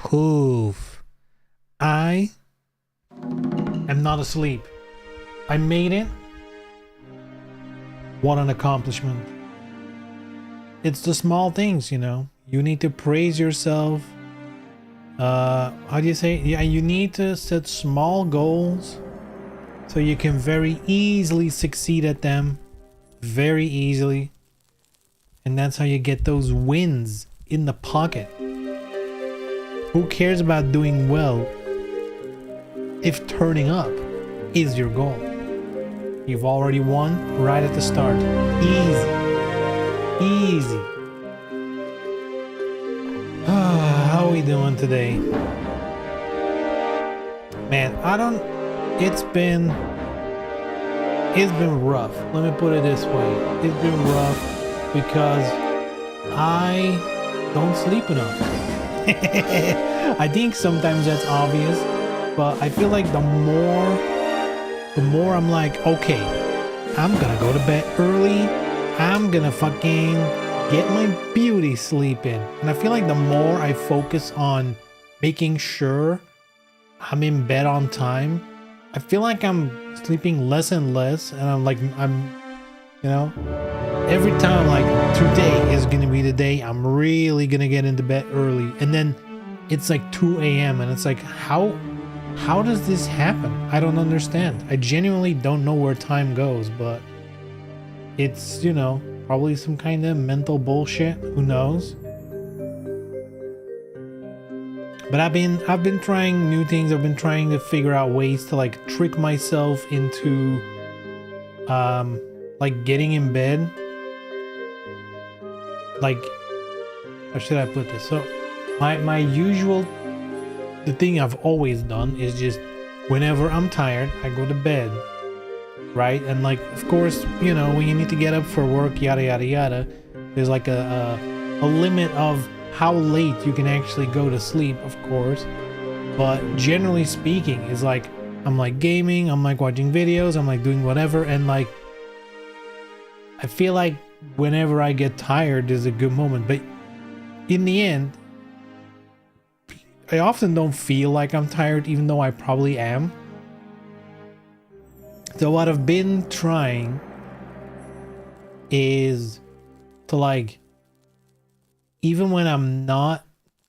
Poof. I am not asleep. I made it. What an accomplishment. It's the small things, you know. You need to praise yourself. How do you say? Yeah, you need to set small goals so you can very easily succeed at them. Very easily. And that's how you get those wins in the pocket. Who cares about doing well if turning up is your goal? You've already won right at the start. Easy. Easy. How are we doing today? Man, it's been rough. Let me put it this way. It's been rough because I don't sleep enough. I think sometimes that's obvious, but I feel like the more I'm like, okay, I'm gonna go to bed early. I'm gonna fucking get my beauty sleep in. And I feel like the more I focus on making sure I'm in bed on time, I feel like I'm sleeping less and less. And you know, every time I'm like, today is gonna be the day I'm really gonna get into bed early. And then it's like 2 a.m. and it's like, how does this happen? I don't understand. I genuinely don't know where time goes, but it's, you know, probably some kind of mental bullshit. Who knows? But I've been trying new things. I've been trying to figure out ways to like trick myself into like getting in bed. Like, how should I put this? So my usual, the thing I've always done is just whenever I'm tired, I go to bed, right? And like, of course, you know, when you need to get up for work, yada yada yada, there's like a limit of how late you can actually go to sleep, of course. But generally speaking, it's like I'm like gaming, I'm like watching videos, I'm like doing whatever, and like I feel like whenever I get tired, there's a good moment. But in the end, I often don't feel like I'm tired, even though I probably am. So what I've been trying is to like, even when I'm not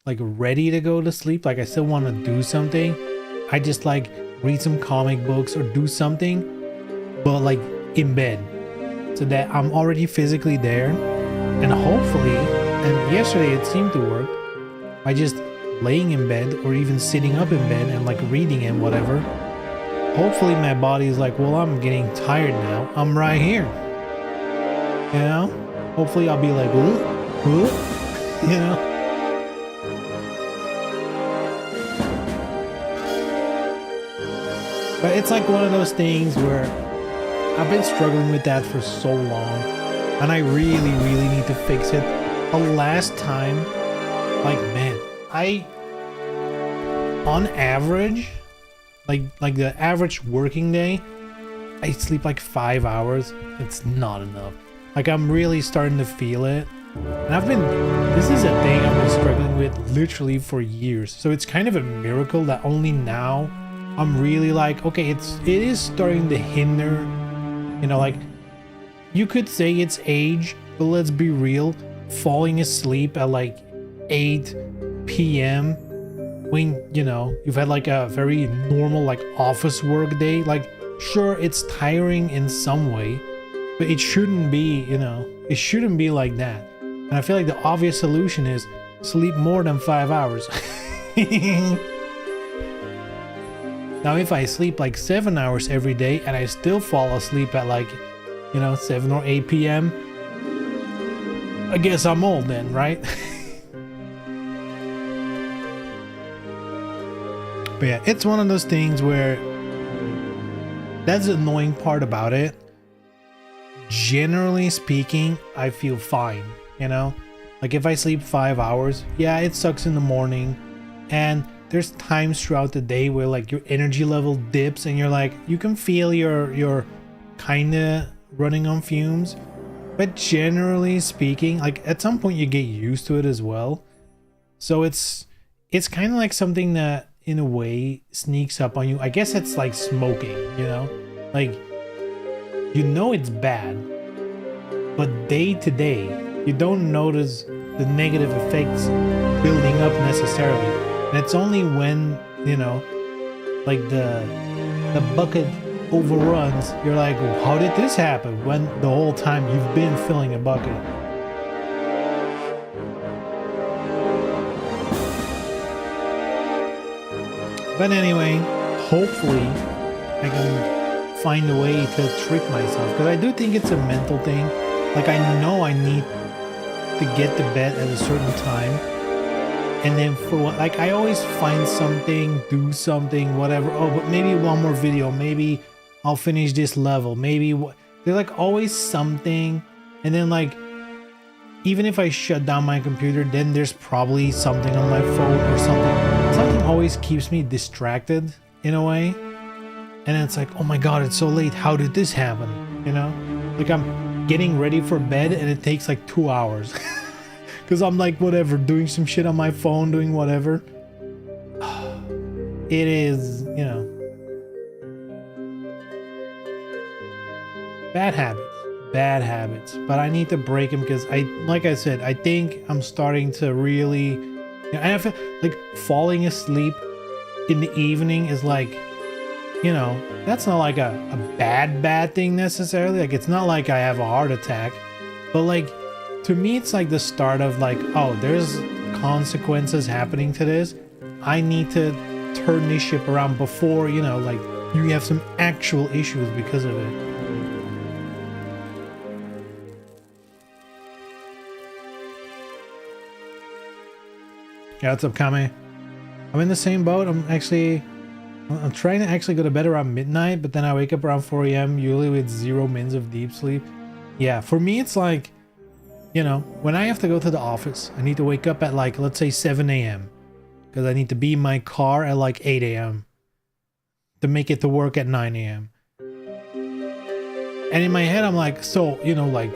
like ready to go to sleep, like I still want to do something, I just like read some comic books or do something, but like in bed, so that I'm already physically there. And hopefully, and yesterday it seemed to work, by just laying in bed or even sitting up in bed and like reading and whatever, hopefully my body is like, well, I'm getting tired now, I'm right here, you know. Hopefully I'll be like, you know. But it's like one of those things where I've been struggling with that for so long, and I really need to fix it. The last time, like, man, on average, like the average working day, I sleep like 5 hours. It's not enough. Like, I'm really starting to feel it. And this is a thing I've been struggling with literally for years. So it's kind of a miracle that only now I'm really like, okay, it is starting to hinder, you know, like, you could say it's age, but let's be real, falling asleep at like 8 p.m. when, you know, you've had like a very normal like office work day, like, sure, it's tiring in some way, but it shouldn't be, you know, it shouldn't be like that. And I feel like the obvious solution is sleep more than 5 hours. Now, if I sleep like 7 hours every day and I still fall asleep at like, you know, 7 or 8 p.m., I guess I'm old then, right? But yeah, it's one of those things where that's the annoying part about it. Generally speaking, I feel fine, you know? Like, if I sleep 5 hours, yeah, it sucks in the morning, and there's times throughout the day where like your energy level dips and you're like, you can feel you're kind of running on fumes. But generally speaking, like, at some point you get used to it as well. So it's it's kind of like something that in a way sneaks up on you. I guess it's like smoking, you know, like you know it's bad, but day to day you don't notice the negative effects building up necessarily. And it's only when, you know, like the bucket overruns, you're like, well, how did this happen, when the whole time you've been filling a bucket. But anyway, hopefully I can find a way to trick myself, because I do think it's a mental thing. Like, I know I need to get to bed at a certain time, and then for what, like, I always find something, do something, whatever. Oh, but maybe one more video, maybe I'll finish this level, maybe there's like always something. And then, like, even if I shut down my computer, then there's probably something on my phone or something always keeps me distracted in a way. And it's like, oh my god, it's so late, how did this happen, you know? Like, I'm getting ready for bed and it takes like 2 hours because I'm like, whatever, doing some shit on my phone, doing whatever. It is, you know, bad habits, but I need to break them, because like I said, I think I'm starting to really, you know, I feel like falling asleep in the evening is like, you know, that's not like a bad thing necessarily. Like, it's not like I have a heart attack, but like, to me, it's like the start of like, oh, there's consequences happening to this. I need to turn this ship around before, you know, like, you have some actual issues because of it. Yeah, what's up, Kame? I'm in the same boat. I'm trying to actually go to bed around midnight, but then I wake up around 4 a.m. usually with 0 minutes of deep sleep. Yeah, for me, it's like, you know, when I have to go to the office, I need to wake up at like, let's say 7 a.m. because I need to be in my car at like 8 a.m. to make it to work at 9 a.m. And in my head, I'm like, so, you know, like,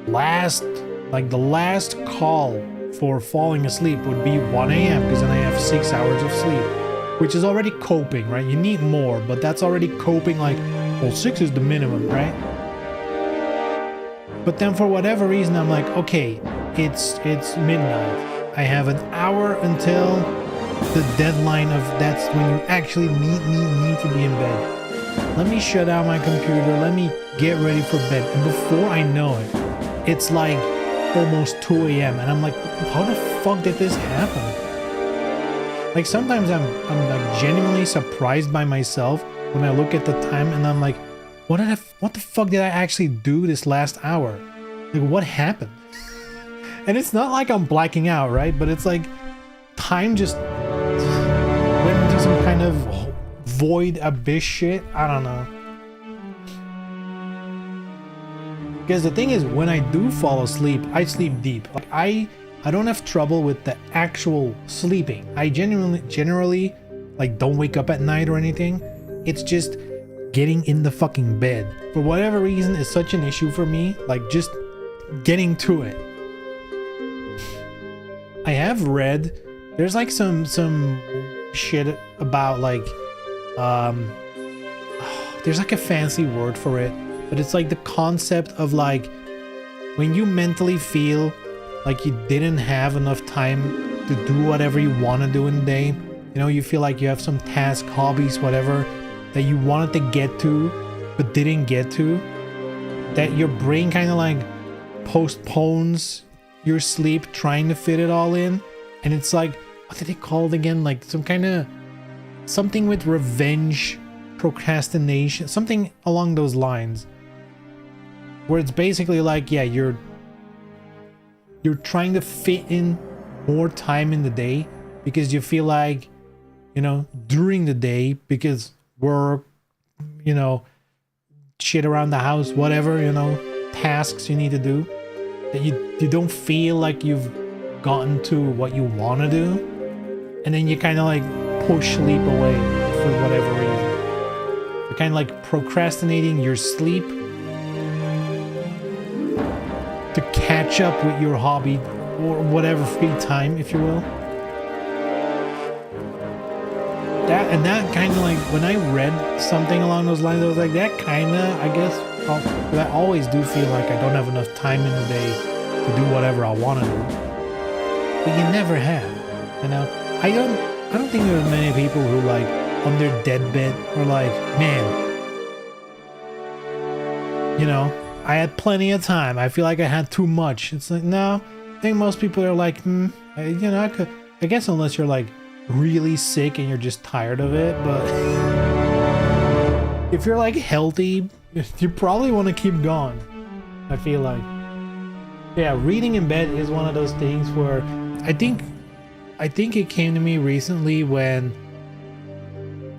the last call for falling asleep would be 1 a.m. because then I have 6 hours of sleep, which is already coping, right? You need more, but that's already coping. Like, well, 6 is the minimum, right? But then for whatever reason, I'm like, okay, it's midnight. I have an hour until the deadline of that's when you actually need to be in bed. Let me shut down my computer. Let me get ready for bed. And before I know it, it's like almost 2 a.m. and I'm like, how the fuck did this happen? Like, sometimes I'm like genuinely surprised by myself when I look at the time and I'm like, what the fuck did I actually do this last hour? Like, what happened? And it's not like I'm blacking out, right? But it's like time just went into some kind of void abyss shit. I don't know. Because the thing is, when I do fall asleep, I sleep deep. Like, I don't have trouble with the actual sleeping. I generally like don't wake up at night or anything. It's just getting in the fucking bed, for whatever reason, is such an issue for me. Like, just getting to it. I have read there's like some shit about like there's like a fancy word for it, but it's like the concept of like when you mentally feel like you didn't have enough time to do whatever you want to do in the day. You know, you feel like you have some task, hobbies, whatever, that you wanted to get to but didn't get to, that your brain kind of like postpones your sleep trying to fit it all in. And it's like, what did they call it again? Like some kind of something with revenge, procrastination, something along those lines, where it's basically like, yeah, you're trying to fit in more time in the day because you feel like, you know, during the day, because work, you know, shit around the house, whatever, you know, tasks you need to do, that you don't feel like you've gotten to what you want to do, and then you kind of like push sleep away for whatever reason. You're kind of like procrastinating your sleep to catch up with your hobby or whatever free time, if you will. That kind of like, when I read something along those lines, I was like, that kind of, I guess, but I always do feel like I don't have enough time in the day to do whatever I want to do. But you never have, you know. I don't think there's many people who like on their deathbed are like, man, you know, I had plenty of time. I feel like I had too much. It's like, no, I think most people are like, you know, I guess unless you're like really sick and you're just tired of it, but if you're like healthy, you probably want to keep going. I feel like, yeah, reading in bed is one of those things where I think it came to me recently when,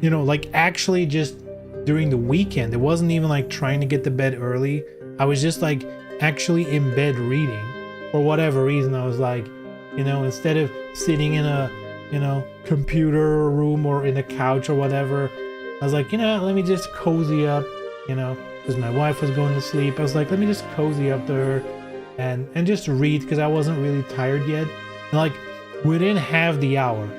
you know, like actually just during the weekend. It wasn't even like trying to get to bed early. I was just like actually in bed reading for whatever reason. I was like, you know, instead of sitting in a, you know, computer room or in a couch or whatever, I was like, you know, let me just cozy up, you know, because my wife was going to sleep. I was like, let me just cozy up to her and just read, because I wasn't really tired yet. And like within half the hour,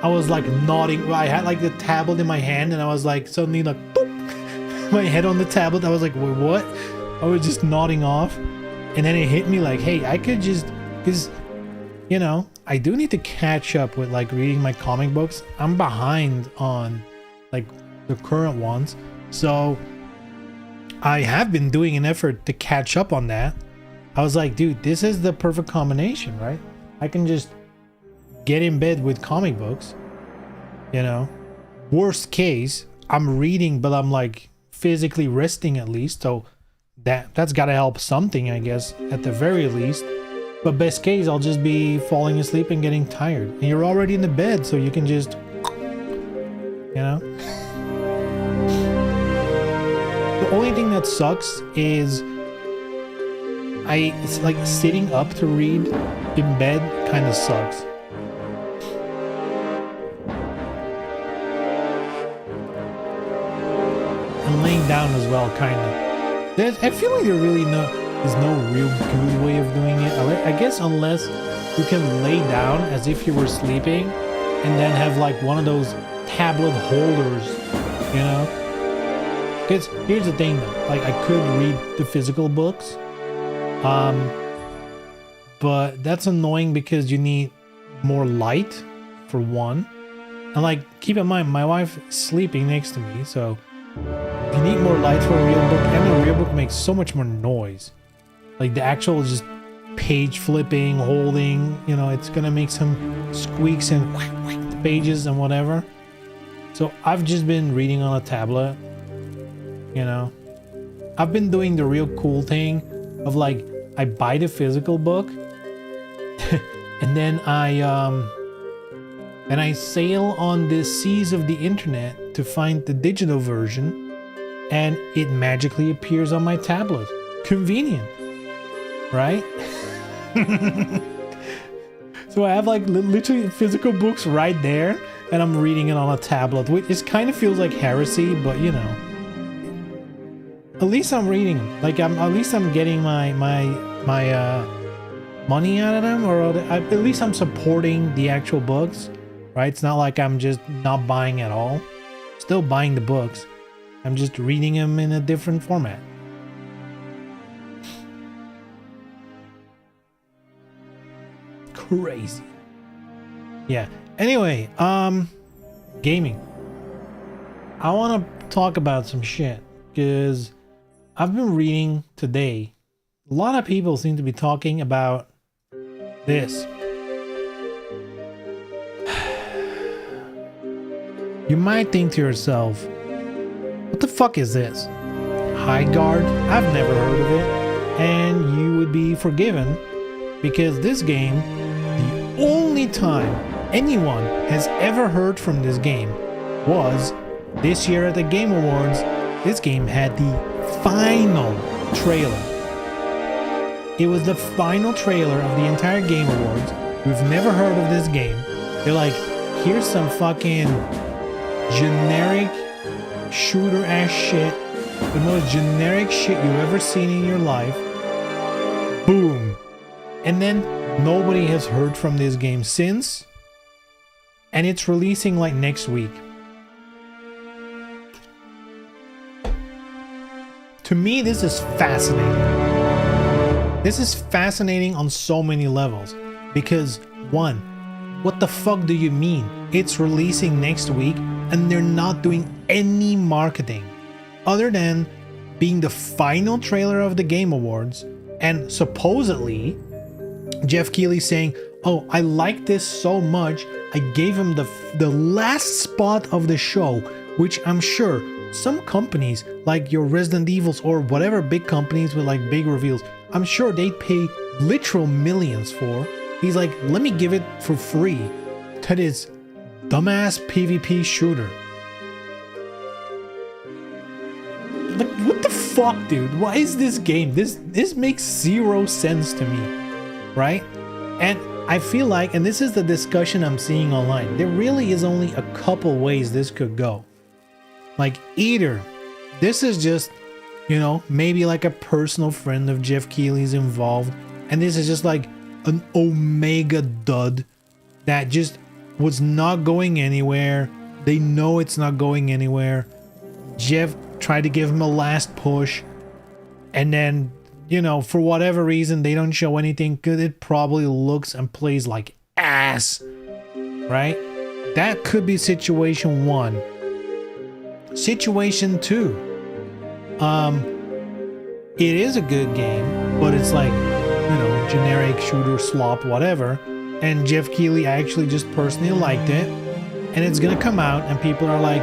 I was like nodding. I had like the tablet in my hand and I was like suddenly like boop, my head on the tablet. I was like, wait, what? I was just nodding off, and then it hit me like, hey, I could just, because, you know, I do need to catch up with like reading my comic books. I'm behind on like the current ones, so I have been doing an effort to catch up on that. I was like, dude, this is the perfect combination, right? I can just get in bed with comic books, you know. Worst case, I'm reading, but I'm like physically resting at least, so that's got to help something, I guess, at the very least. But best case, I'll just be falling asleep and getting tired, and you're already in the bed, so you can just, you know. The only thing that sucks is it's like sitting up to read in bed kind of sucks. And laying down as well, kind of. I feel like there's no real good way of doing it. I guess unless you can lay down as if you were sleeping and then have like one of those tablet holders, you know? Because here's the thing though, like I could read the physical books, but that's annoying because you need more light for one. And like, keep in mind, my wife is sleeping next to me, so you need more light for a real book, and the real book makes so much more noise. Like the actual just page flipping, holding, you know, it's gonna make some squeaks and the pages and whatever. So I've just been reading on a tablet, you know. I've been doing the real cool thing of like, I buy the physical book and then I sail on the seas of the internet to find the digital version, and it magically appears on my tablet. Convenient, right? So I have like literally physical books right there, and I'm reading it on a tablet, which is kind of feels like heresy, but you know, at least I'm reading them. Like at least I'm getting my money out of them, or at least I'm supporting the actual books, right? It's not like I'm just not buying at all. Still buying the books. I'm just reading them in a different format. Crazy. Yeah. Anyway, gaming. I want to talk about some shit because I've been reading today. A lot of people seem to be talking about this. You might think to yourself, what the fuck is this? High Guard? I've never heard of it. And you would be forgiven because this game, the only time anyone has ever heard from this game was this year at the Game Awards. This game had the final trailer. It was the final trailer of the entire Game Awards. We've never heard of this game. They're like, here's some fucking generic shooter ass shit, the most generic shit you've ever seen in your life. Boom. And then Nobody has heard from this game since, and it's releasing like next week. To me, this is fascinating. This is fascinating on so many levels because, one, what the fuck do you mean? It's releasing next week and they're not doing any marketing other than being the final trailer of the Game Awards and supposedly Jeff Keighley saying, oh, I like this so much, I gave him the last spot of the show, which I'm sure some companies like your Resident Evils or whatever big companies with like big reveals, I'm sure they'd pay literal millions for. He's like, let me give it for free to this dumbass PvP shooter. Like, what the fuck, dude? Why is this game? This makes zero sense to me, right? And I feel like, and this is the discussion I'm seeing online, there really is only a couple ways this could go. Like, either this is just, you know, maybe like a personal friend of Jeff Keighley's involved, and this is just like an Omega dud that just was not going anywhere. They know it's not going anywhere. Jeff tried to give him a last push, and then, you know, for whatever reason, they don't show anything because it probably looks and plays like ass, right? That could be situation one. Situation two, it is a good game, but it's like, you know, generic shooter slop, whatever. And Jeff Keighley actually just personally liked it, and it's gonna come out, and people are like,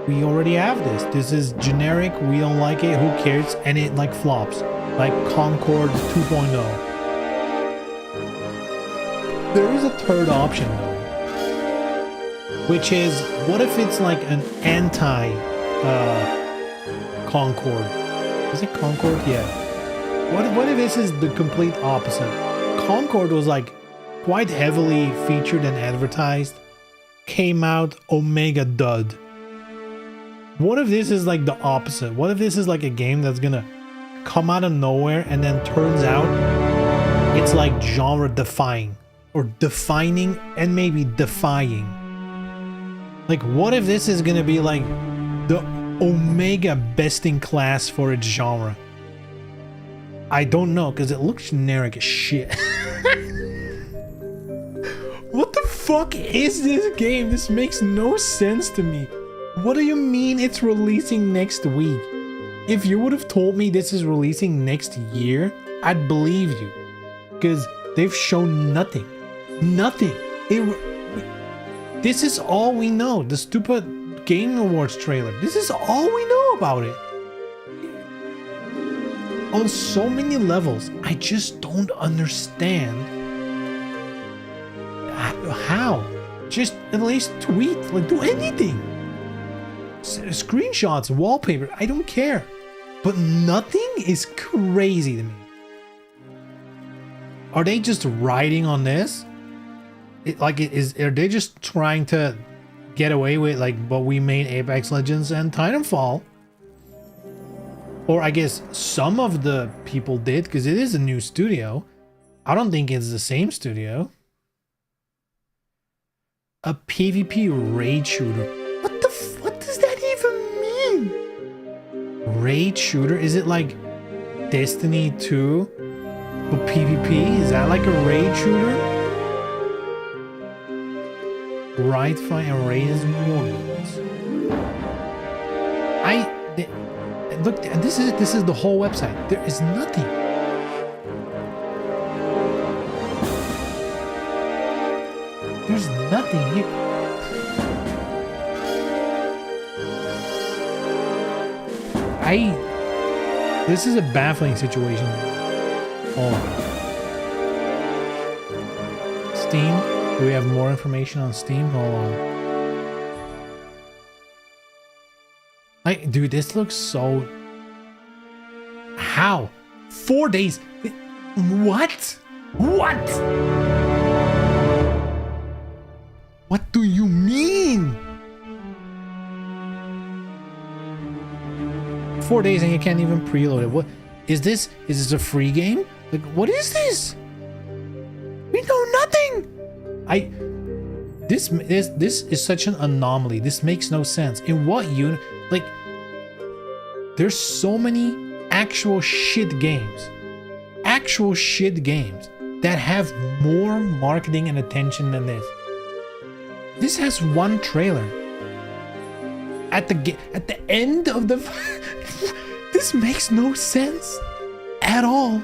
we already have this. This is generic. We don't like it. Who cares? And it like flops, like Concord 2.0. There is a third option though, which is, what if it's like an anti Concord? Is it Concord? Yeah. What if this is the complete opposite? Concord was like quite heavily featured and advertised, came out Omega dud. What if this is like the opposite? What if this is like a game that's gonna come out of nowhere and then turns out it's like genre defying or defining and maybe defying? Like, what if this is gonna be like the Omega best in class for its genre? I don't know, because it looks generic as shit. What the fuck is this game? This makes no sense to me. What do you mean it's releasing next week? If you would have told me this is releasing next year, I'd believe you. Because they've shown nothing. Nothing. This is all we know. The stupid Game Awards trailer. This is all we know about it. On so many levels, I just don't understand how. Just at least tweet, like do anything. Screenshots, wallpaper, I don't care. But nothing is crazy to me. Are they just riding on this? Are they just trying to get away with like what we made Apex Legends and Titanfall? Or I guess some of the people did, because it is a new studio. I don't think it's the same studio. A PvP raid shooter. What does that even mean? Raid shooter? Is it like Destiny 2 but PvP? Is that like a raid shooter? Right fight and raid is warnings. Look, this is the whole website. There is nothing. There's nothing here. This is a baffling situation. Hold on. Steam. Do we have more information on Steam? Hold on. Dude, this looks so... How? 4 days? What? What? What do you mean? 4 days and you can't even preload it. What is this? Is this a free game? Like, what is this? nothing. This is such an anomaly. This makes no sense. In what like, there's so many actual shit games that have more marketing and attention than this. This has one trailer. At the end of the this makes no sense at all.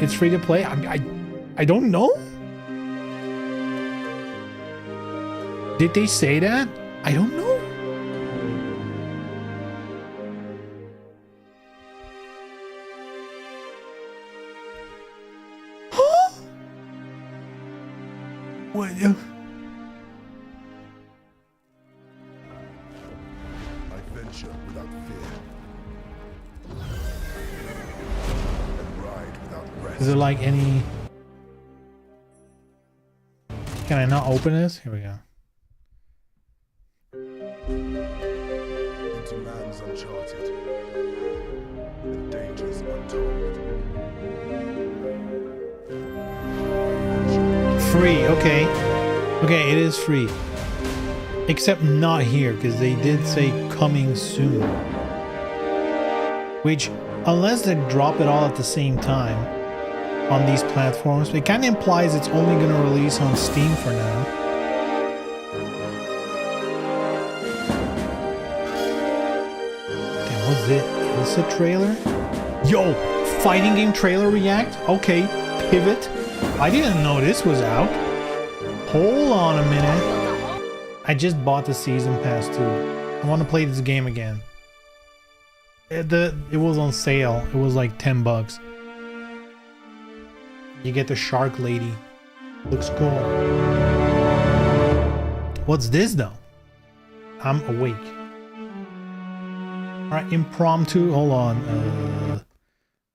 It's free to play. I don't know. Did they say that? I don't know. Huh? What? I venture without fear and ride without rest. Is there like any? Can I not open this? Here we go. Into lands uncharted and dangers untold. Free, okay. Okay, it is free. Except not here, because they did say coming soon. Which, unless they drop it all at the same time on these platforms, it kind of implies it's only going to release on Steam for now. Damn, what's it? Is this a trailer? Yo! Fighting game trailer react? Okay, pivot. I didn't know this was out. Hold on a minute. I just bought the season pass too. I want to play this game again. It was on sale. It was like 10 bucks. You get the shark lady. Looks cool. What's this though? I'm awake. Alright, impromptu. Hold on.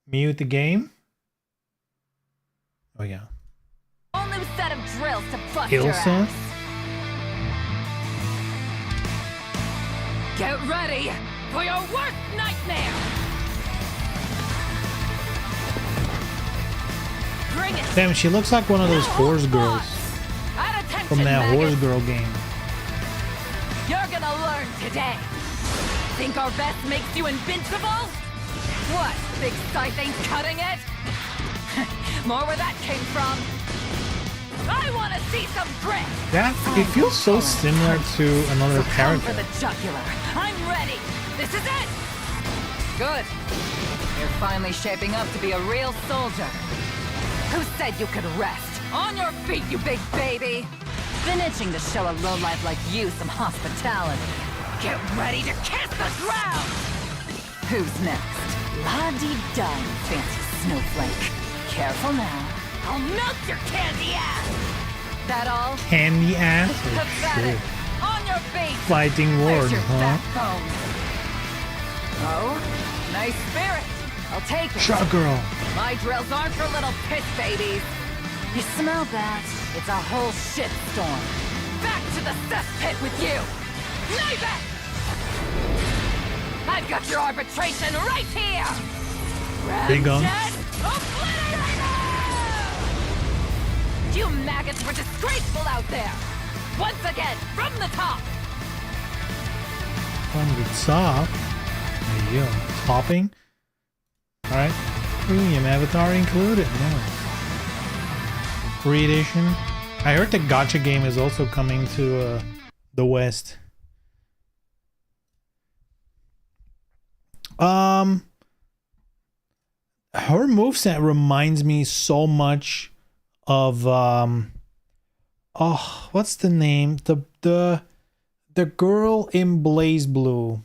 Mute the game. Oh yeah. Whole new set of drills to bust your Ilsa? ass. Get ready for your worst nightmare. Bring it. Damn, she looks like one of those horse girls At attention, from that horse maggots. girl game. You're gonna learn today. Think our best makes you invincible? What? Big scythe ain't cutting it? More where that came from. I want to see some grit. That it feels so similar to another Come for character. the jugular. I'm ready. This is it. Good. You're finally shaping up to be a real soldier. Who said you could rest? On your feet, you big baby. Been itching to show a lowlife like you some hospitality. Get ready to kiss the ground. Who's next? La-dee-da, you fancy snowflake. Careful now. I'll melt your candy ass! That all? Candy ass? Oh, Pathetic. shit. On your feet! Fighting Where's word, your huh? backbone? Oh, nice spirit. I'll take it. Truck girl. My drills aren't for little piss babies. You smell that? It's a whole shit storm. Back to the cesspit with you! Knife it! I've got your arbitration right here! Big gun. Ramjet Obliterator! You maggots were disgraceful out there! Once again, from the top! From the top. There you go. Topping. Alright. Premium avatar included. Nice. Free edition. I heard the gacha game is also coming to the West. Her moveset reminds me so much of oh, what's the name? The girl in Blaze Blue.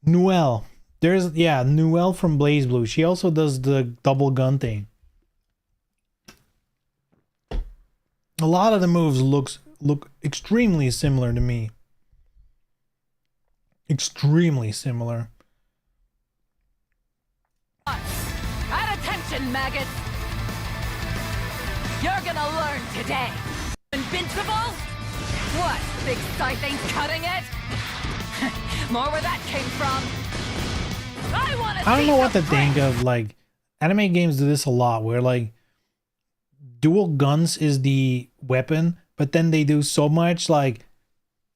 Noelle. Noelle from Blaze Blue. She also does the double gun thing. A lot of the moves look extremely similar to me. Extremely similar. At attention, maggots! You're gonna learn today. Invincible? What? Big scythe ain't cutting it? More where that came from. I don't know what to think of. Like, anime games do this a lot, where like dual guns is the weapon, but then they do so much like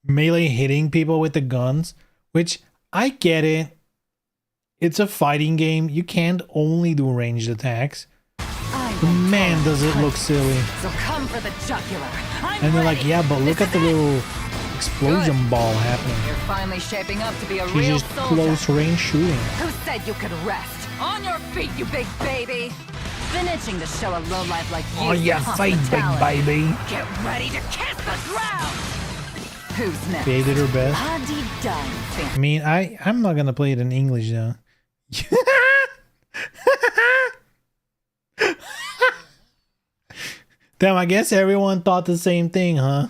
melee hitting people with the guns, which I get it. It's a fighting game. You can't only do ranged attacks. Man, does it look silly. So come for the jugular. And they're like, yeah, but look at the little explosion ball happening. You're finally shaping up to be a She's real just soldier. close range shooting. Who said you could rest? On your feet, you big baby. Been itching to show a lowlife like you. Oh yeah, some fight, big hospitality. baby. Get ready to kiss the ground. Who's next? They did her best. Done. I mean, I'm not gonna play it in English though. Damn, I guess everyone thought the same thing, huh?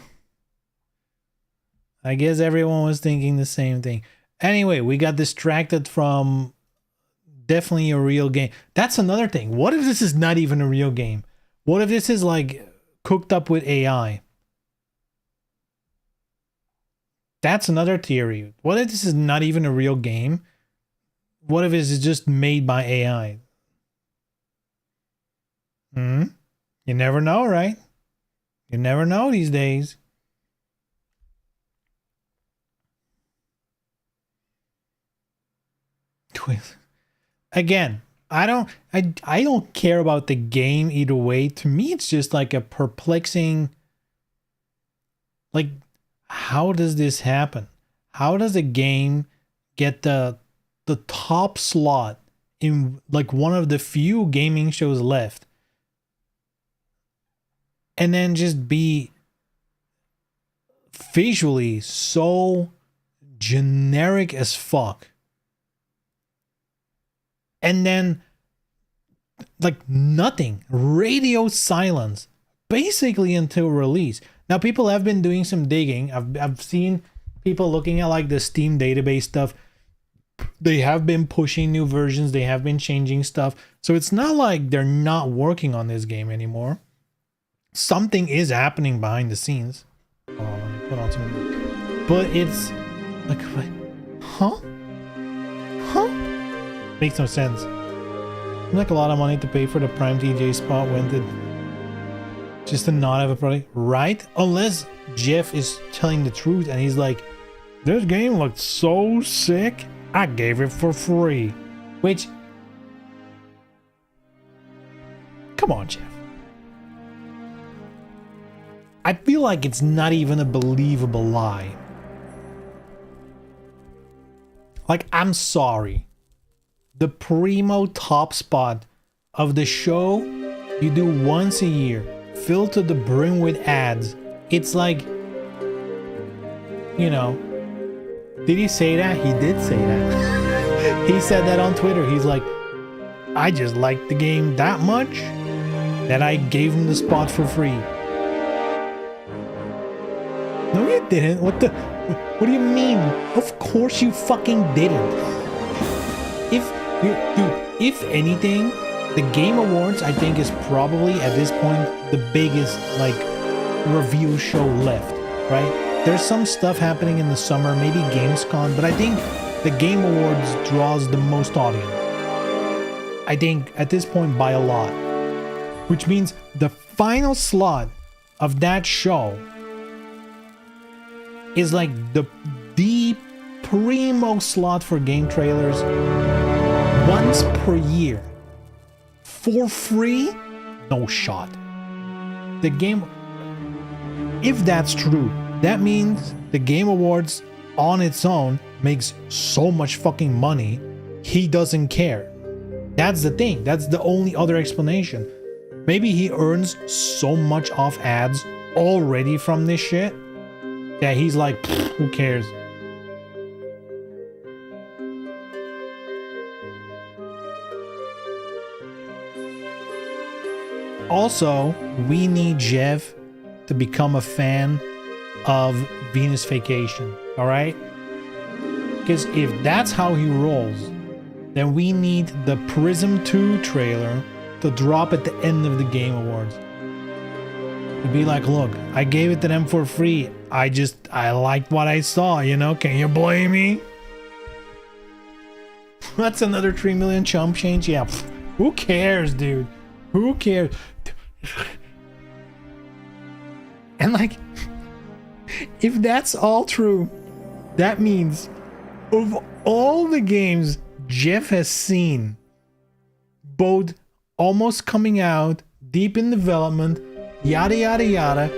I guess everyone was thinking the same thing. Anyway, we got distracted from definitely a real game. That's another thing. What if this is not even a real game? What if this is like cooked up with AI? That's another theory. What if this is not even a real game? What if it's just made by AI? You never know, right? You never know these days. Again, I don't care about the game either way. To me, it's just like a perplexing, like, how does this happen? How does a game get the top slot in like one of the few gaming shows left, and then just be visually so generic as fuck? And then like nothing, radio silence basically until release. Now people have been doing some digging. I've seen people looking at like the Steam database stuff. They have been pushing new versions, they have been changing stuff, so it's not like they're not working on this game anymore. Something is happening behind the scenes. Hold on, let me put on some music. But it's like, huh? Makes no sense. Like a lot of money to pay for the Prime TJ spot when just to not have a product, right? Unless Jeff is telling the truth and he's like, this game looked so sick, I gave it for free. Which, come on, Jeff. I feel like it's not even a believable lie. Like, I'm sorry. The primo top spot of the show you do once a year, filled to the brim with ads. It's like, you know, did he say that? He did say that. He said that on Twitter. He's like, I just liked the game that much that I gave him the spot for free. No, you didn't. What do you mean? Of course you fucking didn't. If anything, the Game Awards, I think, is probably at this point the biggest like review show left, right? There's some stuff happening in the summer, maybe Gamescom, but I think the Game Awards draws the most audience. I think at this point by a lot, which means the final slot of that show is like the primo slot for game trailers. Once per year for free, no shot. The game, if that's true, that means the Game Awards on its own makes so much fucking money, he doesn't care. That's the thing. That's the only other explanation. Maybe he earns so much off ads already from this shit that he's like, who cares? Also, we need Jeff to become a fan of Venus Vacation, all right? Because if that's how he rolls, then we need the Prism 2 trailer to drop at the end of the Game Awards. To be like, look, I gave it to them for free. I liked what I saw, you know? Can you blame me? That's another 3 million chump change? Yeah, who cares, dude? Who cares? And like, if that's all true, that means of all the games Jeff has seen, both almost coming out, deep in development, yada yada yada,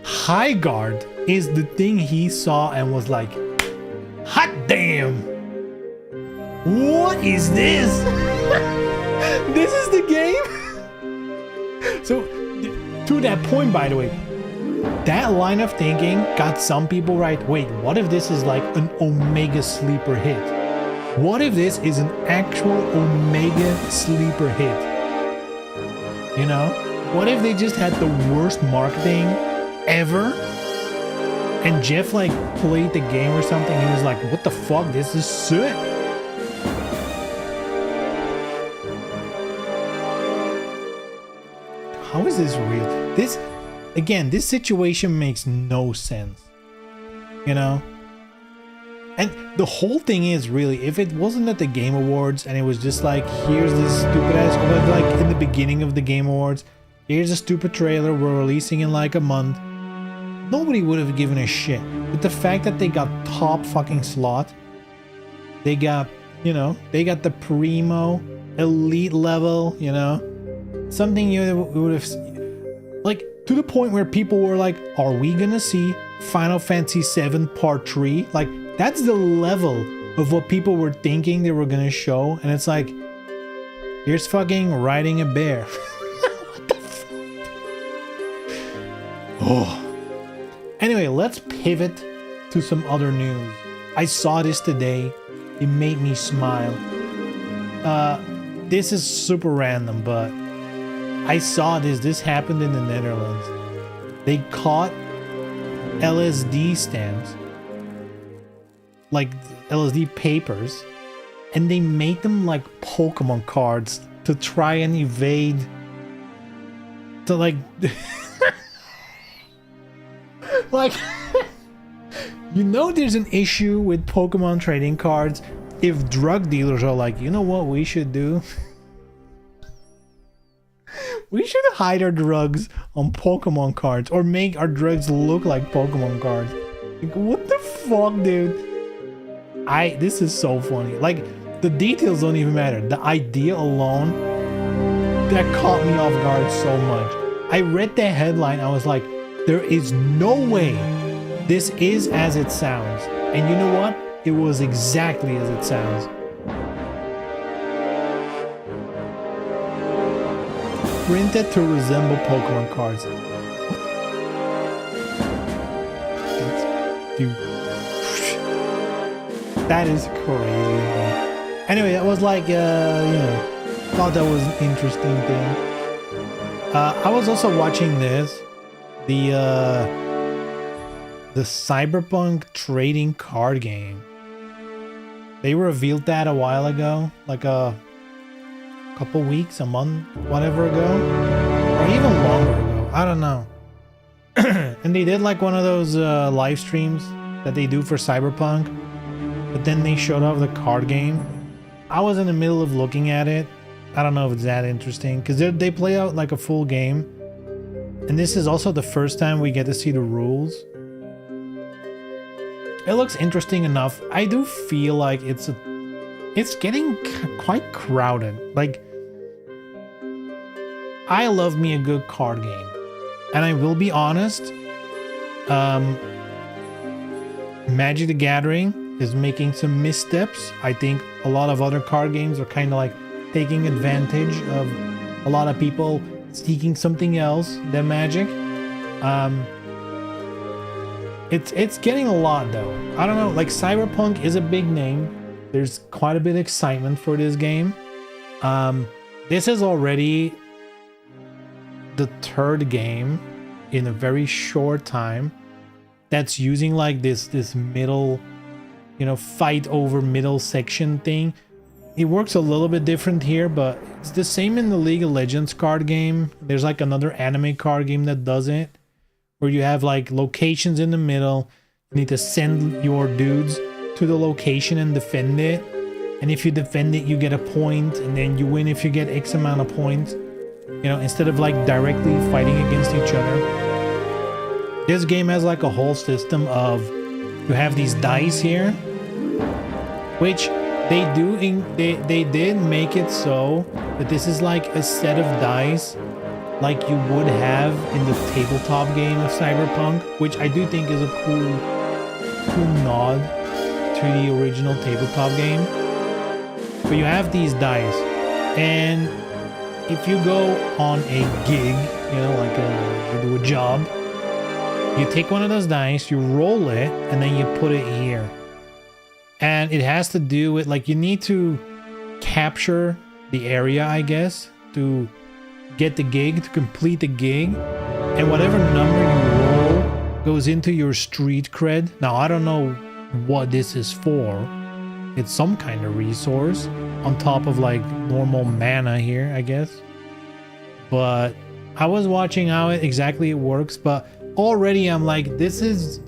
High Guard is the thing he saw and was like, hot damn, what is this? This is the game? So to that point, by the way, that line of thinking got some people right. Wait, what if this is like an Omega sleeper hit? What if this is an actual Omega sleeper hit? You know? What if they just had the worst marketing ever? And Jeff like played the game or something. He was like, what the fuck? This is sick. How is this real? This, again, this situation makes no sense. You know? And the whole thing is really, if it wasn't at the Game Awards and it was just like, here's this stupid ass, or like in the beginning of the Game Awards, here's a stupid trailer we're releasing in like a month, nobody would have given a shit. But the fact that they got top fucking slot, they got, you know, they got the primo, elite level, you know, something you would have, like, to the point where people were like, are we gonna see Final Fantasy VII Part 3? Like, that's the level of what people were thinking they were gonna show, and it's like, here's fucking riding a bear. What the fuck? Oh. Anyway, let's pivot to some other news. I saw this today. It made me smile. This is super random, but I saw this. This happened in the Netherlands. They caught LSD stamps, like LSD papers, and they made them like Pokemon cards to try and evade, to like like you know, there's an issue with Pokemon trading cards if drug dealers are like, you know what we should do? We should hide our drugs on Pokemon cards, or make our drugs look like Pokemon cards. Like, what the fuck, dude? This is so funny. Like, the details don't even matter. The idea alone, that caught me off guard so much. I read the headline, I was like, there is no way this is as it sounds. And you know what? It was exactly as it sounds. Printed to resemble Pokemon cards. Dude. That is crazy. Anyway, that was like, you know, thought that was an interesting thing. I was also watching this. The Cyberpunk trading card game. They revealed that a while ago, like a couple weeks, a month, whatever ago, or even longer ago. I don't know. And they did like one of those live streams that they do for Cyberpunk, but then they showed off the card game. I was in the middle of looking at it. I don't know if it's that interesting, because they play out like a full game, and this is also the first time we get to see the rules. It looks interesting enough. I do feel like it's getting quite crowded. Like, I love me a good card game, and I will be honest, Magic the Gathering is making some missteps. I think a lot of other card games are kind of like taking advantage of a lot of people seeking something else than Magic. It's getting a lot though. I don't know, like Cyberpunk is a big name. There's quite a bit of excitement for this game. This is already the third game in a very short time that's using like this middle, you know, fight over middle section thing. It works a little bit different here, but it's the same in the League of Legends card game. There's like another anime card game that does it, where you have like locations in the middle. You need to send your dudes to the location and defend it. And if you defend it, you get a point, and then you win if you get X amount of points. You know, instead of like directly fighting against each other. This game has like a whole system of, you have these dice here, which they did make it so that this is like a set of dice like you would have in the tabletop game of Cyberpunk, which I do think is a cool nod to the original tabletop game. But you have these dice, and if you go on a gig, you know, like you do a job, you take one of those dice, you roll it, and then you put it here. And it has to do with, like, you need to capture the area, I guess, to get the gig, to complete the gig. And whatever number you roll goes into your street cred. Now, I don't know what this is for. It's some kind of resource on top of, like, normal mana here, I guess. But I was watching how exactly it works, but already I'm like, this is,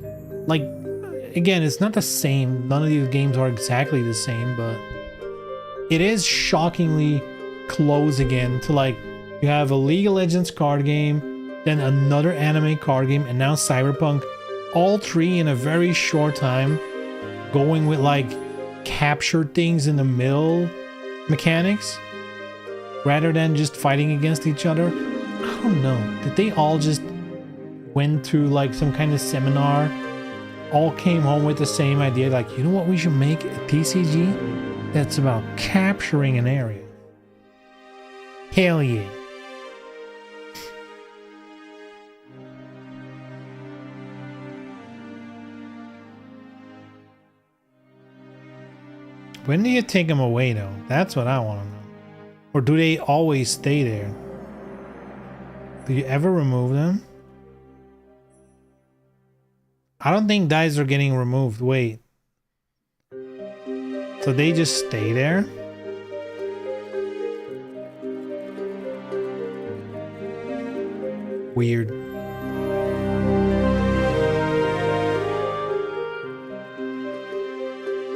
like, again, it's not the same. None of these games are exactly the same, but it is shockingly close again to, like, you have a League of Legends card game, then another anime card game, and now Cyberpunk. All three in a very short time, going with, like, capture things in the middle mechanics rather than just fighting against each other. I don't know. Did they all just went to, like, some kind of seminar, all came home with the same idea, like, you know what, we should make a TCG that's about capturing an area? Hell yeah. When do you take them away, though? That's what I want to know. Or do they always stay there? Do you ever remove them? I don't think dice are getting removed. Wait. So they just stay there? Weird.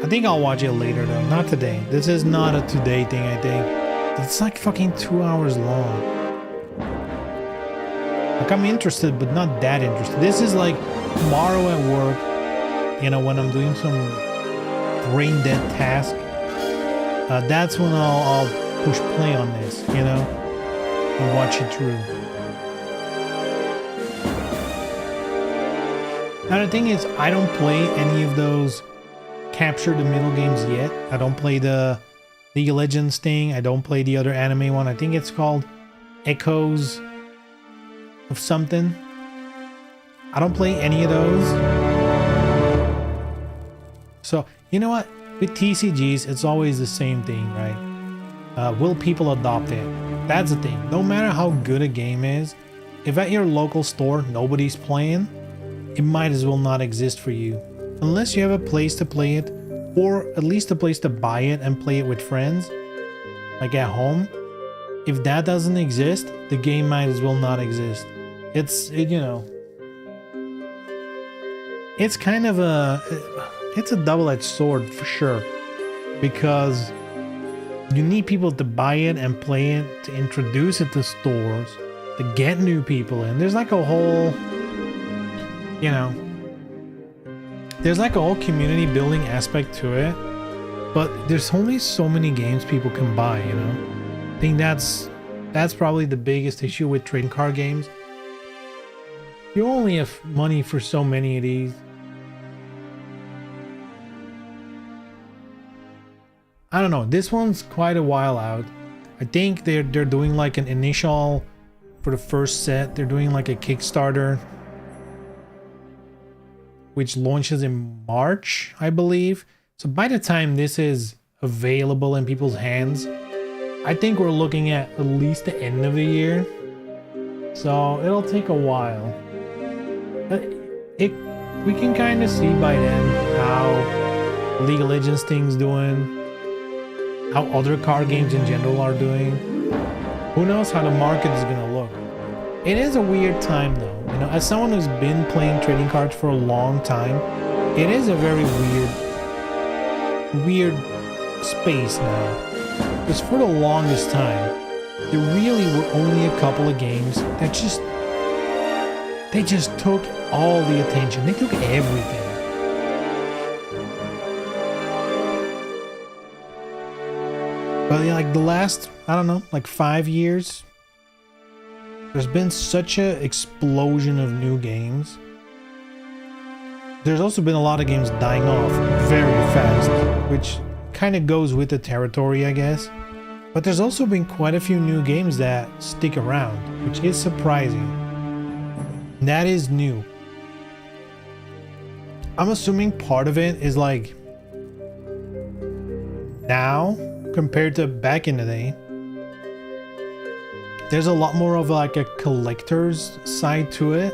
I think I'll watch it later though. Not today. This is not a today thing, I think. It's like fucking 2 hours long. Like, I'm interested, but not that interested. This is like tomorrow at work, you know, when I'm doing some brain dead task. That's when I'll push play on this, you know, and watch it through. Now the thing is, I don't play any of those capture the middle games yet. I don't play the League of Legends thing. I don't play the other anime one. I think it's called Echoes of something. I don't play any of those. So, you know what? With TCGs, it's always the same thing, right? Will people adopt it? That's the thing. No matter how good a game is, if at your local store nobody's playing, it might as well not exist for you. Unless you have a place to play it, or at least a place to buy it and play it with friends, like at home. If that doesn't exist, the game might as well not exist. You know, it's kind of it's a double-edged sword for sure, because you need people to buy it and play it, to introduce it to stores, to get new people in. There's like a whole, you know, there's like a whole community building aspect to it, but there's only so many games people can buy, you know. I think that's probably the biggest issue with trading card games. You only have money for so many of these. I don't know, this one's quite a while out. I think they're doing like an initial, for the first set, they're doing like a Kickstarter, which launches in March, I believe. So by the time this is available in people's hands, I think we're looking at least the end of the year. So it'll take a while. But we can kind of see by then how League of Legends thing's doing, how other card games in general are doing. Who knows how the market is gonna look. It is a weird time though. You know, as someone who's been playing trading cards for a long time, it is a very weird space now. Because for the longest time, there really were only a couple of games that just They just took all the attention. They took everything. But yeah, like the last, I don't know, like 5 years, there's been such a explosion of new games. There's also been a lot of games dying off very fast, which kind of goes with the territory, I guess. But there's also been quite a few new games that stick around, which is surprising. That is new. I'm assuming part of it is like now compared to back in the day. There's a lot more of like a collector's side to it.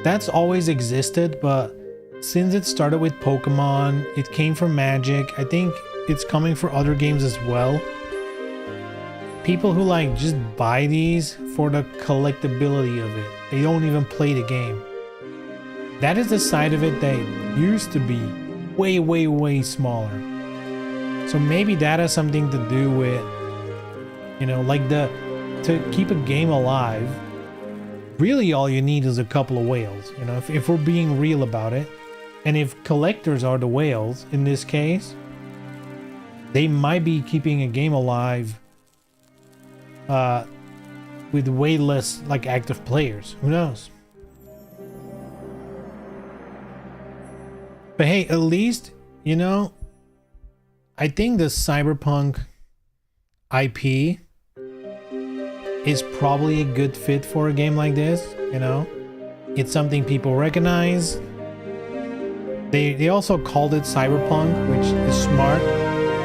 That's always existed, but since it started with Pokemon, it came from Magic. I think it's coming for other games as well. People who like just buy these for the collectability of it. They don't even play the game. That is the side of it that used to be way, way, way smaller. So maybe that has something to do with, you know, like to keep a game alive, really all you need is a couple of whales, you know, if we're being real about it. And if collectors are the whales in this case, they might be keeping a game alive with way less like active players. Who knows? But hey, at least, you know, I think the Cyberpunk IP is probably a good fit for a game like this, you know? It's something people recognize. They also called it Cyberpunk, which is smart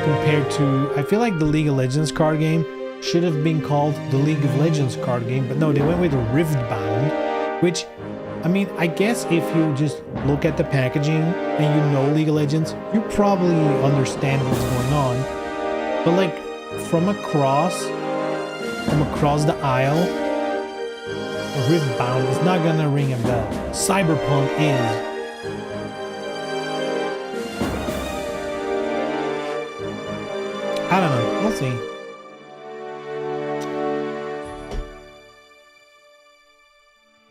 compared to, I feel like the League of Legends card game should have been called the League of Legends card game, but no, they went with Riftbound, which, I mean, I guess if you just look at the packaging and you know League of Legends, you probably understand what's going on. But like from across the aisle, Riftbound is not gonna ring a bell. Cyberpunk is. I don't know. We'll see.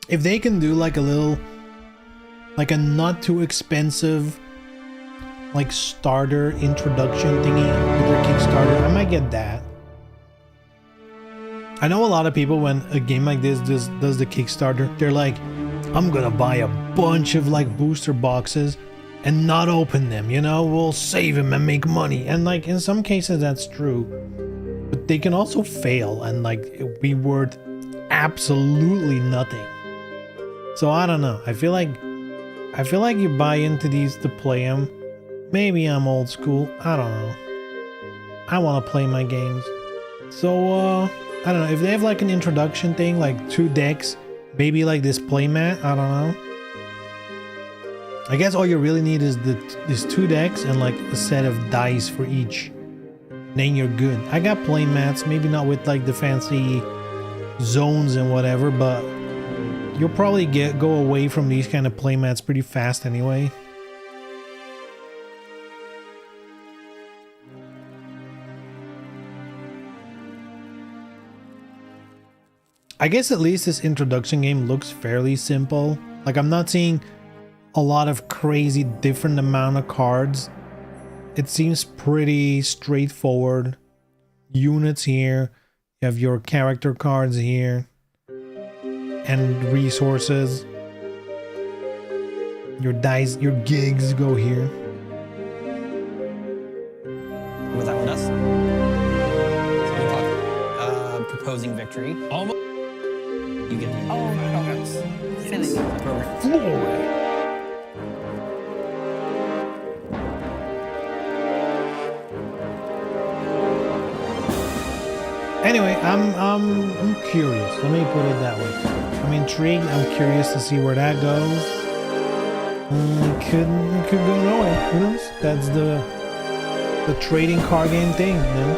If they can do like a little, like a not too expensive, like starter introduction thingy with their Kickstarter, I might get that. I know a lot of people when a game like this does the Kickstarter, they're like, I'm gonna buy a bunch of like booster boxes and not open them, you know, we'll save them and make money. And like in some cases that's true, but they can also fail and like be worth absolutely nothing. So I don't know. I feel like you buy into these to play them. Maybe I'm old school. I don't know. I want to play my games. So I don't know if they have like an introduction thing, like 2 decks, maybe like this playmat. I don't know. I guess all you really need is these 2 decks and like a set of dice for each. Then you're good. I got playmats, maybe not with like the fancy zones and whatever, but you'll probably go away from these kind of playmats pretty fast anyway. I guess at least this introduction game looks fairly simple. Like I'm not seeing a lot of crazy different amount of cards. It seems pretty straightforward. Units here, you have your character cards here, and resources. Your dice, your gigs go here. Was that with us? So we talk, proposing victory. Almost. You get to. Oh, Finish. Floor. Anyway, I'm curious. Let me put it that way. I'm intrigued. I'm curious to see where that goes. It could go nowhere. Who knows? That's the trading card game thing, you know?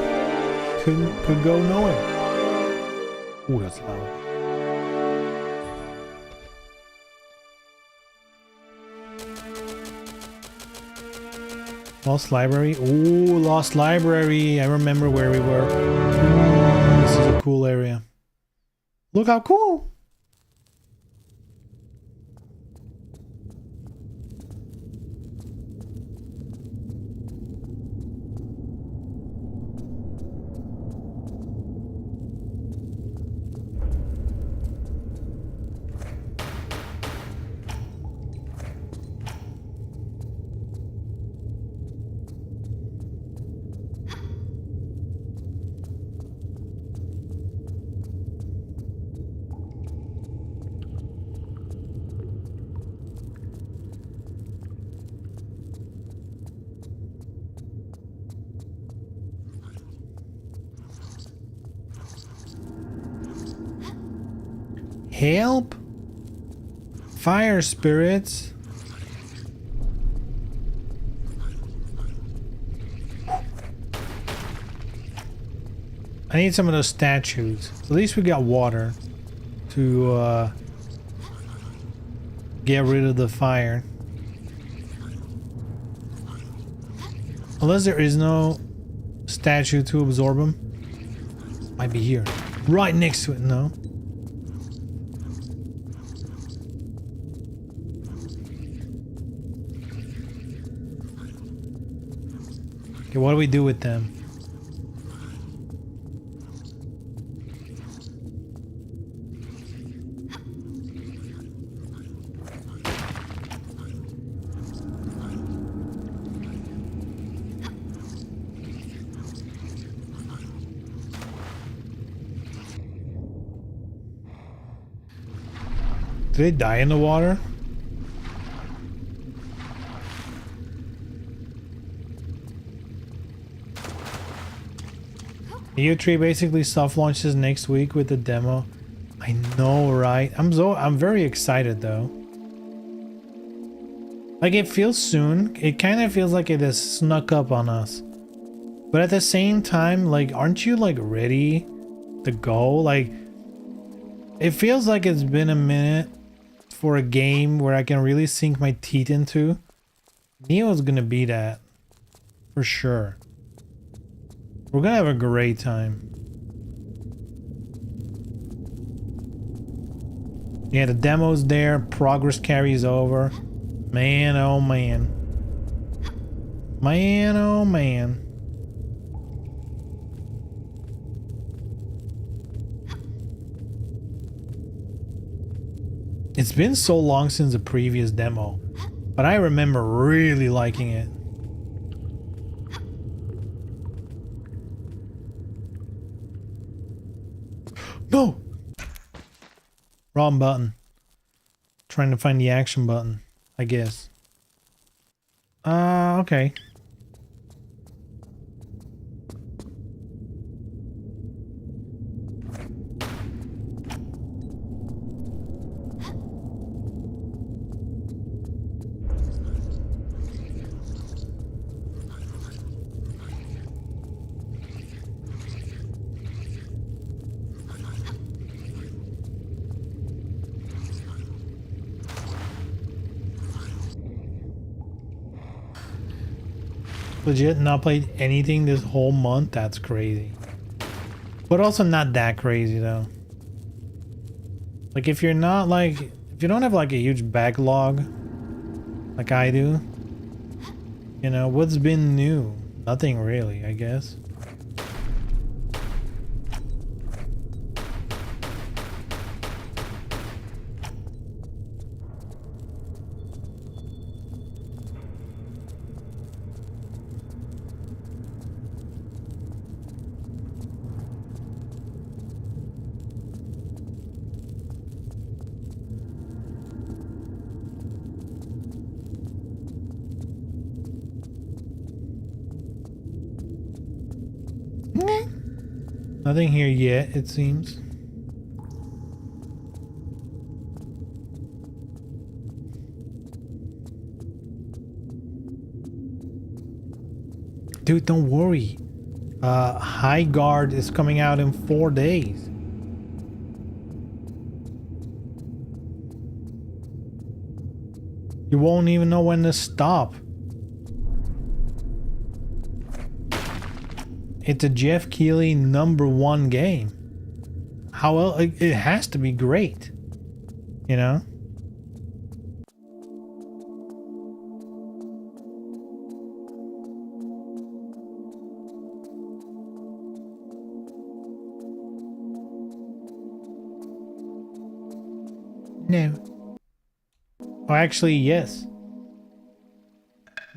Could go nowhere. Ooh, that's loud. Lost Library. Ooh, Lost Library. I remember where we were. Ooh, this is a cool area. Look how cool. help? Fire spirits. I need some of those statues. At least we got water to get rid of the fire. Unless there is no statue to absorb them. Might be here. Right next to it, no. Okay, what do we do with them? Did they die in the water? EU3 basically soft launches next week with the demo. I know, right? I'm very excited though. Like it feels soon. It kind of feels like it has snuck up on us. But at the same time, like, aren't you like ready to go? Like, it feels like it's been a minute for a game where I can really sink my teeth into. Neo's gonna be that for sure. We're gonna have a great time. Yeah, the demo's there, progress carries over. Man, oh man. Man, oh man. It's been so long since the previous demo, but I remember really liking it. No! Wrong button. Trying to find the action button, I guess. Okay. Legit not played anything this whole month? That's crazy. But also not that crazy though. Like if you're not like, if you don't have like a huge backlog like I do, you know, what's been new? Nothing really, I guess. Nothing here yet, it seems. Dude, don't worry. High Guard is coming out in 4 days. You won't even know when to stop. It's a Jeff Keighley #1 game. How else? It has to be great, you know? No. Oh, actually, yes.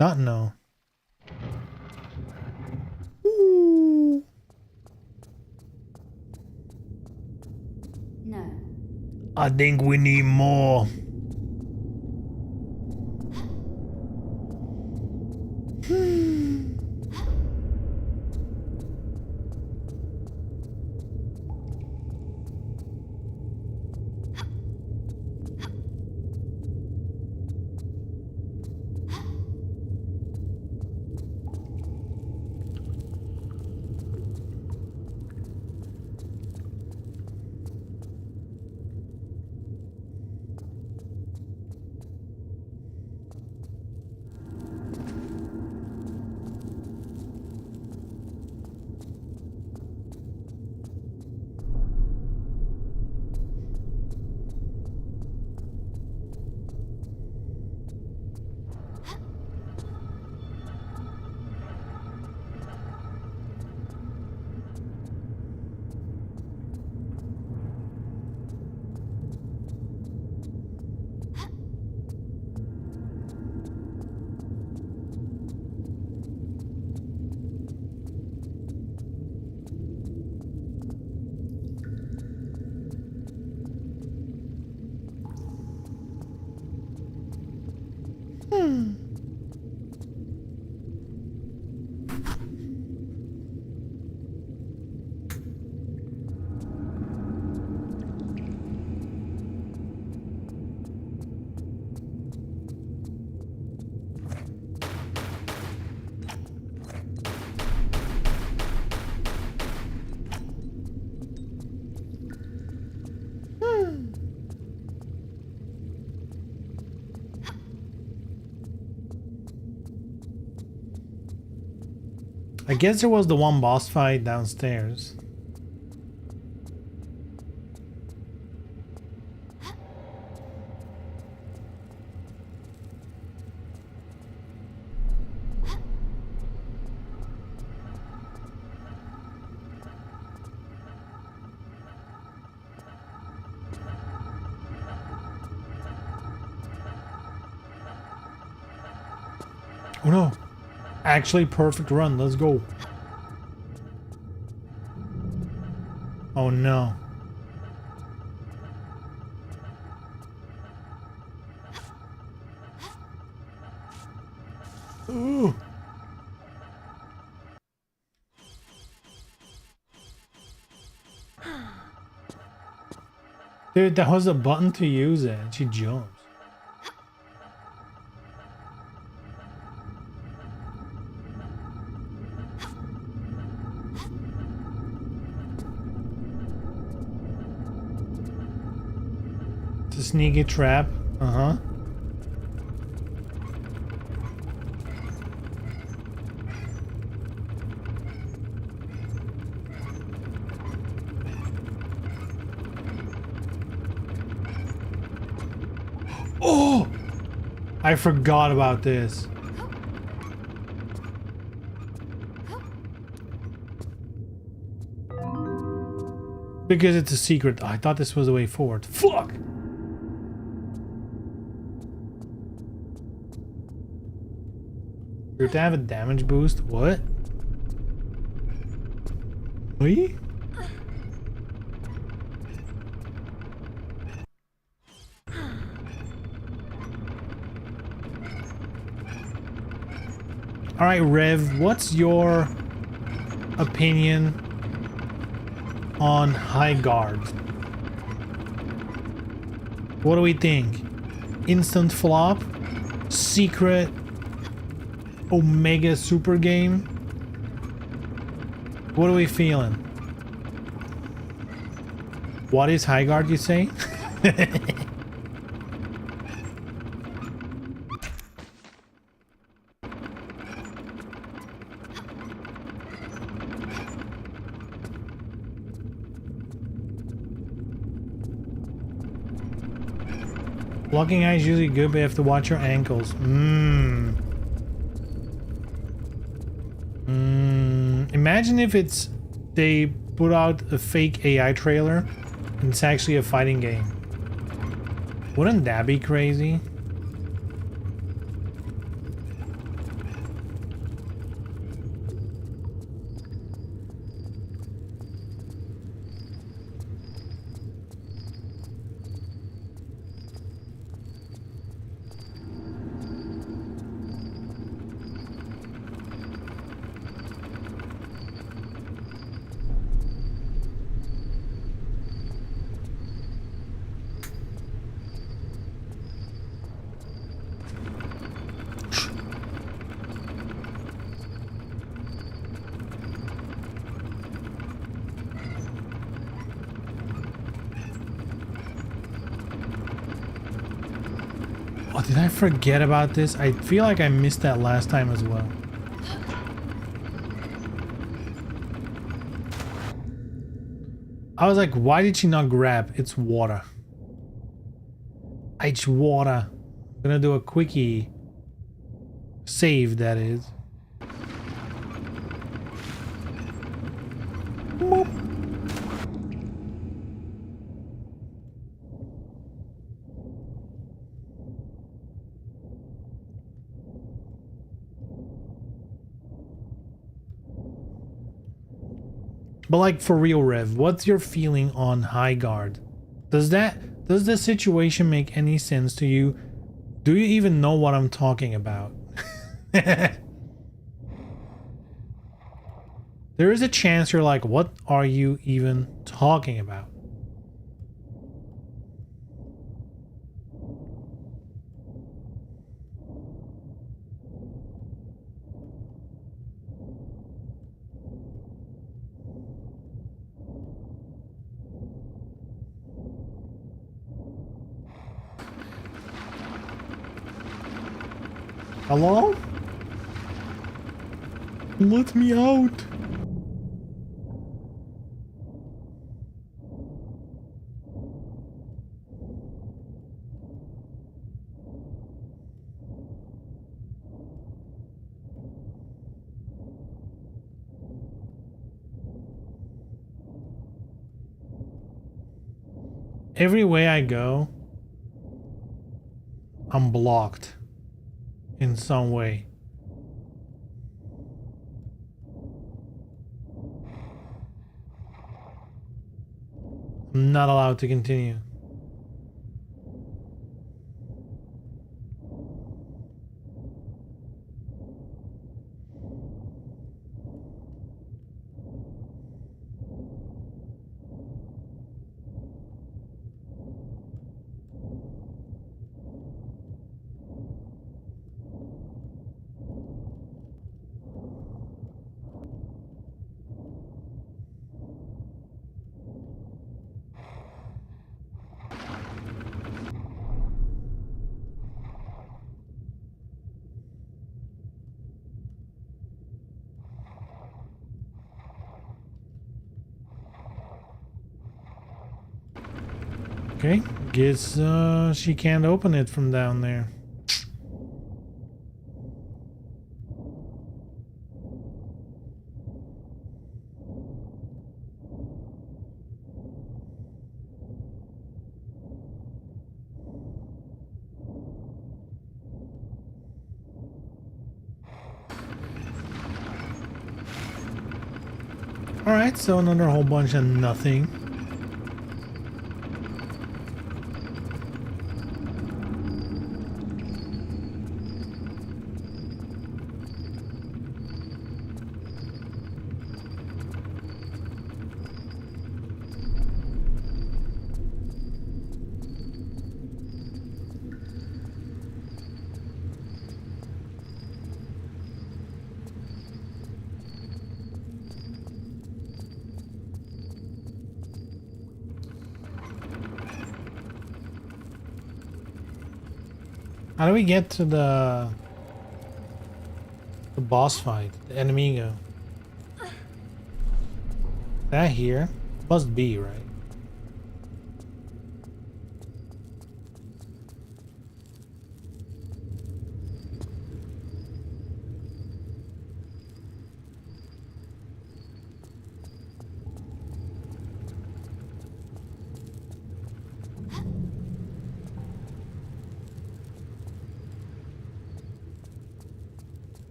Not no. I think we need more. I guess there was the one boss fight downstairs. Oh no. Actually, perfect run. Let's go. Oh no. Ooh. Dude, that was a button to use it. She jumps. It's a sneaky trap. Uh-huh. Oh! I forgot about this. Because it's a secret. I thought this was the way forward. Fuck! You have to have a damage boost? What? We? Alright, Rev, what's your opinion on High Guard? What do we think? Instant flop? Secret? Omega super game? What are we feeling? What is High Guard, you say? Blocking eye is usually good, but you have to watch your ankles. Imagine if they put out a fake AI trailer and it's actually a fighting game. Wouldn't that be crazy? Oh, did I forget about this? I feel like I missed that last time as well. I was like, why did she not grab? It's water. It's water. I'm gonna do a quickie save, that is. Boop. But like, for real, Rev, what's your feeling on High Guard? Does the situation make any sense to you? Do you even know what I'm talking about? There is a chance you're like, what are you even talking about? Hello? Let me out. Every way I go, I'm blocked in some way. I'm not allowed to continue. Okay, guess she can't open it from down there. Alright, so another whole bunch of nothing. How do we get to the boss fight, the enemigo? That here? Must be, right?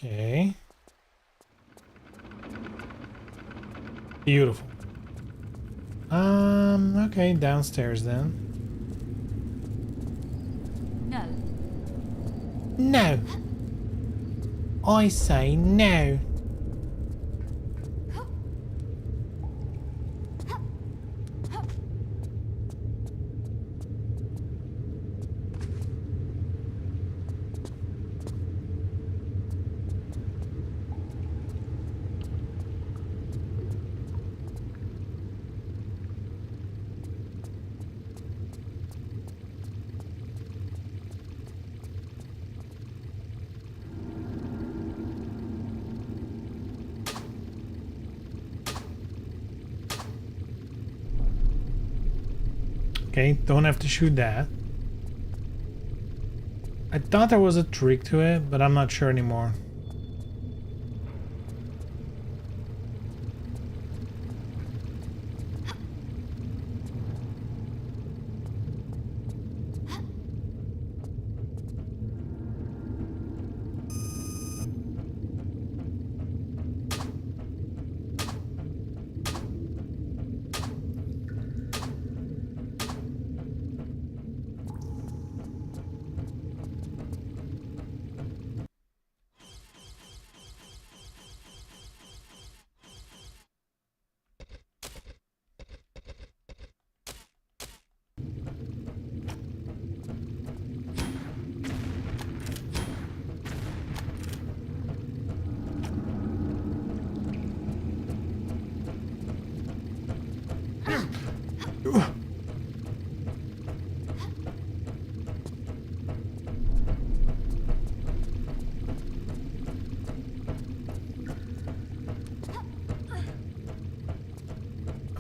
Okay. Beautiful. Okay, downstairs then. No. No. I say no. Okay, don't have to shoot that. I thought there was a trick to it, but I'm not sure anymore.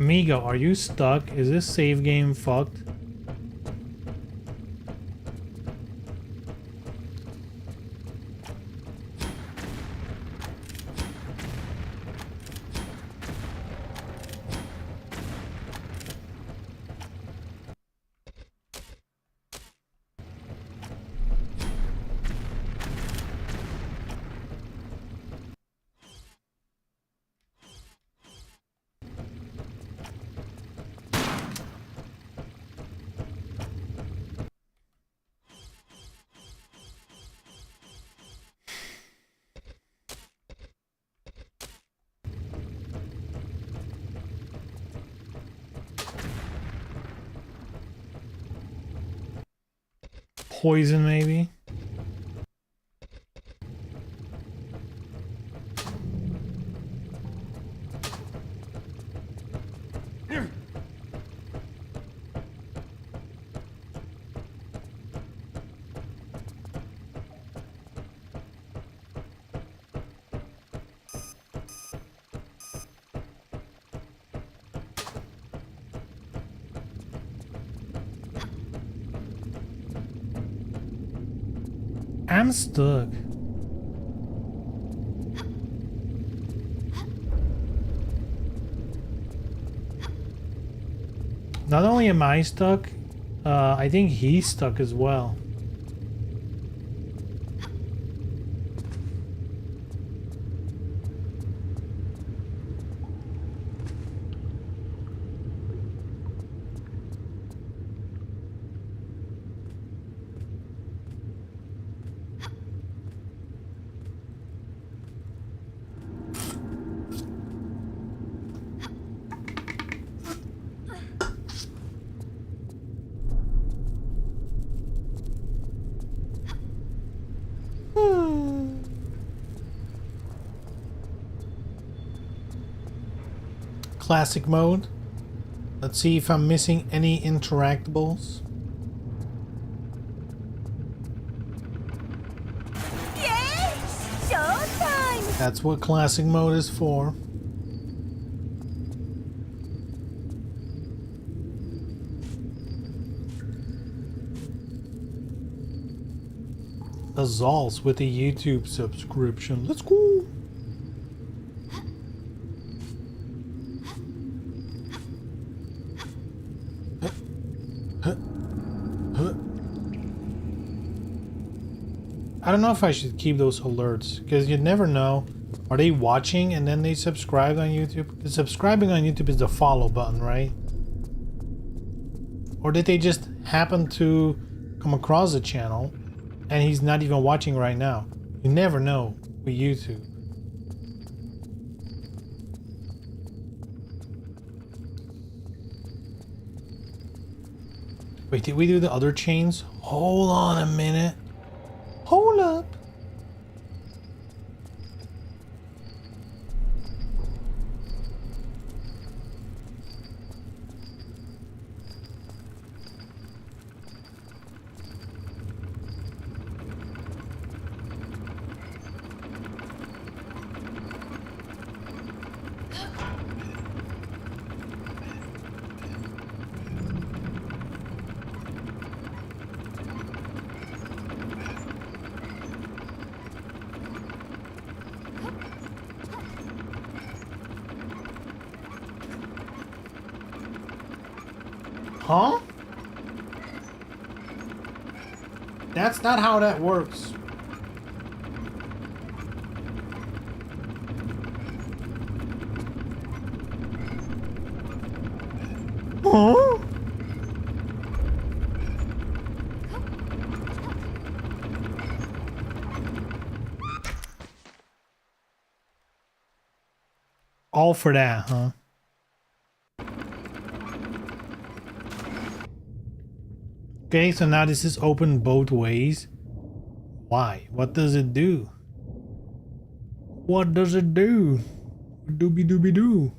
Amigo, are you stuck? Is this save game fucked? Poison, maybe? I'm stuck. Not only am I stuck, I think he's stuck as well. Classic mode. Let's see if I'm missing any interactables. Yes! Showtime! That's what classic mode is for. Azal's with a YouTube subscription. Let's go. I don't know if I should keep those alerts because you never know. Are they watching and then they subscribe on YouTube? The subscribing on YouTube is the follow button, right? Or did they just happen to come across the channel and he's not even watching right now? You never know with YouTube. Wait, did we do the other chains? Hold on a minute. Hold up. Huh? That's not how that works. Huh? All for that, huh? Okay, so now this is open both ways. Why? What does it do? What does it do? Doobie doobie doo.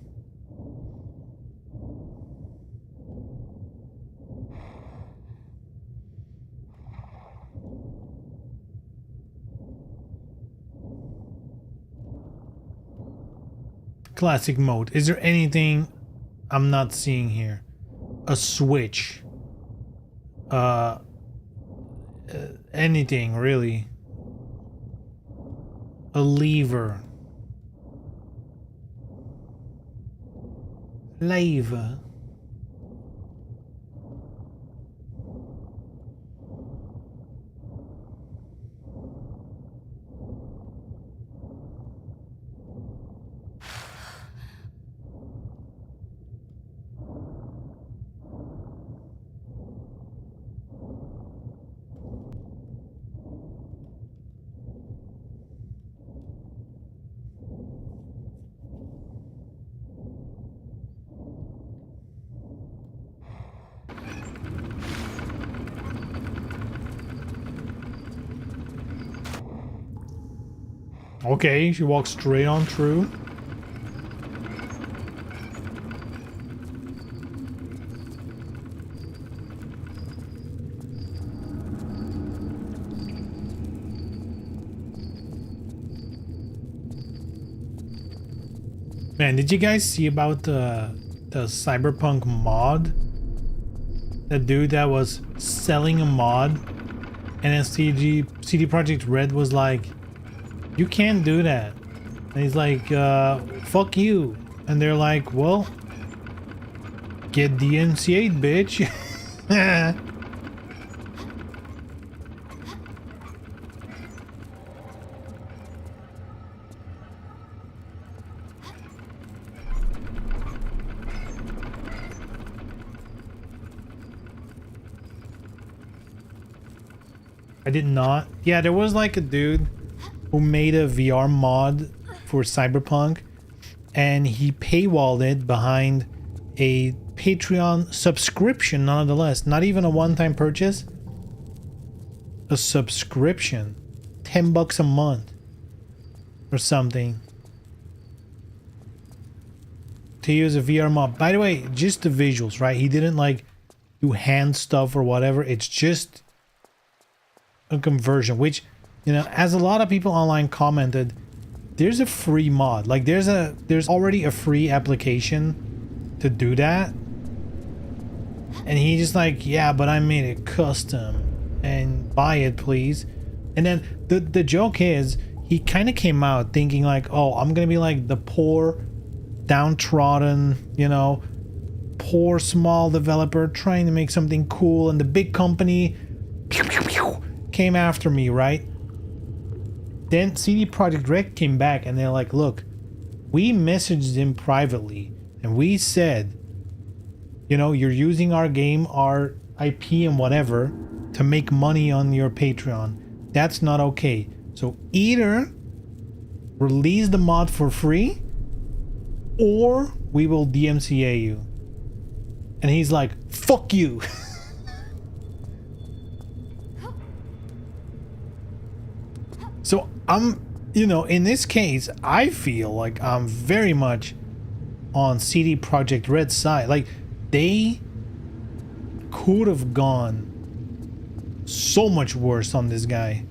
Classic mode. Is there anything I'm not seeing here? A switch. Anything really. A lever. Lever. Okay, she walks straight on through. Man, did you guys see about the Cyberpunk mod? The dude that was selling a mod, and then CD Projekt Red was like, you can't do that. And he's like, fuck you. And they're like, well, get DMCA'd, bitch. I did not. Yeah, there was like a dude who made a VR mod for Cyberpunk, and he paywalled it behind a Patreon subscription, nonetheless. Not even a one-time purchase. A subscription. $10 a month. Or something. To use a VR mod. By the way, just the visuals, right? He didn't like do hand stuff or whatever. It's just a conversion, which, you know, as a lot of people online commented, there's a free mod. Like there's already a free application to do that. And he just like, yeah, but I made it custom and buy it, please. And then the joke is, he kind of came out thinking like, oh, I'm gonna be like the poor, downtrodden, you know, poor small developer trying to make something cool, and the big company pew, pew, pew, came after me, right? Then CD Projekt Red came back and they're like, look, we messaged him privately and we said, you know, you're using our game, our IP and whatever to make money on your Patreon. That's not okay. So either release the mod for free or we will DMCA you. And he's like, fuck you. So I'm, you know, in this case, I feel like I'm very much on CD Projekt Red's side. Like, they could have gone so much worse on this guy.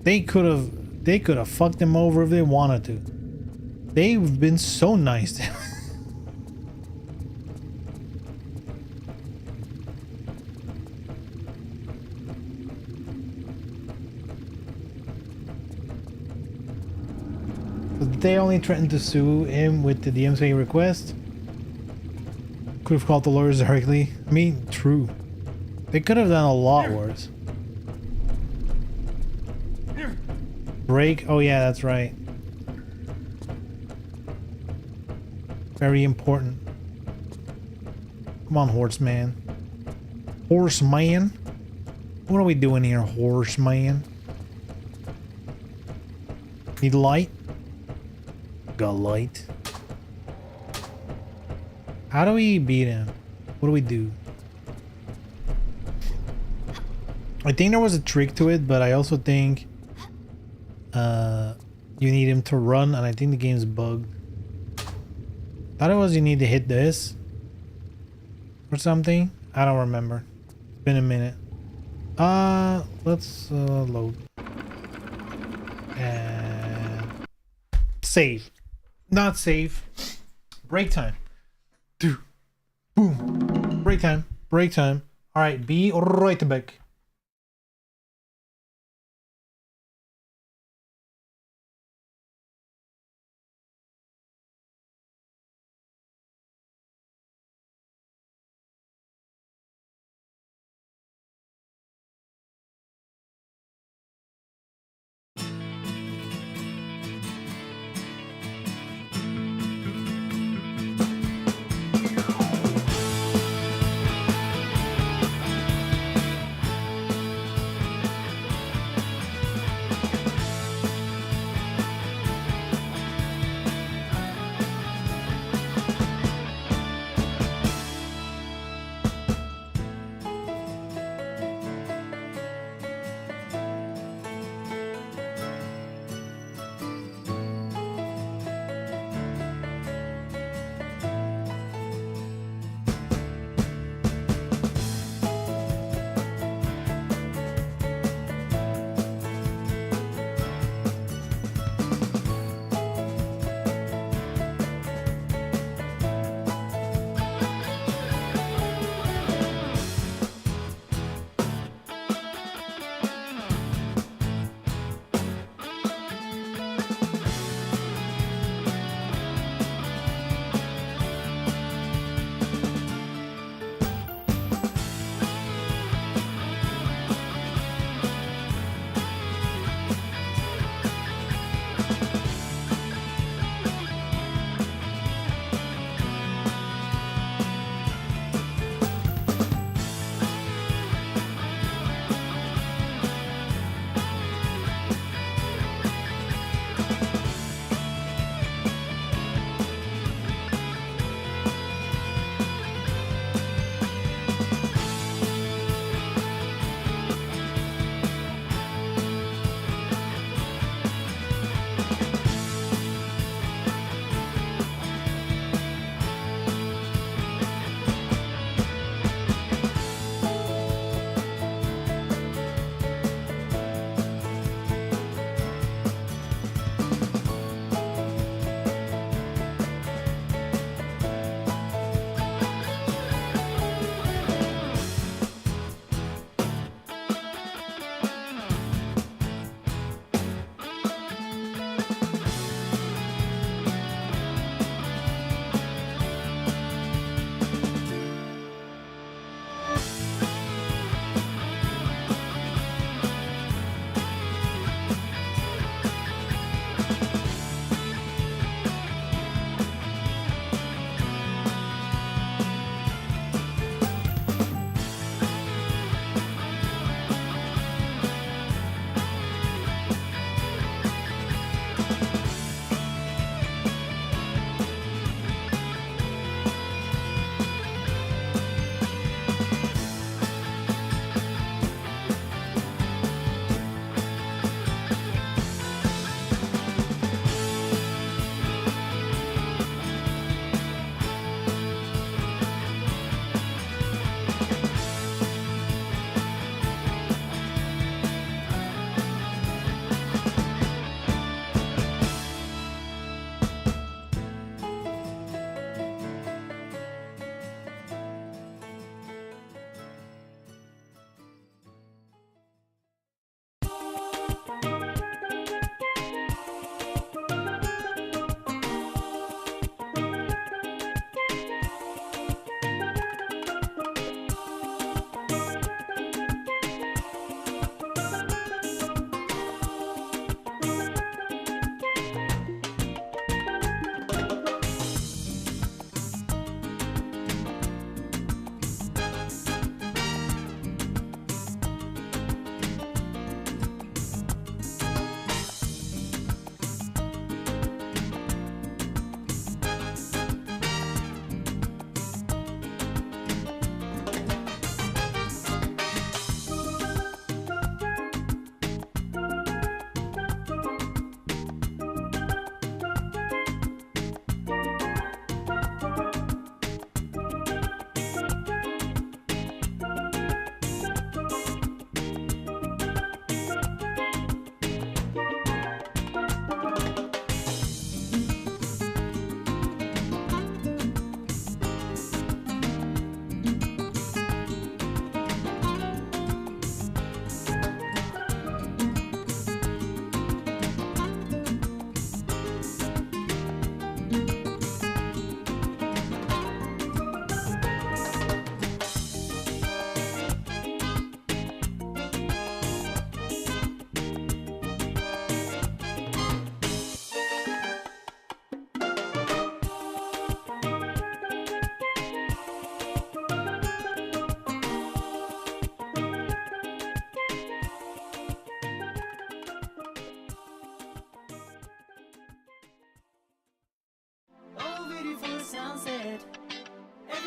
They could have fucked him over if they wanted to. They've been so nice to him. They only threatened to sue him with the DMCA request. Could have called the lawyers directly. I mean, true. They could have done a lot worse. Break? Oh yeah, that's right. Very important. Come on, horseman. Horseman? What are we doing here, horseman? Need light? Got light. How do we beat him? What do we do? I think there was a trick to it, but I also think you need him to run, and I think the game's bugged. Thought it was you need to hit this or something. I don't remember. It's been a minute. Let's load and save. Not save. Break time. Boom. Break time. Break time. All right, be right back.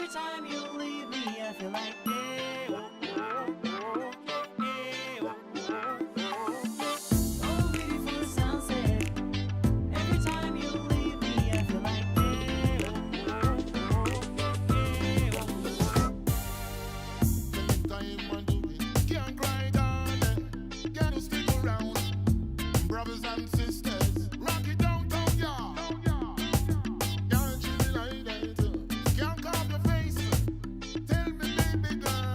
Every time you leave me, I feel like eh, oh, oh, oh, eh, oh, oh, oh, beautiful sunset. Every time you leave me, I feel like eh, oh, oh, eh, oh, oh. Time and do it. Can't cry down. Can you stick around? Brothers and sisters, rock it downtown, yeah. Can't you be like that? Can't carve your face. Tell me, baby girl.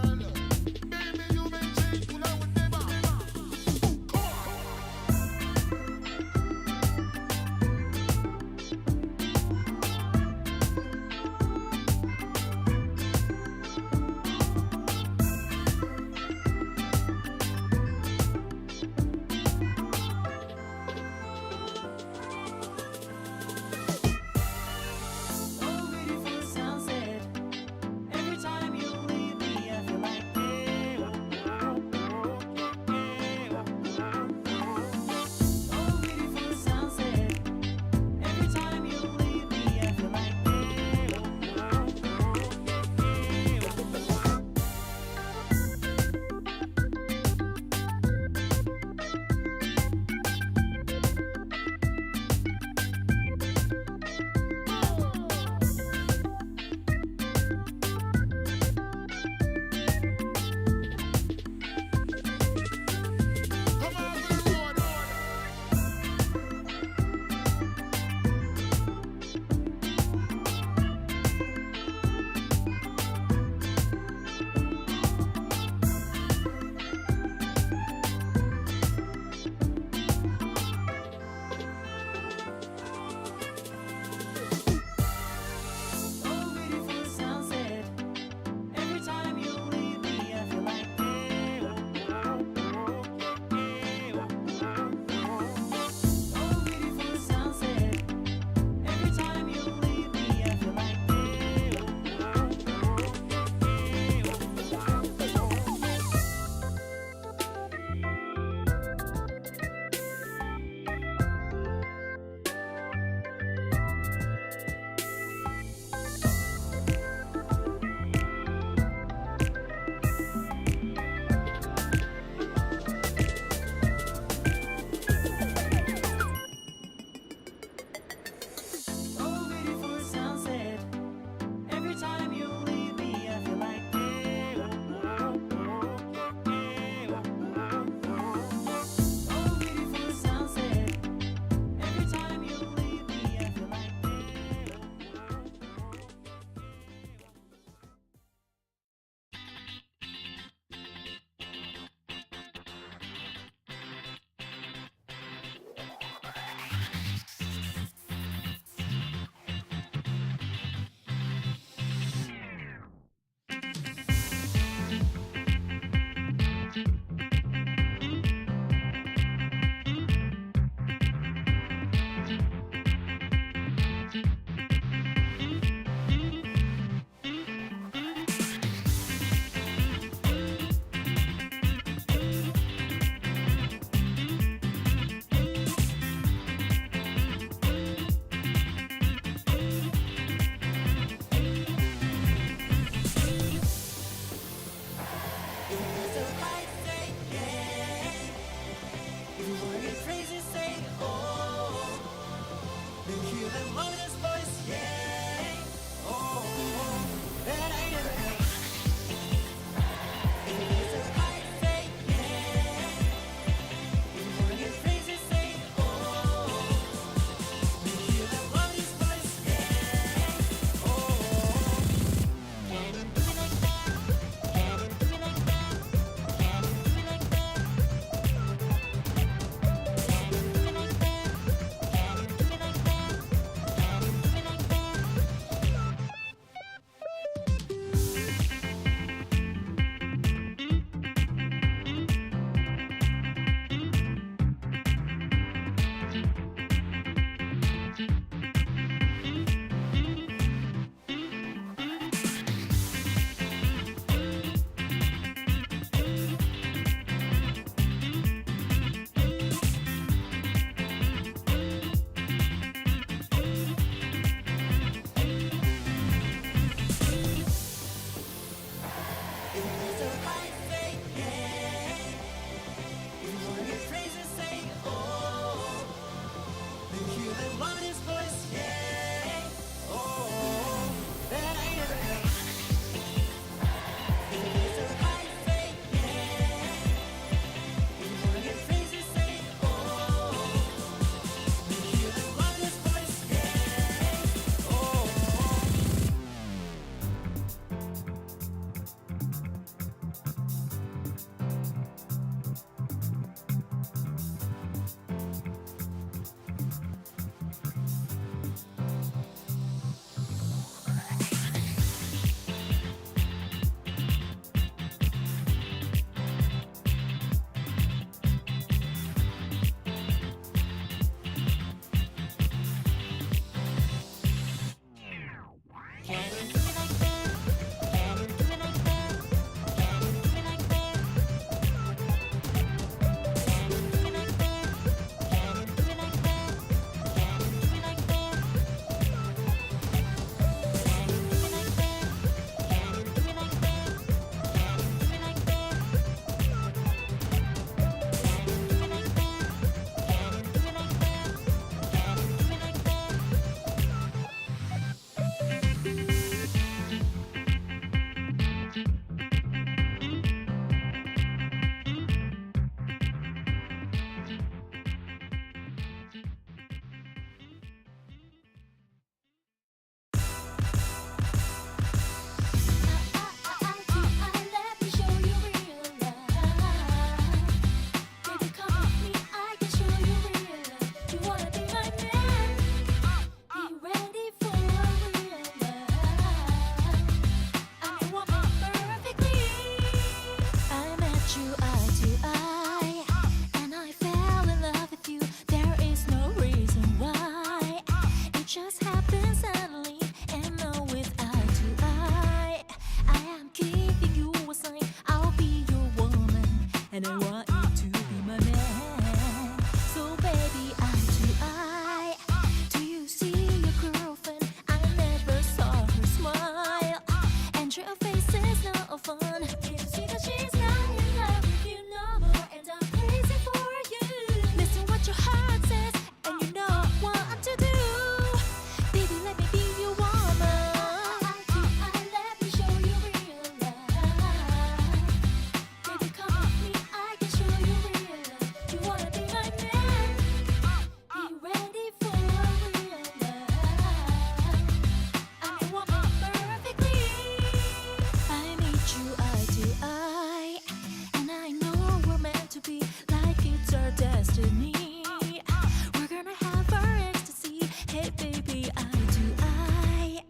Hey baby, I do I.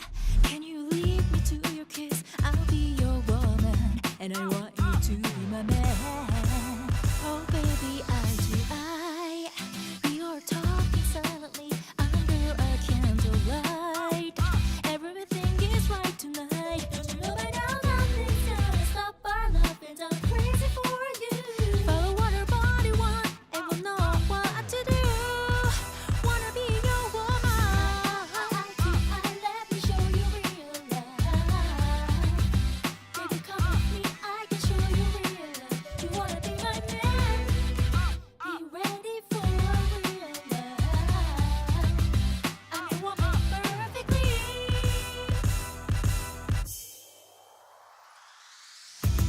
Can you lead me to your kiss? I'll be your woman, and I want you to be my man. Oh baby, I do I. We are talking silently under a candlelight. Everything is right tonight. Don't you know by now nothing's gonna stop our love, and I'm crazy for you. Follow what our body wants, and we'll know what to do. Wanna be your woman. Let me show you real love. Baby, come with me, I can show you real love. You wanna be my man? Be ready for real love. I'm your woman perfectly.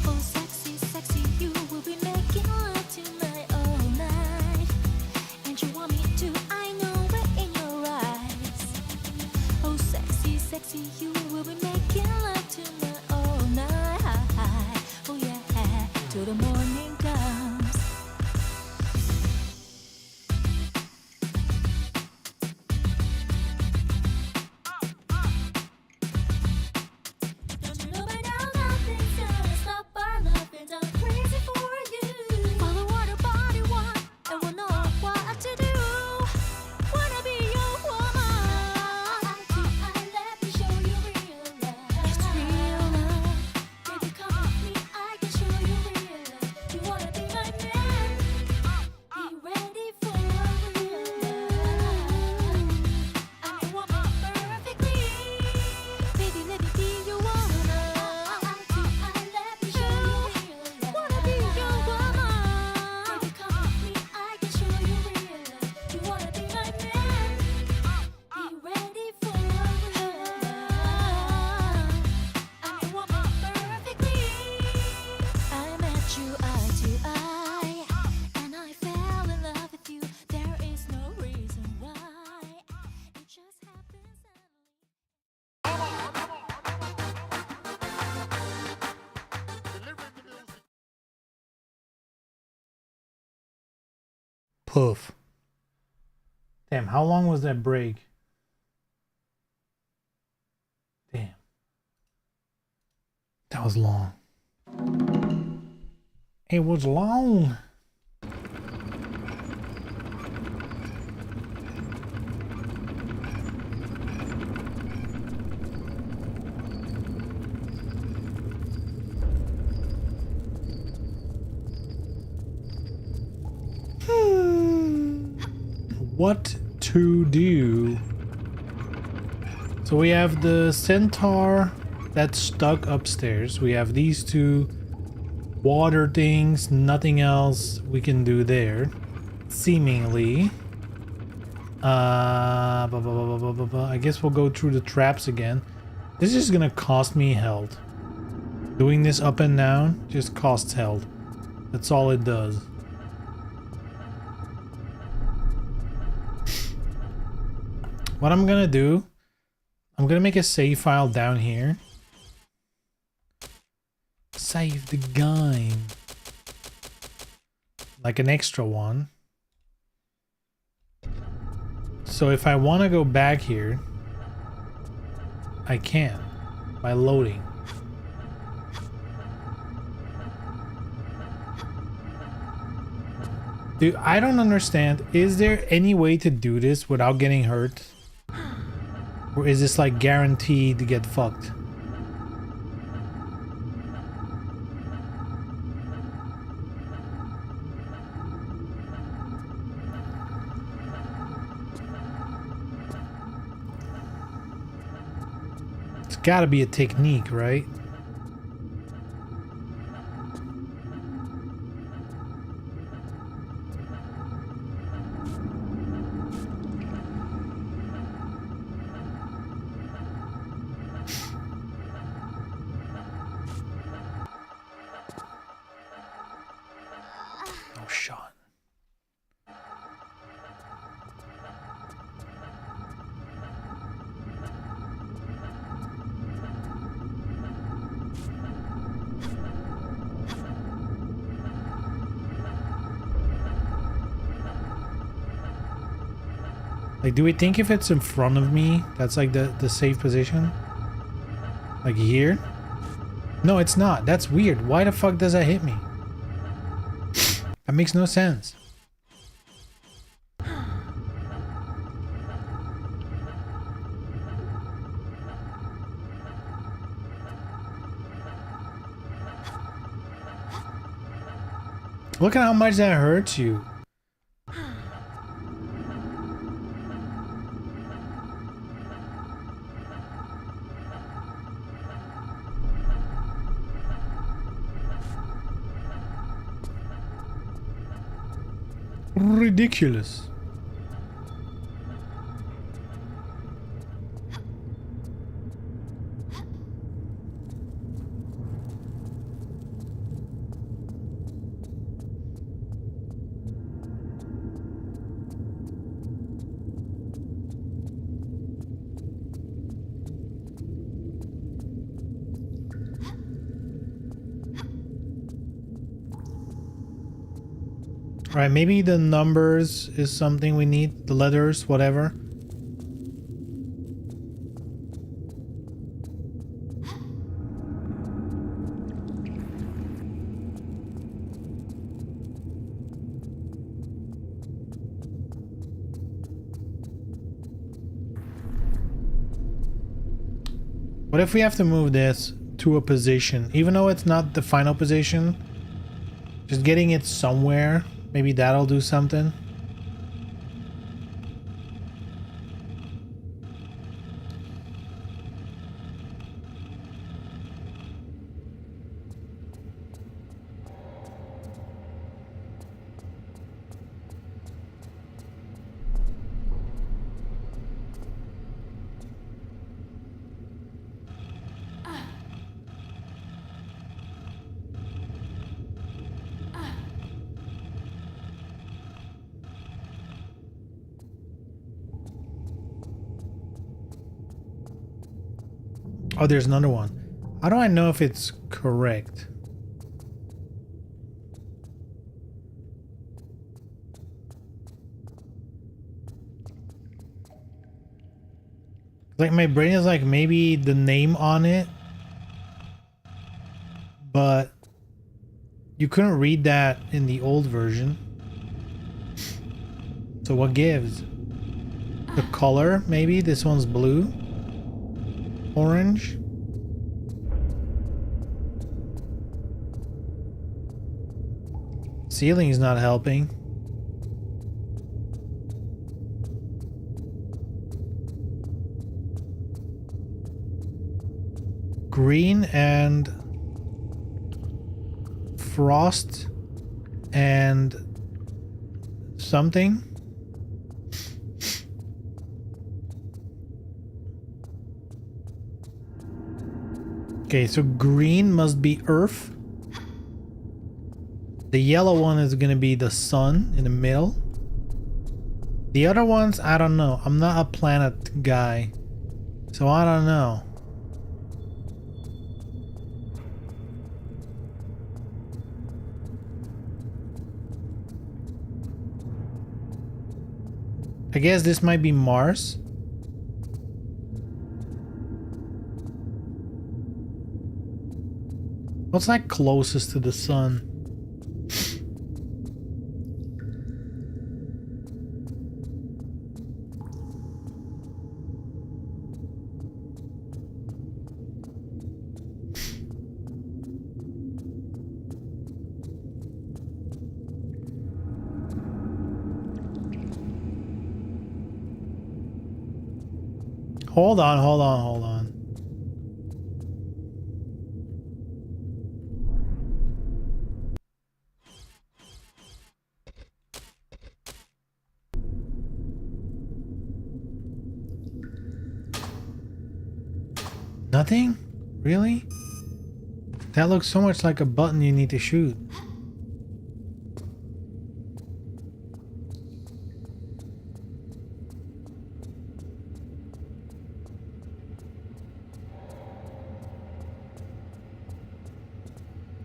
Oh, sexy, sexy, you will be making love tonight all night. And you want me to, I know it in your eyes. Oh, sexy, sexy, you will be making love tonight all night. Oh, yeah, till the morning comes. Don't you know by now nothing's gonna stop our love, and I'm crazy for you. Follow what our body wants, and we'll know what to do. Wanna be your woman. Let me show you real love. It's real love. Baby, come with me, I can show you real love. You wanna be my man? Be ready for real love. I'm your woman perfectly. Baby, let me be your woman. Let me show you real love. Wanna be your woman. Baby, come with me, I can show you real love. You wanna be my man? Be ready for real love. I'm your woman perfectly. I met you eye to eye, and I fell in love with you. There is no reason why. It just happens suddenly. Poof. Damn, how long was that break? Damn. That was long. It was long. What to do? So we have the centaur that's stuck upstairs. We have these two water things, nothing else we can do there, seemingly. I guess we'll go through the traps again. This is gonna cost me health. Doing this up and down just costs health. That's all it does. What I'm gonna do, I'm gonna make a save file down here. Save the game. Like an extra one. So if I want to go back here, I can by loading. Dude, I don't understand. Is there any way to do this without getting hurt? Or is this like guaranteed to get fucked? It's gotta be a technique, right? No shot. Like, do we think if it's in front of me, that's like the safe position? Like here? No, it's not. That's weird. Why the fuck does that hit me? That makes no sense. Look at how much that hurts you. Ridiculous. All right, maybe the numbers is something we need, the letters, whatever. What if we have to move this to a position, even though it's not the final position, just getting it somewhere? Maybe that'll do something. Oh, there's another one. How do I know if it's correct? Like, my brain is like, maybe the name on it, but you couldn't read that in the old version. So what gives? The color, maybe? This one's blue? Orange? Ceiling is not helping. Green and frost and something. Okay, so green must be Earth. The yellow one is gonna be the sun in the middle. The other ones, I don't know. I'm not a planet guy, so I don't know. I guess this might be Mars. What's like closest to the sun? Hold on, hold on, hold on. Nothing? Really? That looks so much like a button you need to shoot.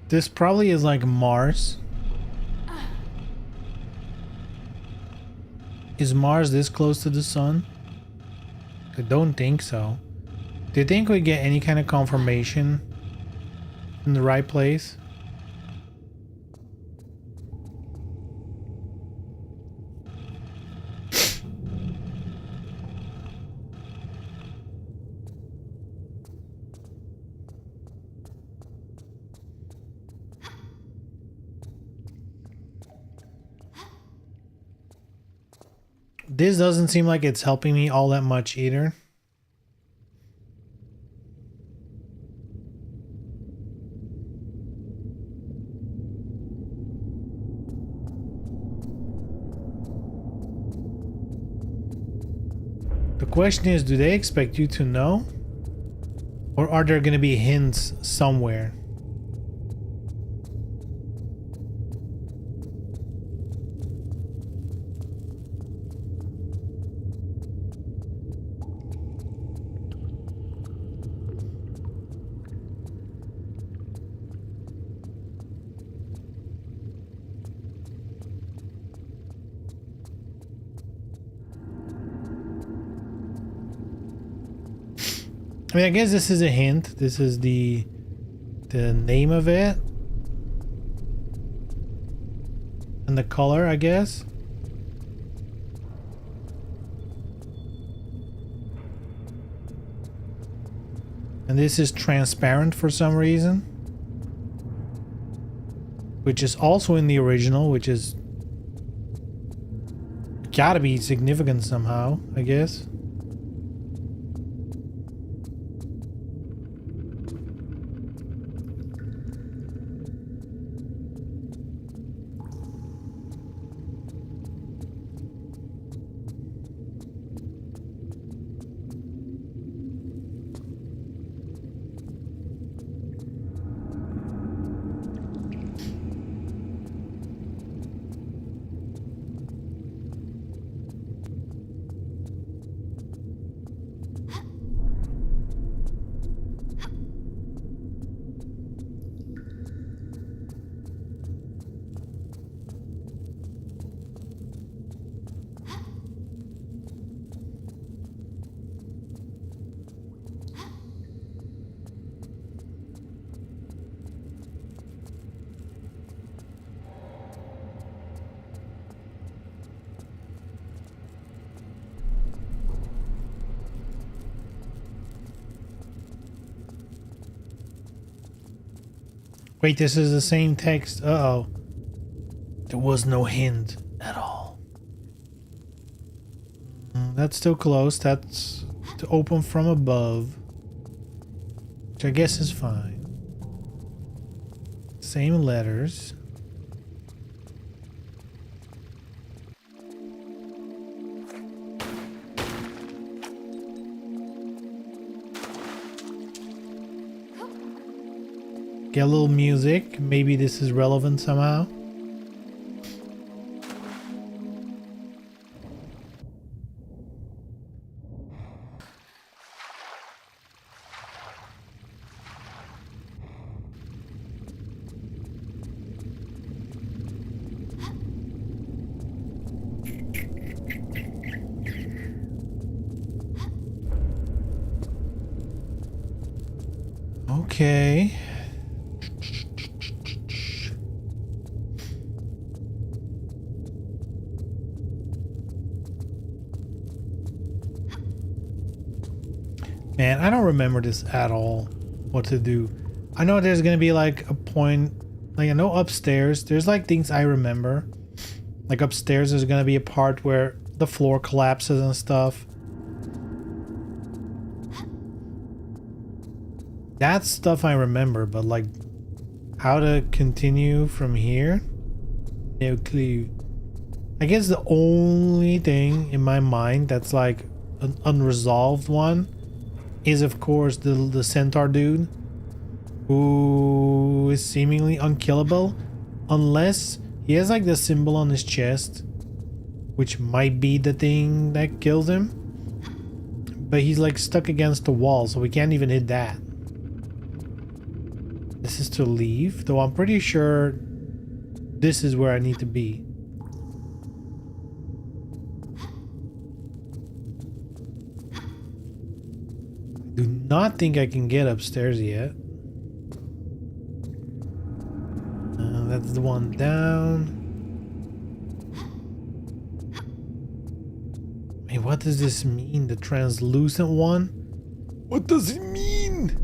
This probably is like Mars. Is Mars this close to the sun? I don't think so. Do you think we get any kind of confirmation in the right place? This doesn't seem like it's helping me all that much either. The question is, do they expect you to know? Or are there going to be hints somewhere? I mean, I guess this is a hint. This is the name of it. And the color, I guess. And this is transparent for some reason. Which is also in the original, which is gotta be significant somehow, I guess. Wait, this is the same text. Uh-oh. There was no hint at all. That's still close. That's to open from above. Which I guess is fine. Same letters. Get a little music. Maybe this is relevant somehow. Okay. Man, I don't remember this at all. What to do. I know there's gonna be like a point. Like I know upstairs, there's like things I remember. Like upstairs, there's gonna be a part where the floor collapses and stuff. That stuff I remember, but like how to continue from here? No clue. I guess the only thing in my mind that's like an unresolved one is of course the centaur dude, who is seemingly unkillable unless he has like the symbol on his chest, which might be the thing that kills him, but he's like stuck against the wall, so we can't even hit that. This is to leave, though I'm pretty sure this is where I need to be. Do not think I can get upstairs yet. That's the one down. Hey, what does this mean? The translucent one? What does it mean?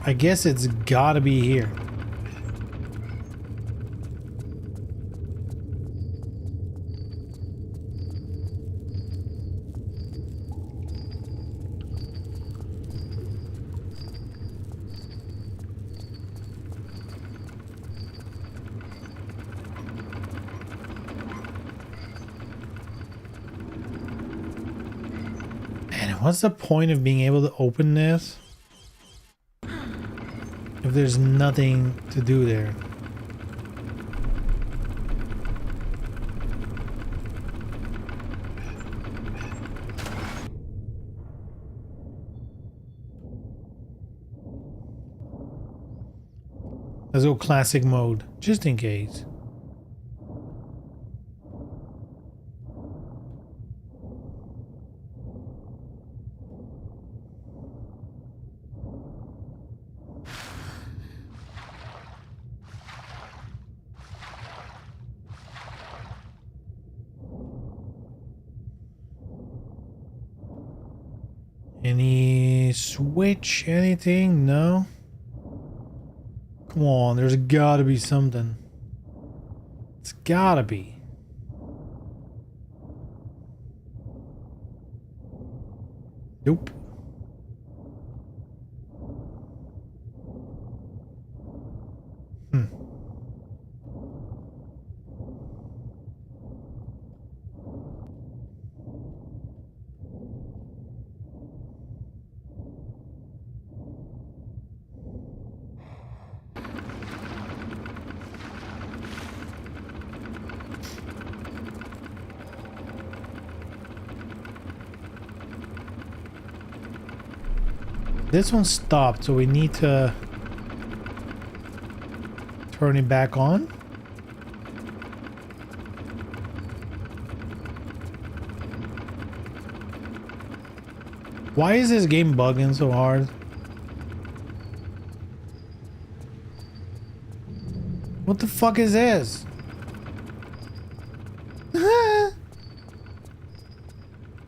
I guess it's gotta be here. And what's the point of being able to open this if there's nothing to do there? Let's go classic mode, just in case. Any switch, anything? No? Come on, there's gotta be something. It's gotta be. Nope. This one stopped, so we need to turn it back on. Why is this game bugging so hard? What the fuck is this?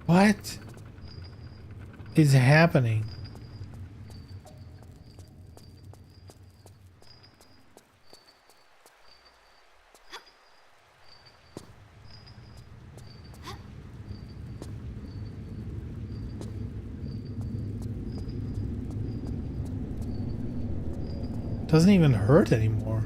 What is happening? Doesn't even hurt anymore.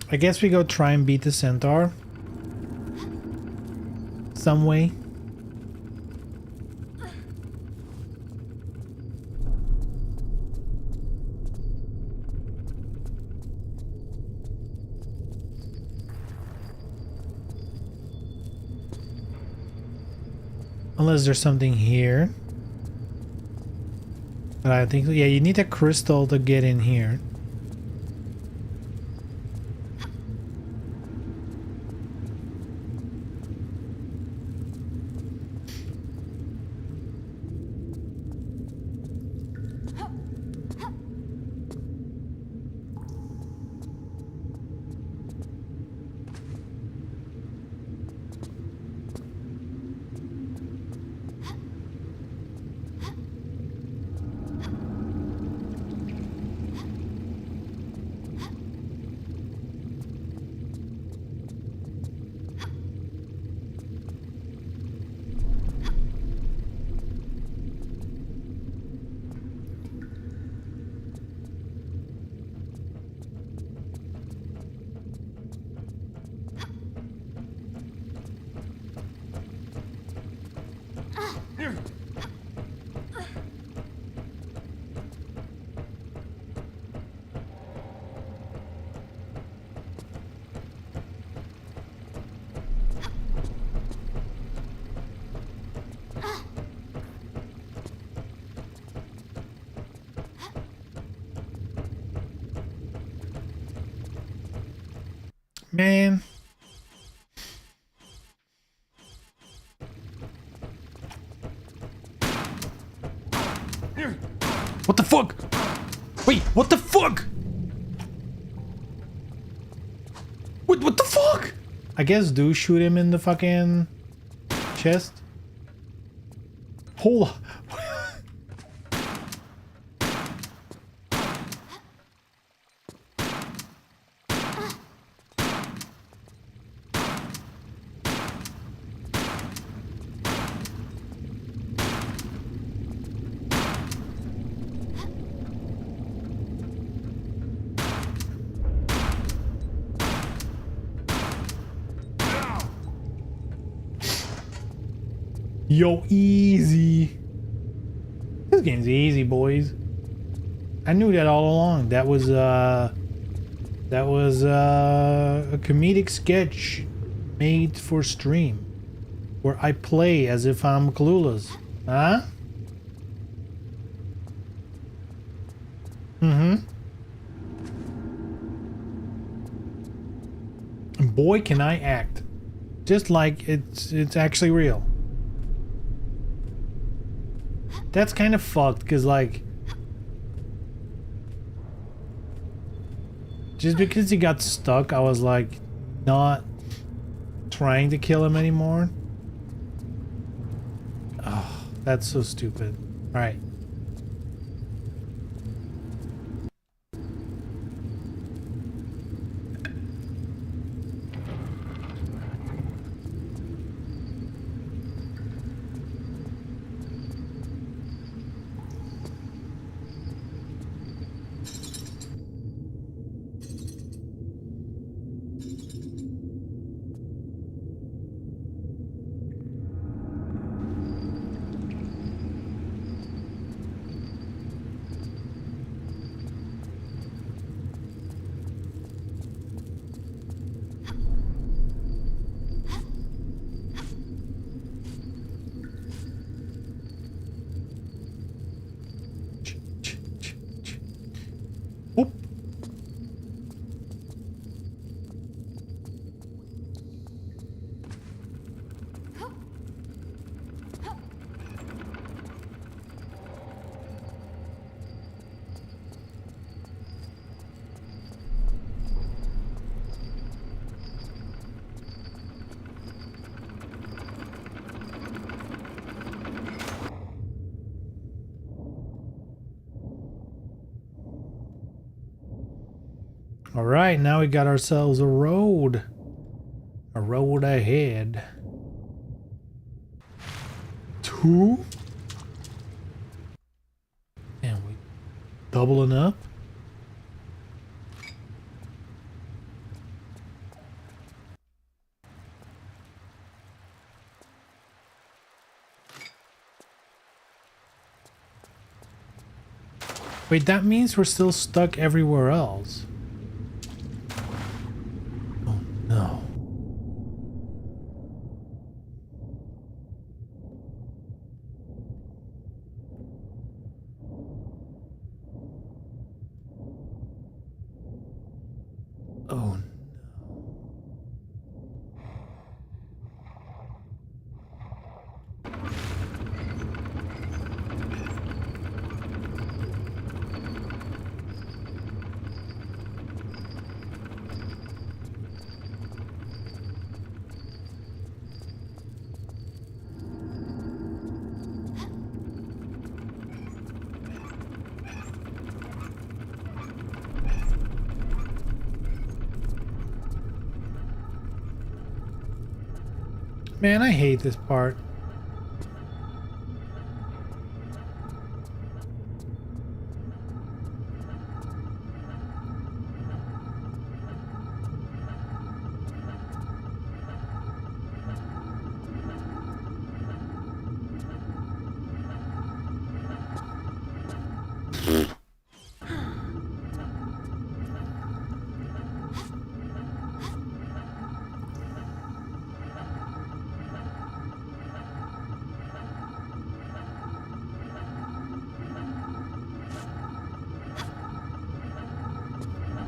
I guess we go try and beat the centaur. Some way. Unless there's something here. But I think, yeah, you need a crystal to get in here. Man. What the fuck? Wait, what the fuck? What the fuck? I guess do shoot him in the fucking chest. Hold on. Yo, easy. This game's easy, boys. I knew that all along. That was a comedic sketch made for stream where I play as if I'm clueless. Huh? Mm-hmm. And boy, can I act. Just like it's actually real. That's kind of fucked, because, like, just because he got stuck, I was, like, not trying to kill him anymore. Oh, that's so stupid. Alright. Oop. All right, now we got ourselves a road ahead. 2. And we doubling up. Wait, that means we're still stuck everywhere else. Oh no. Oh, man, I hate this part.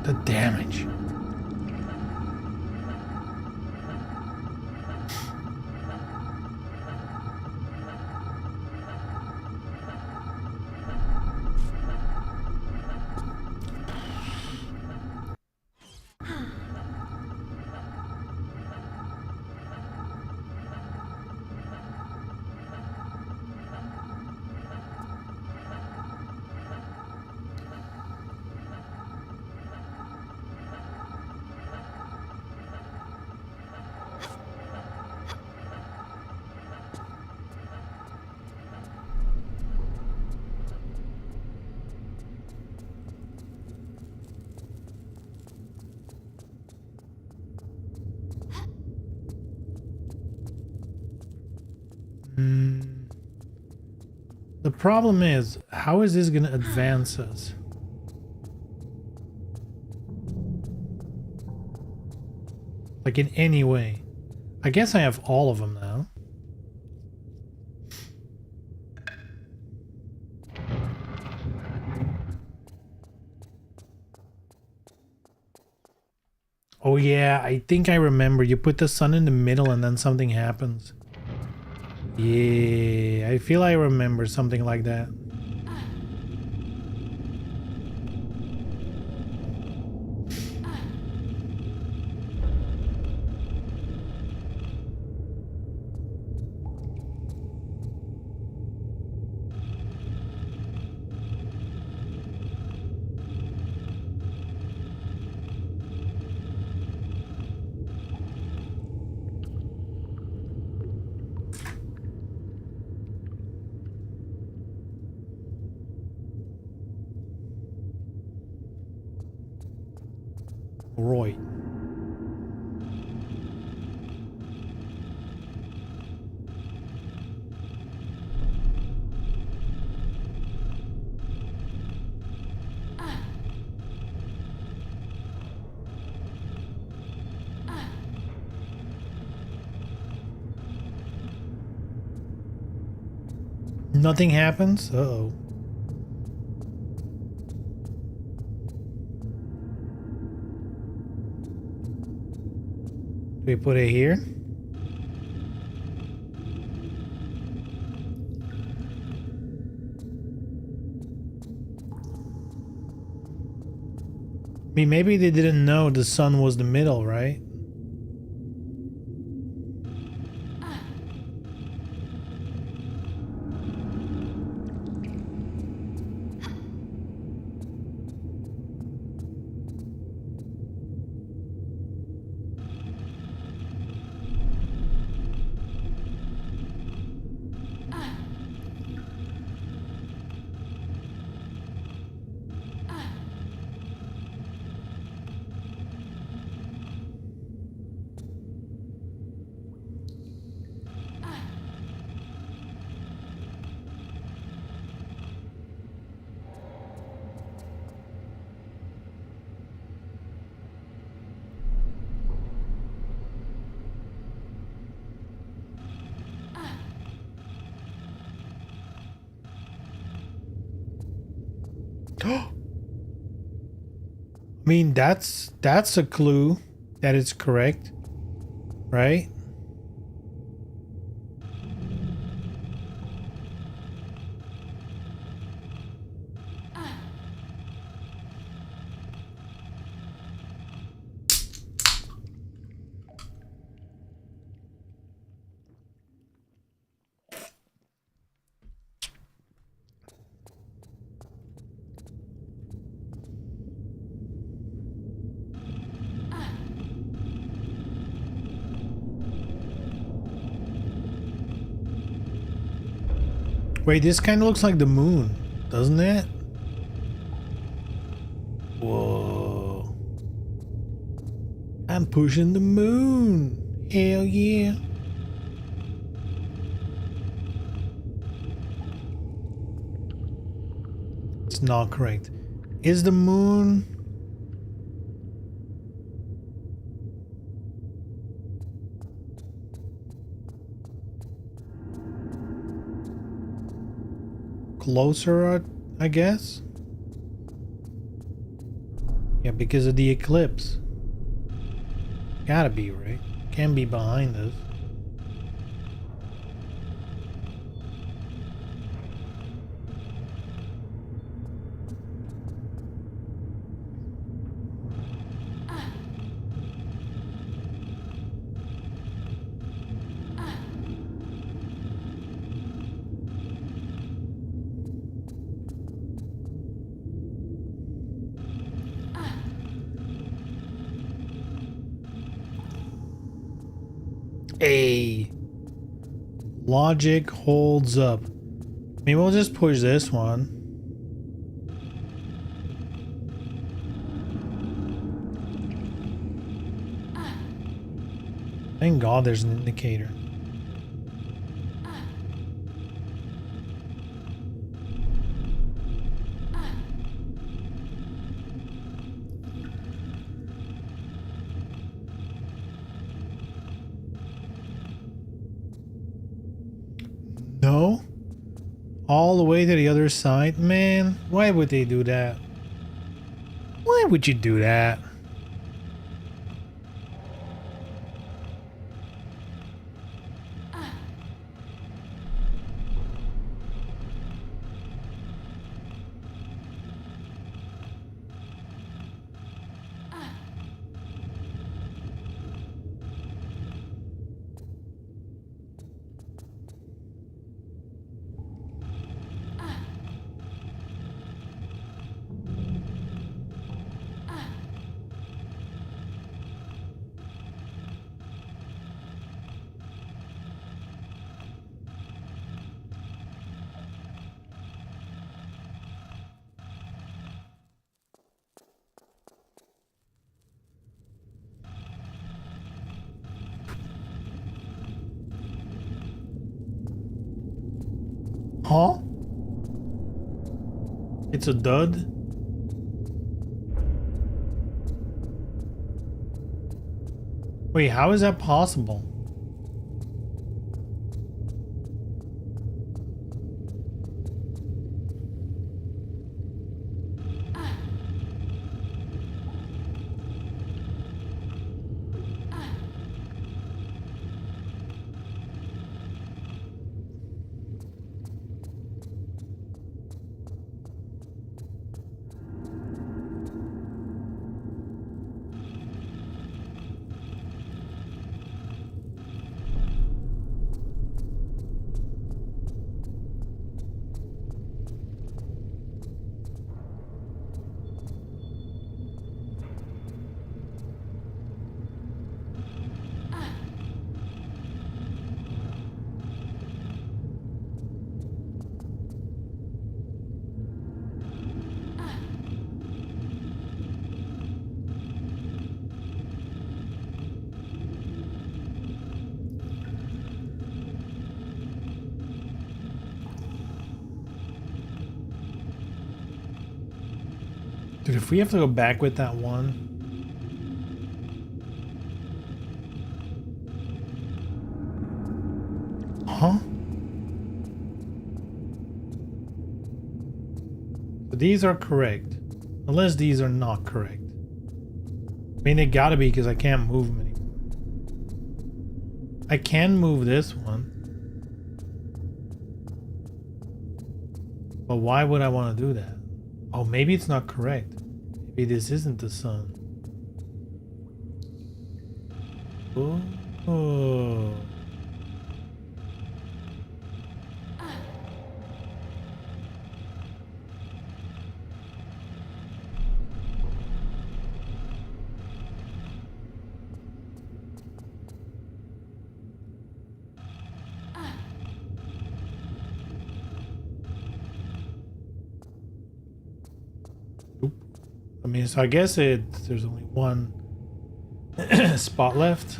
The damage. The problem is, how is this going to advance us? Like in any way. I guess I have all of them now. Oh yeah, I think I remember. You put the sun in the middle and then something happens. Yeah, I feel I remember something like that. Roy. Nothing happens? Uh-oh. Do we put it here? I mean, maybe they didn't know the sun was the middle, right? mean, that's a clue that it's correct, right? Wait, this kind of looks like the moon, doesn't it? Whoa. I'm pushing the moon. Hell yeah. It's not correct. Is the moon... closer, I guess? Yeah, because of the eclipse. Gotta be, right? Can't be behind us. Hey, logic holds up. Maybe we'll just push this one. Thank God there's an indicator. No? All the way to the other side? Man, why would they do that? Why would you do that? Huh? It's a dud? Wait, how is that possible? Dude, if we have to go back with that one... Huh? So these are correct. Unless these are not correct. I mean, it gotta be because I can't move them anymore. I can move this one. But why would I want to do that? Oh, maybe it's not correct. Maybe this isn't the sun. Oh. I mean, so I guess there's only one spot left.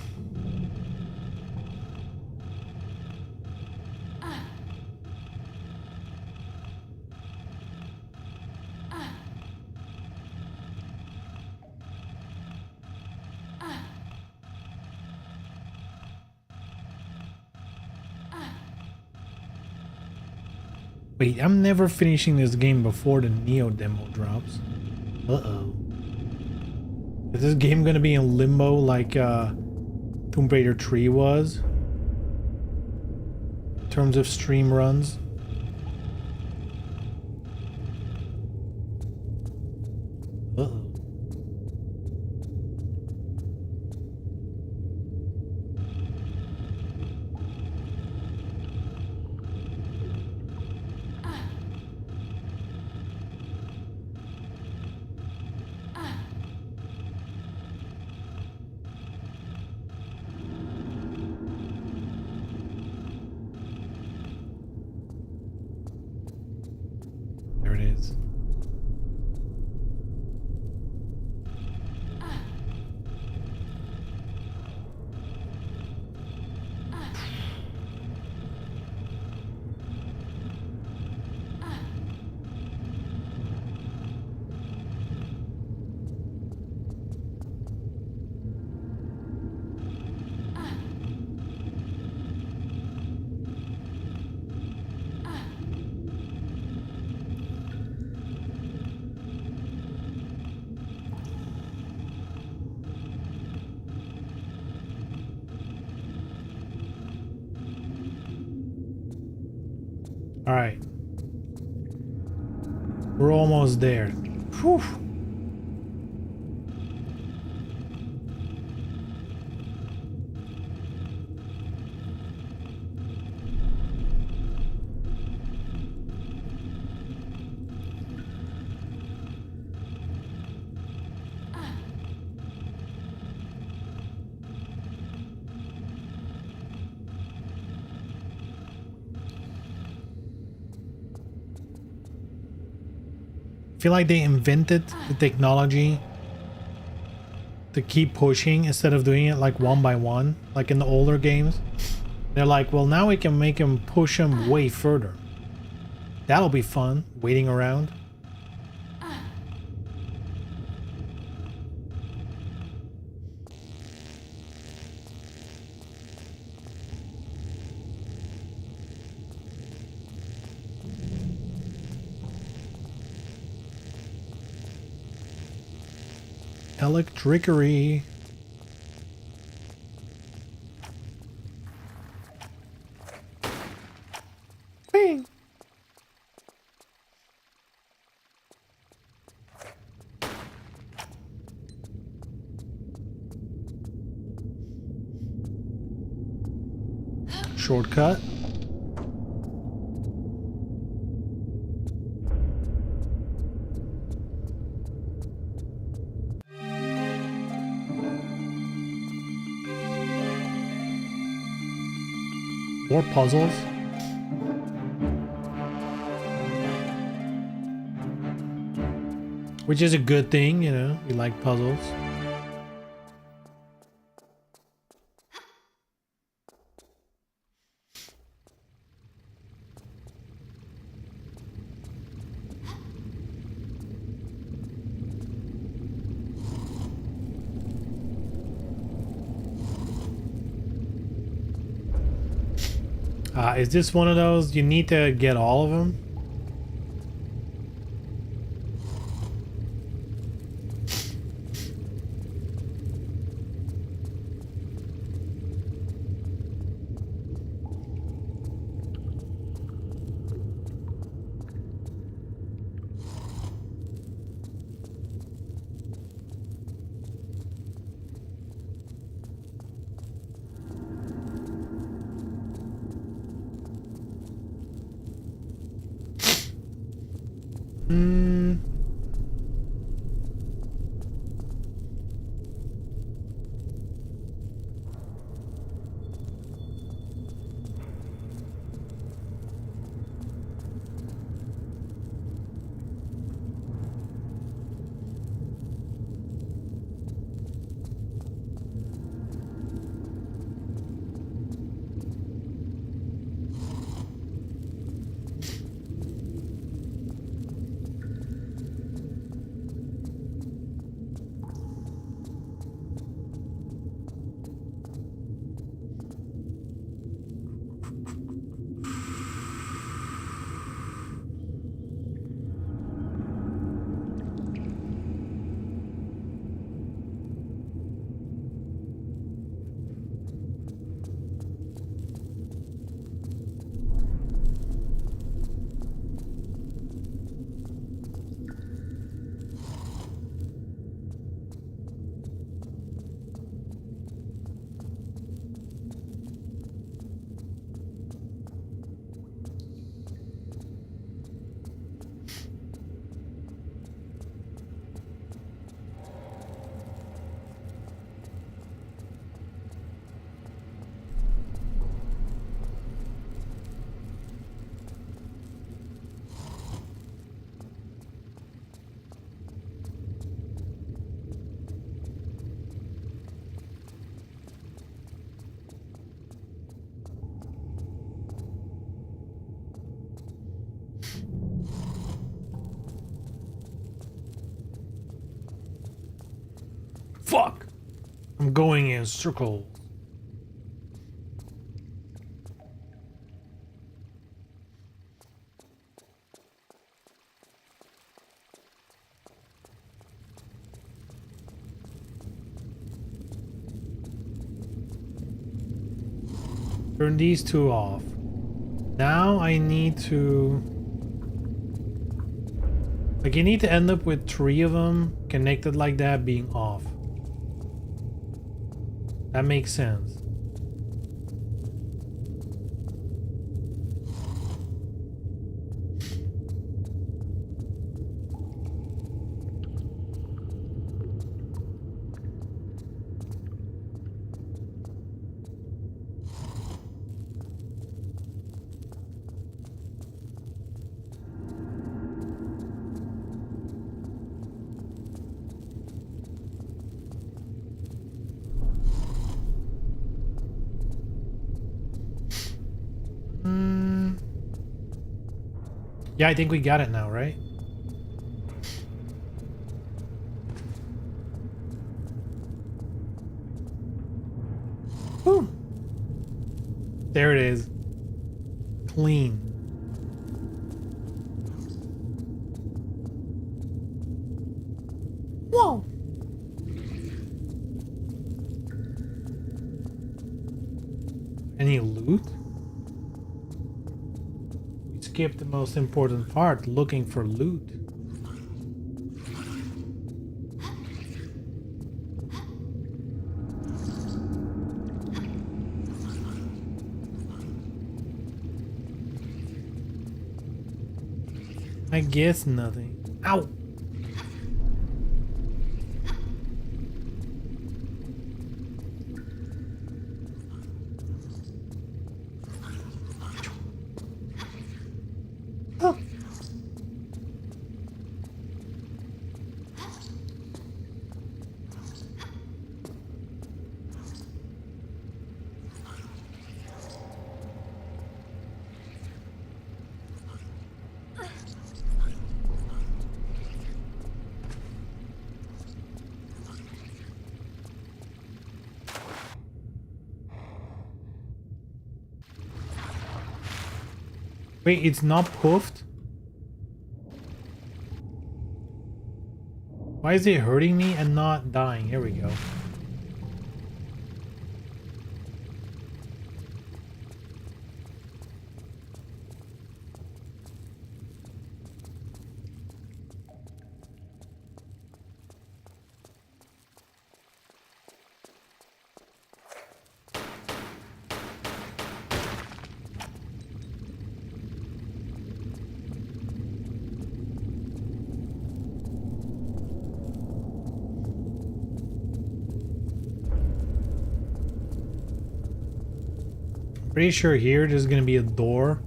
Wait, I'm never finishing this game before the Neo demo drops. Uh-oh. Is this game gonna be in limbo like Tomb Raider 3 was? In terms of stream runs? Uh-oh. There it is. All right. We're almost there. Whew. I feel like they invented the technology to keep pushing instead of doing it like one by one, like in the older games. They're like, well, now we can make him push him way further. That'll be fun, waiting around. Electrickery. Bing. Shortcut. More puzzles. Which is a good thing, you know, we like puzzles. Is this one of those you need to get all of them? Hmm. Fuck! I'm going in circles. Turn these two off. Now I need to... Like, you need to end up with 3 of them connected like that being off. That makes sense. Yeah, I think we got it now, right? Whew. There it is. Clean. Whoa! Any loot? Skip the most important part, looking for loot. I guess nothing. Ow! Oh. Wait, it's not puffed? Why is it hurting me and not dying? Here we go. Pretty sure here there's gonna be a door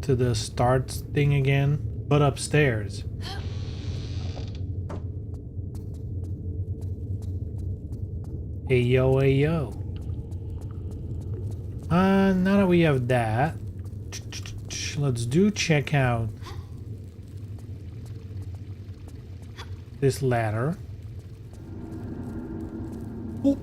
to the start thing again, but upstairs. Hey yo, hey yo. Now that we have that, let's do check out this ladder. Oh.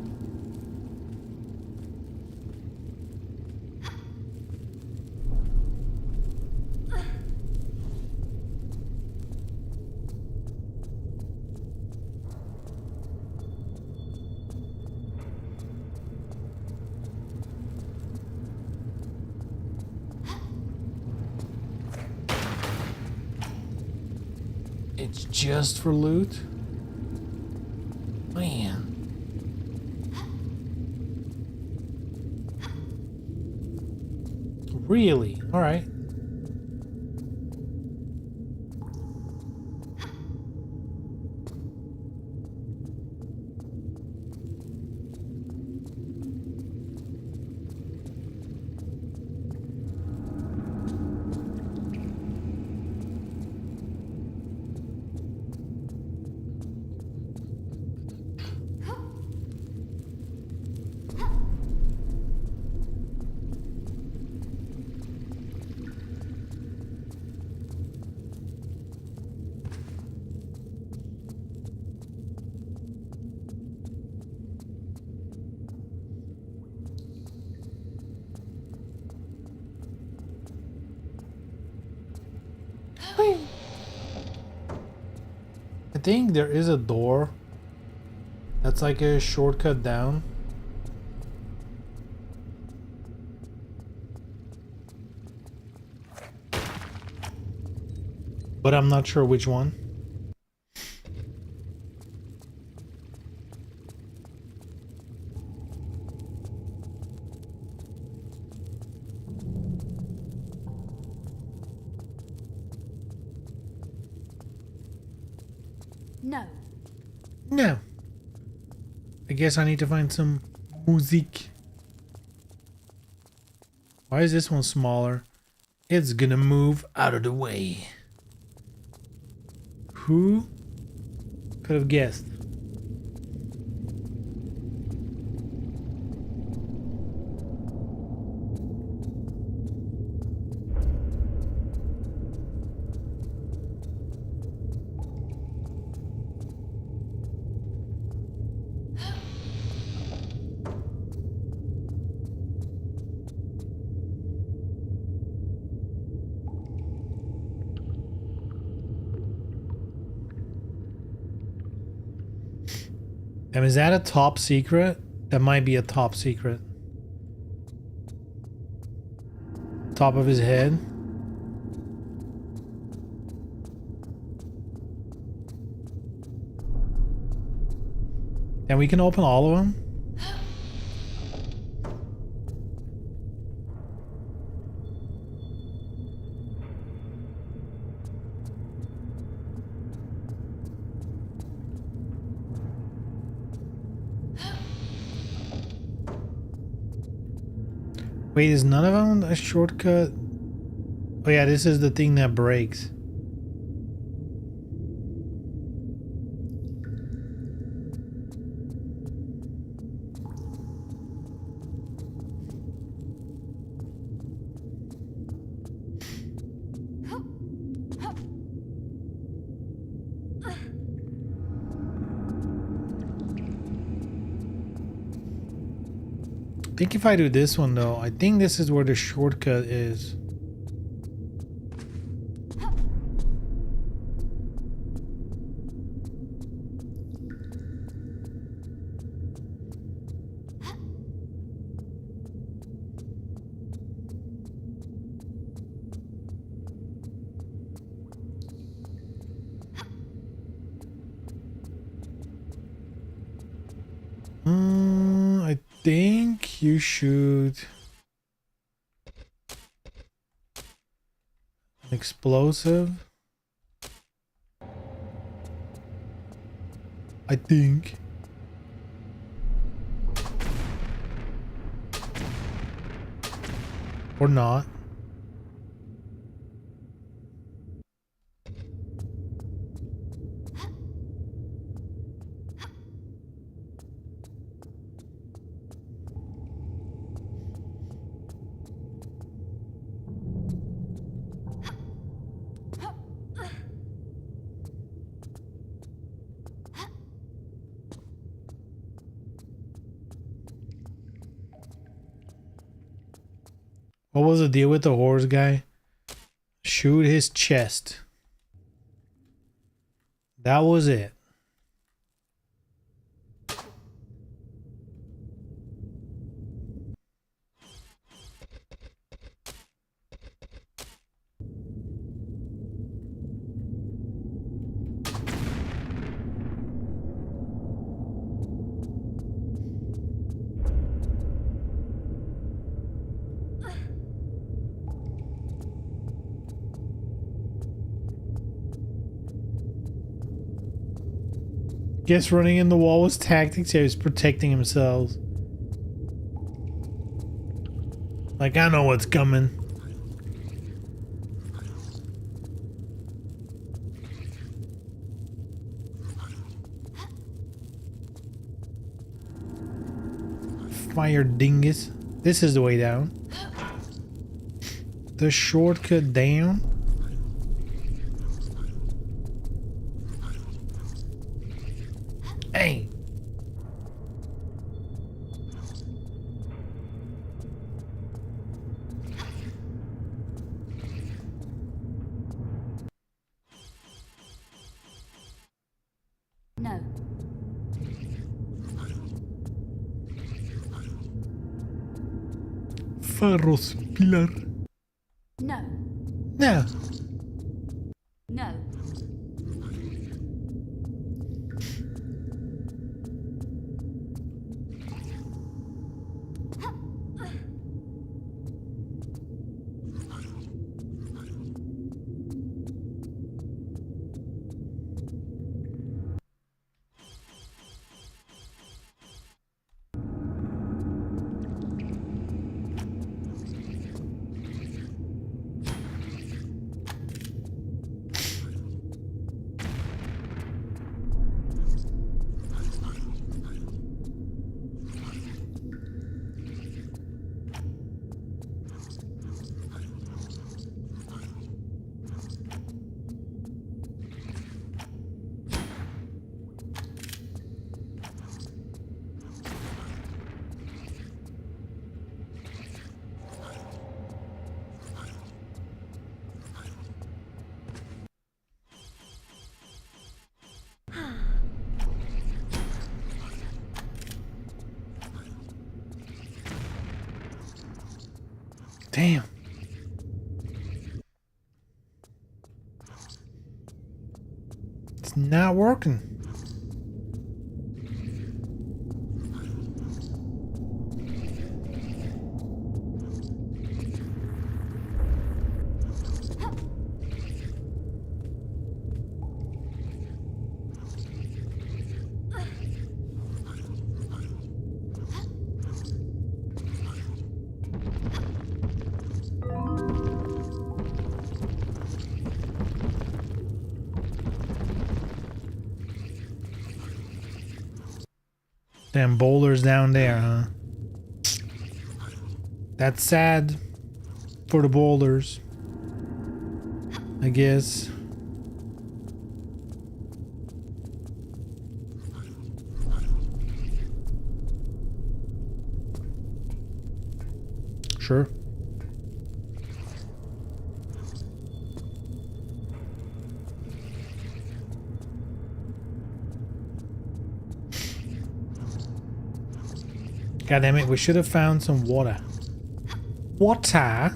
It's just for loot? Man. Really? Alright. I think there is a door that's like a shortcut down. But I'm not sure which one. No. No. I guess I need to find some music. Why is this one smaller? It's gonna move out of the way. Who could have guessed? And is that a top secret? That might be a top secret. Top of his head. And we can open all of them? Wait, is none of them a shortcut? Oh yeah, this is the thing that breaks. I think if I do this one though, I think this is where the shortcut is. I think you should explosive. I think. Or not. What was the deal with the horse guy? Shoot his chest. That was it. Guess running in the wall was tactics. He was protecting himself. Like, I know what's coming. Fire dingus. This is the way down. The shortcut down. Hey. No. Farros pilar. No. No. No. Damn. It's not working. Damn boulders down there, huh? That's sad for the boulders, I guess. Sure. God damn it, we should have found some water. Water?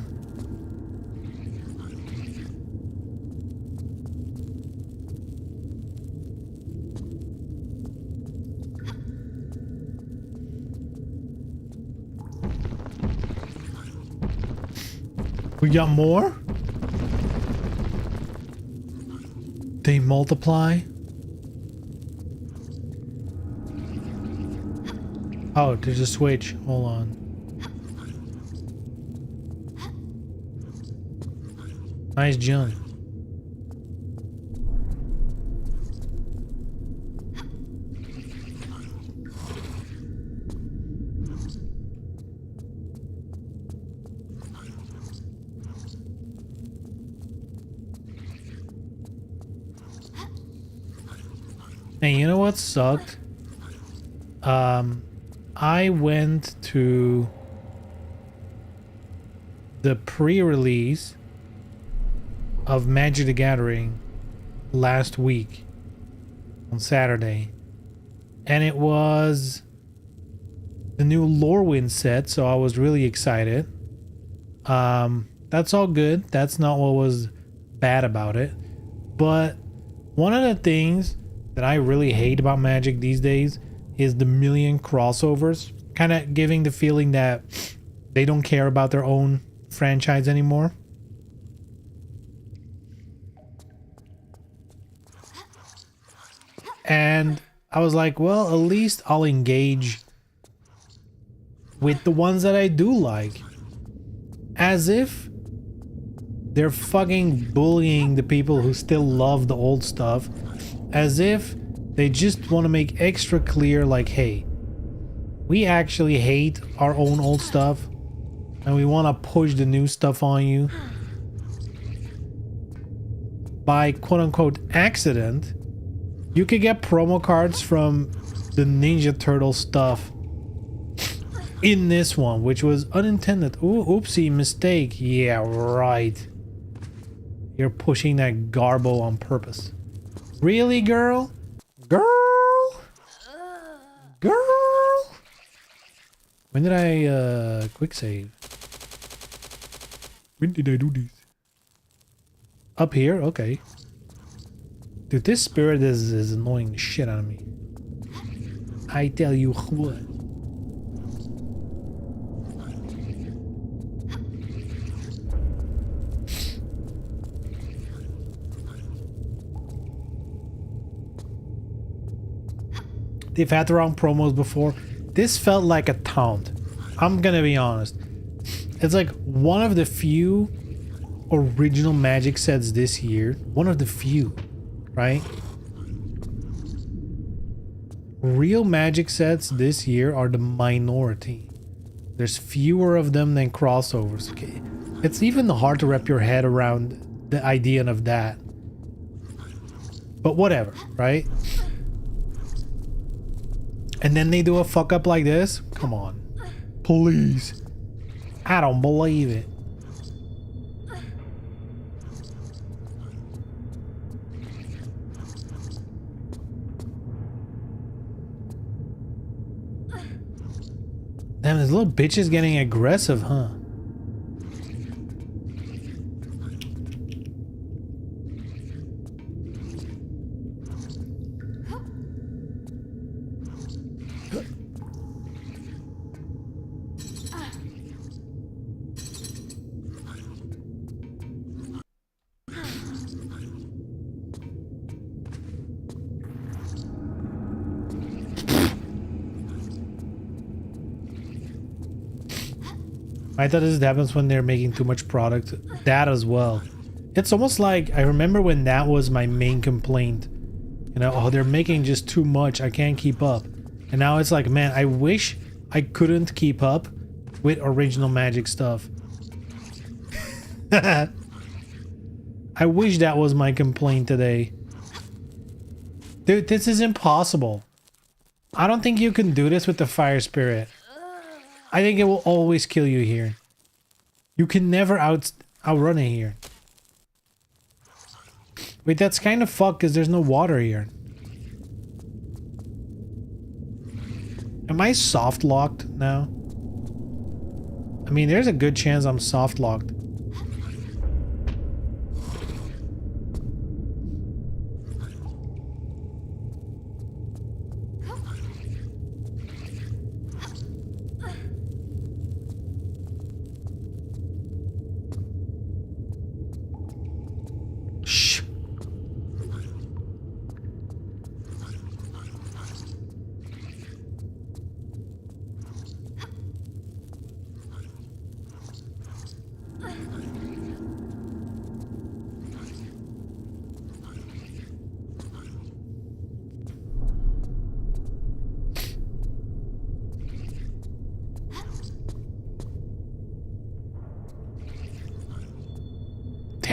We got more? They multiply? Oh, there's a switch. Hold on. Nice jump. Hey, you know what sucked? I went to the pre-release of Magic the Gathering last week on Saturday, and it was the new Lorwyn set, so I was really excited. That's all good. That's not what was bad about it. But one of the things that I really hate about Magic these days is the million crossovers, kind of giving the feeling that they don't care about their own franchise anymore. And I was like, well, at least I'll engage with the ones that I do like. As if they're fucking bullying the people who still love the old stuff. As if they just want to make extra clear, like, hey, we actually hate our own old stuff and we want to push the new stuff on you. By quote-unquote accident, you could get promo cards from the Ninja Turtle stuff in this one, which was unintended. Ooh, oopsie, mistake. Yeah, right. You're pushing that garbo on purpose. Really, girl? Girl? Girl? When did I quick save? When did I do this? Up here? Okay. Dude, this spirit is annoying the shit out of me. I tell you what. They've had the wrong promos before. This felt like a taunt. I'm gonna be honest. It's like one of the few original Magic sets this year. One of the few, right? Real Magic sets this year are the minority. There's fewer of them than crossovers. Okay, it's even hard to wrap your head around the idea of that. But whatever, right? And then they do a fuck up like this? Come on. Please. I don't believe it. Damn, this little bitch is getting aggressive, huh? I thought this happens when they're making too much product. That as well. It's almost like, I remember when that was my main complaint. You know, oh, they're making just too much. I can't keep up. And now it's like, man, I wish I couldn't keep up with original Magic stuff. I wish that was my complaint today. Dude, this is impossible. I don't think you can do this with the Fire Spirit. I think it will always kill you here. You can never outrun it here. Wait, that's kind of fucked because there's no water here. Am I soft locked now? I mean, there's a good chance I'm soft locked.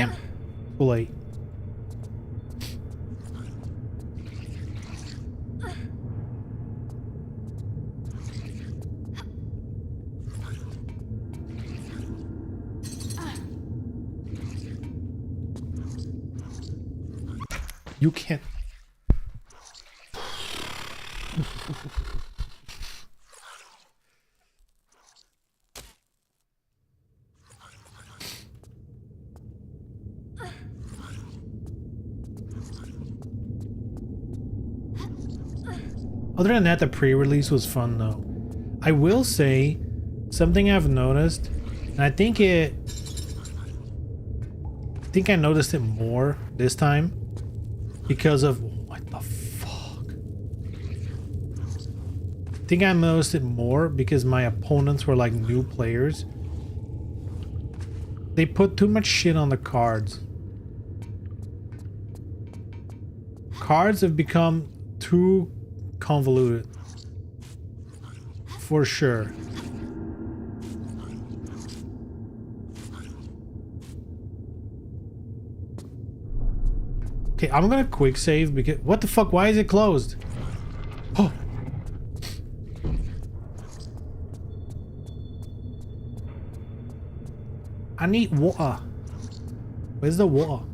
Damn. Too late. You can't. Other than that, the pre-release was fun though. I will say something I've noticed, and I think I noticed it more this time because of what the fuck. I think I noticed it more because my opponents were like new players. They put too much shit on the cards. Cards have become too convoluted. For sure. Okay, I'm gonna quick save because what the fuck? Why is it closed? Oh. I need water. Where's the water?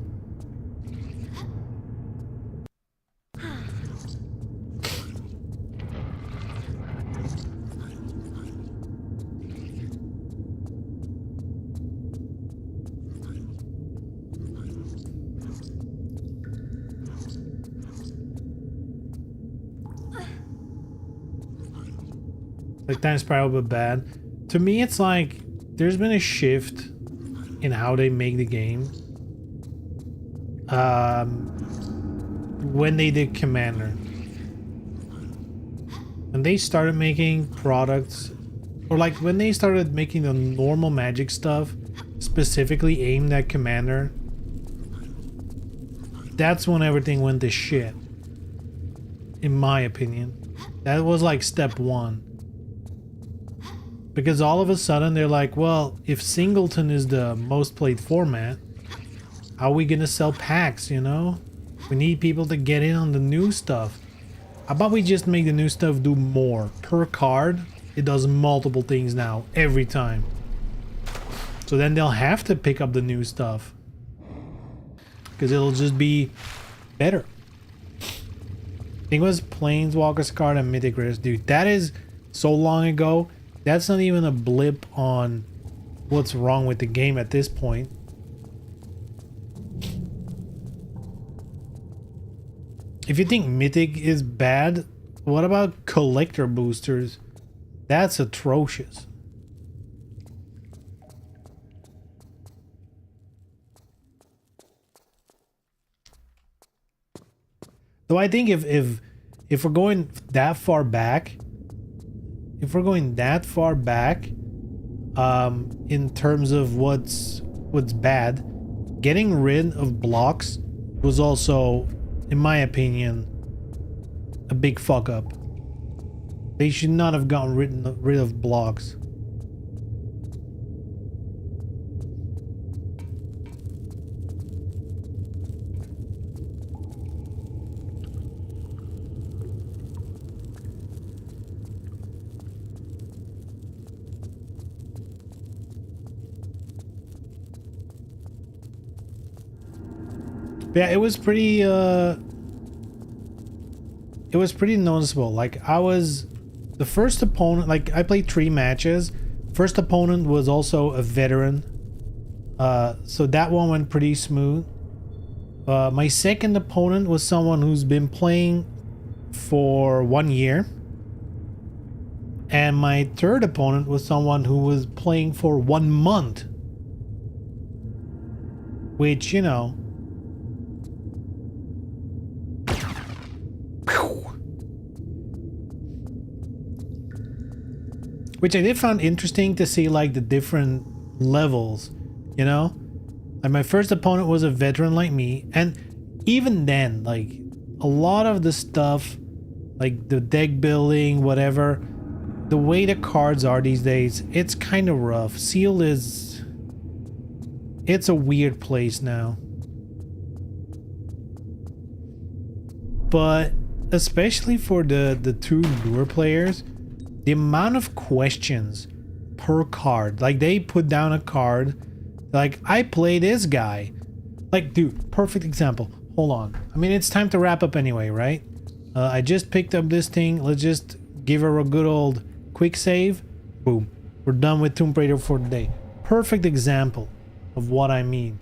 Like time's probably bad. To me, it's like there's been a shift in how they make the game. When they did Commander, when they started making products, or like when they started making the normal Magic stuff, specifically aimed at Commander, that's when everything went to shit. In my opinion, that was like step one. Because all of a sudden they're like, well, if Singleton is the most played format, how are we gonna sell packs, you know? We need people to get in on the new stuff. How about we just make the new stuff do more? Per card, it does multiple things now, every time. So then they'll have to pick up the new stuff. Because it'll just be better. I think it was Planeswalker's card and Mythic Rares, dude. That is so long ago. That's not even a blip on what's wrong with the game at this point. If you think Mythic is bad, what about collector boosters? That's atrocious. Though I think if we're going that far back, in terms of what's bad, getting rid of blocks was also, in my opinion, a big fuck up. They should not have gotten rid of blocks. Yeah, it was pretty noticeable. Like I was the first opponent, like I played 3 matches. First opponent was also a veteran. So that one went pretty smooth. My second opponent was someone who's been playing for 1 year. And my third opponent was someone who was playing for 1 month. Which, you know, which I did find interesting to see, like the different levels, you know? Like my first opponent was a veteran like me, and even then, like a lot of the stuff, like the deck building, whatever, the way the cards are these days, it's kind of rough. Sealed is it's a weird place now. But especially for the two newer players, the amount of questions per card, like they put down a card, like I play this guy, like dude, perfect example. Hold on, I mean it's time to wrap up anyway, right? I just picked up this thing. Let's just give her a good old quick save. Boom, we're done with Tomb Raider for the day. Perfect example of what I mean,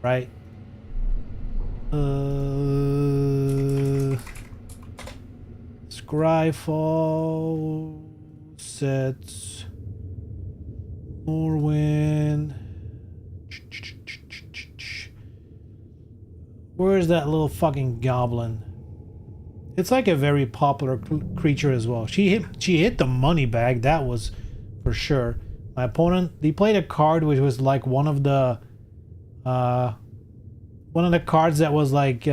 right? Scryfall sets Morrowind. Where's that little fucking goblin? It's like a very popular creature as well. She hit the money bag, that was for sure. My opponent, they played a card which was like one of the cards that was like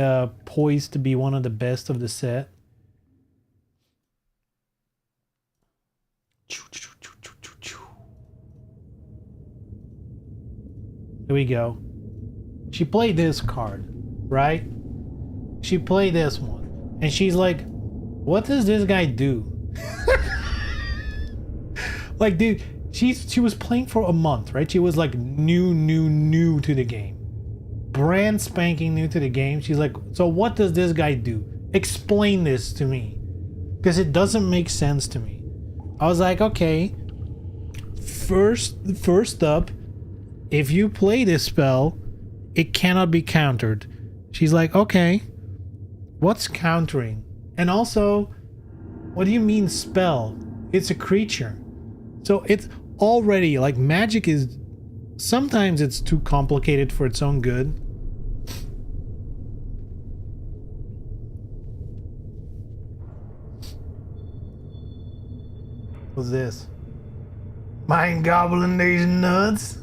poised to be one of the best of the set. There we go. She played this card, right? She played this one. And she's like, what does this guy do? Like, dude, she was playing for a month, right? She was like new to the game. Brand spanking new to the game. She's like, so what does this guy do? Explain this to me. Because it doesn't make sense to me. I was like, okay. First up, if you play this spell, it cannot be countered. She's like, okay. What's countering? And also, what do you mean spell? It's a creature. So it's already like magic is sometimes it's too complicated for its own good. What's this? Mind Goblin these nuts?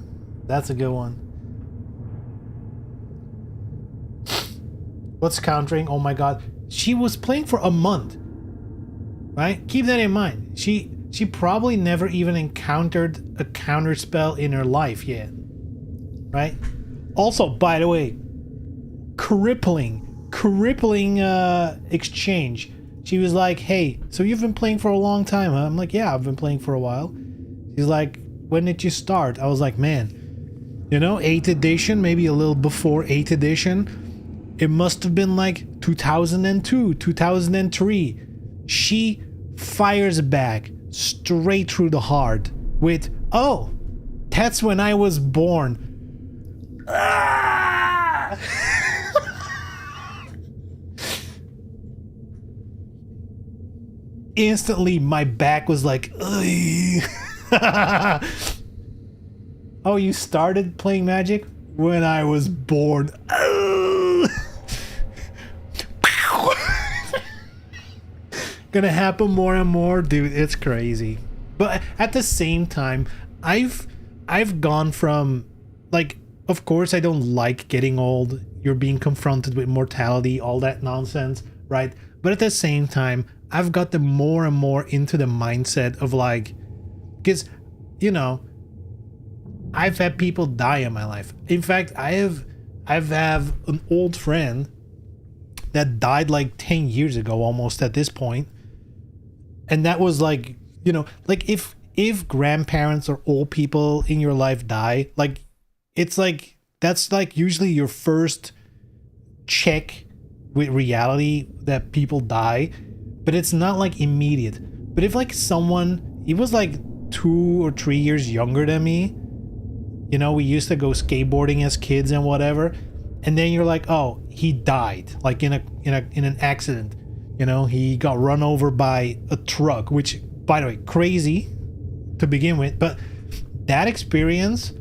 That's a good one. What's countering? Oh my god. She was playing for a month. Right? Keep that in mind. She probably never even encountered a counter spell in her life yet. Right? Also, by the way, crippling exchange. She was like, hey, so you've been playing for a long time, huh? I'm like, yeah, I've been playing for a while. She's like, when did you start? I was like, man, you know, 8th edition, maybe a little before 8th edition. It must have been like 2002, 2003. She fires back straight through the heart with, oh, that's when I was born. Ah! Instantly, my back was like, oh, you started playing Magic when I was born. Gonna happen more and more, dude. It's crazy. But at the same time, I've gone from, like, of course I don't like getting old. You're being confronted with mortality, all that nonsense, right? But at the same time, I've gotten more and more into the mindset of like, because, you know, I've had people die in my life. In fact, I've an old friend that died like 10 years ago almost at this point. And that was like, you know, like if grandparents or old people in your life die, like it's like that's like usually your first check with reality that people die, but it's not like immediate. But if like someone, he was like 2 or 3 years younger than me, you know, we used to go skateboarding as kids and whatever, and then you're like, oh, he died like in an accident. You know, he got run over by a truck, which, by the way, crazy to begin with. But that experience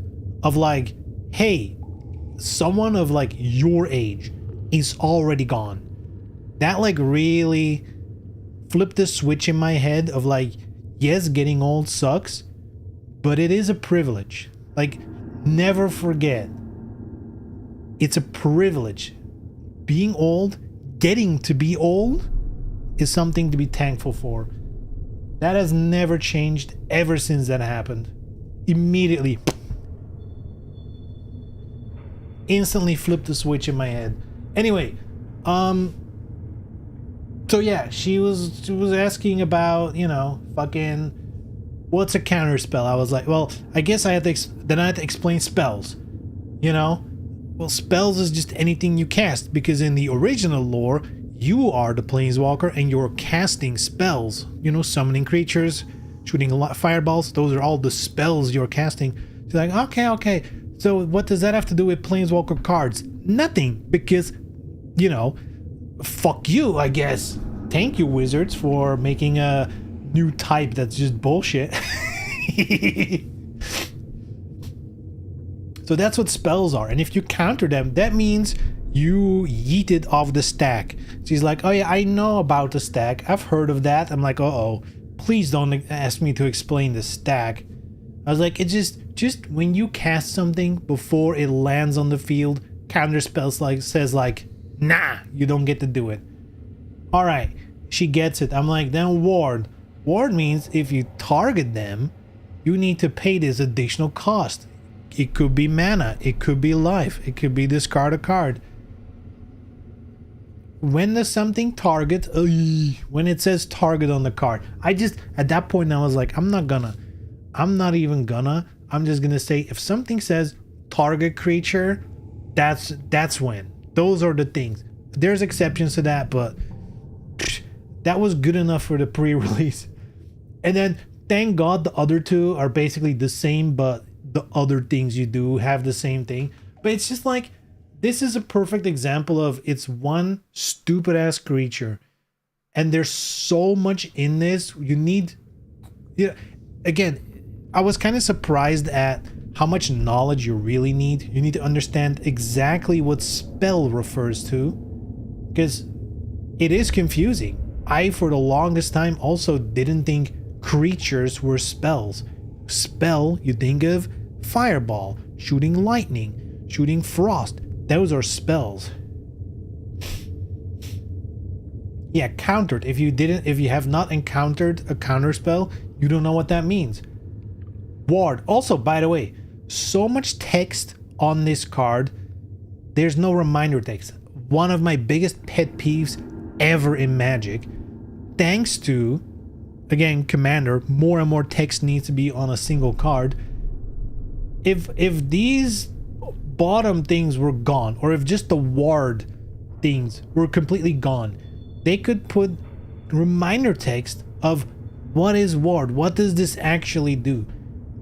of like, hey, someone of like your age is already gone. That like really flipped the switch in my head of like, yes, getting old sucks, but it is a privilege. Like, never forget, it's a privilege. Being old, getting to be old, is something to be thankful for. That has never changed ever since that happened. Immediately. instantly flipped the switch in my head. Anyway, so yeah, she was asking about, you know, fucking what's a counter spell. I was like, well, I guess I had to then I had to explain spells. You know, well, spells is just anything you cast, because in the original lore, you are the planeswalker and you're casting spells. You know, summoning creatures, shooting fireballs. Those are all the spells you're casting. She's like, okay. So what does that have to do with planeswalker cards? Nothing, because, you know, fuck you, I guess. Thank you, wizards, for making a new type that's just bullshit. So that's what spells are, and if you counter them, that means you yeet it off the stack. She's like, oh yeah, I know about the stack. I've heard of that. I'm like, uh-oh. Please don't ask me to explain the stack. I was like, it's just when you cast something before it lands on the field, counter spells says nah, you don't get to do it. All right, she gets it. I'm like, then ward. Ward means if you target them, you need to pay this additional cost. It could be mana, it could be life, it could be discard a card. When does something target? When it says target on the card, I just, at that point I was like, I'm just gonna say if something says target creature, that's when. Those are the things. There's exceptions to that, but that was good enough for the pre-release. And then thank God the other two are basically the same, but the other things you do have the same thing. But it's just like, this is a perfect example of it's one stupid ass creature, and there's so much in this. You need, again, I was kind of surprised at how much knowledge you really need. You need to understand exactly what spell refers to, because it is confusing. I, for the longest time, also didn't think creatures were spells. Spell, you think of fireball, shooting lightning, shooting frost. Those are spells. Yeah, countered. If you have not encountered a counter spell, you don't know what that means. Ward. Also, by the way, so much text on this card. There's no reminder text. One of my biggest pet peeves ever in Magic. Thanks to, again, Commander, more and more text needs to be on a single card. If these bottom things were gone, or if just the ward things were completely gone, they could put reminder text of what is ward, what does this actually do.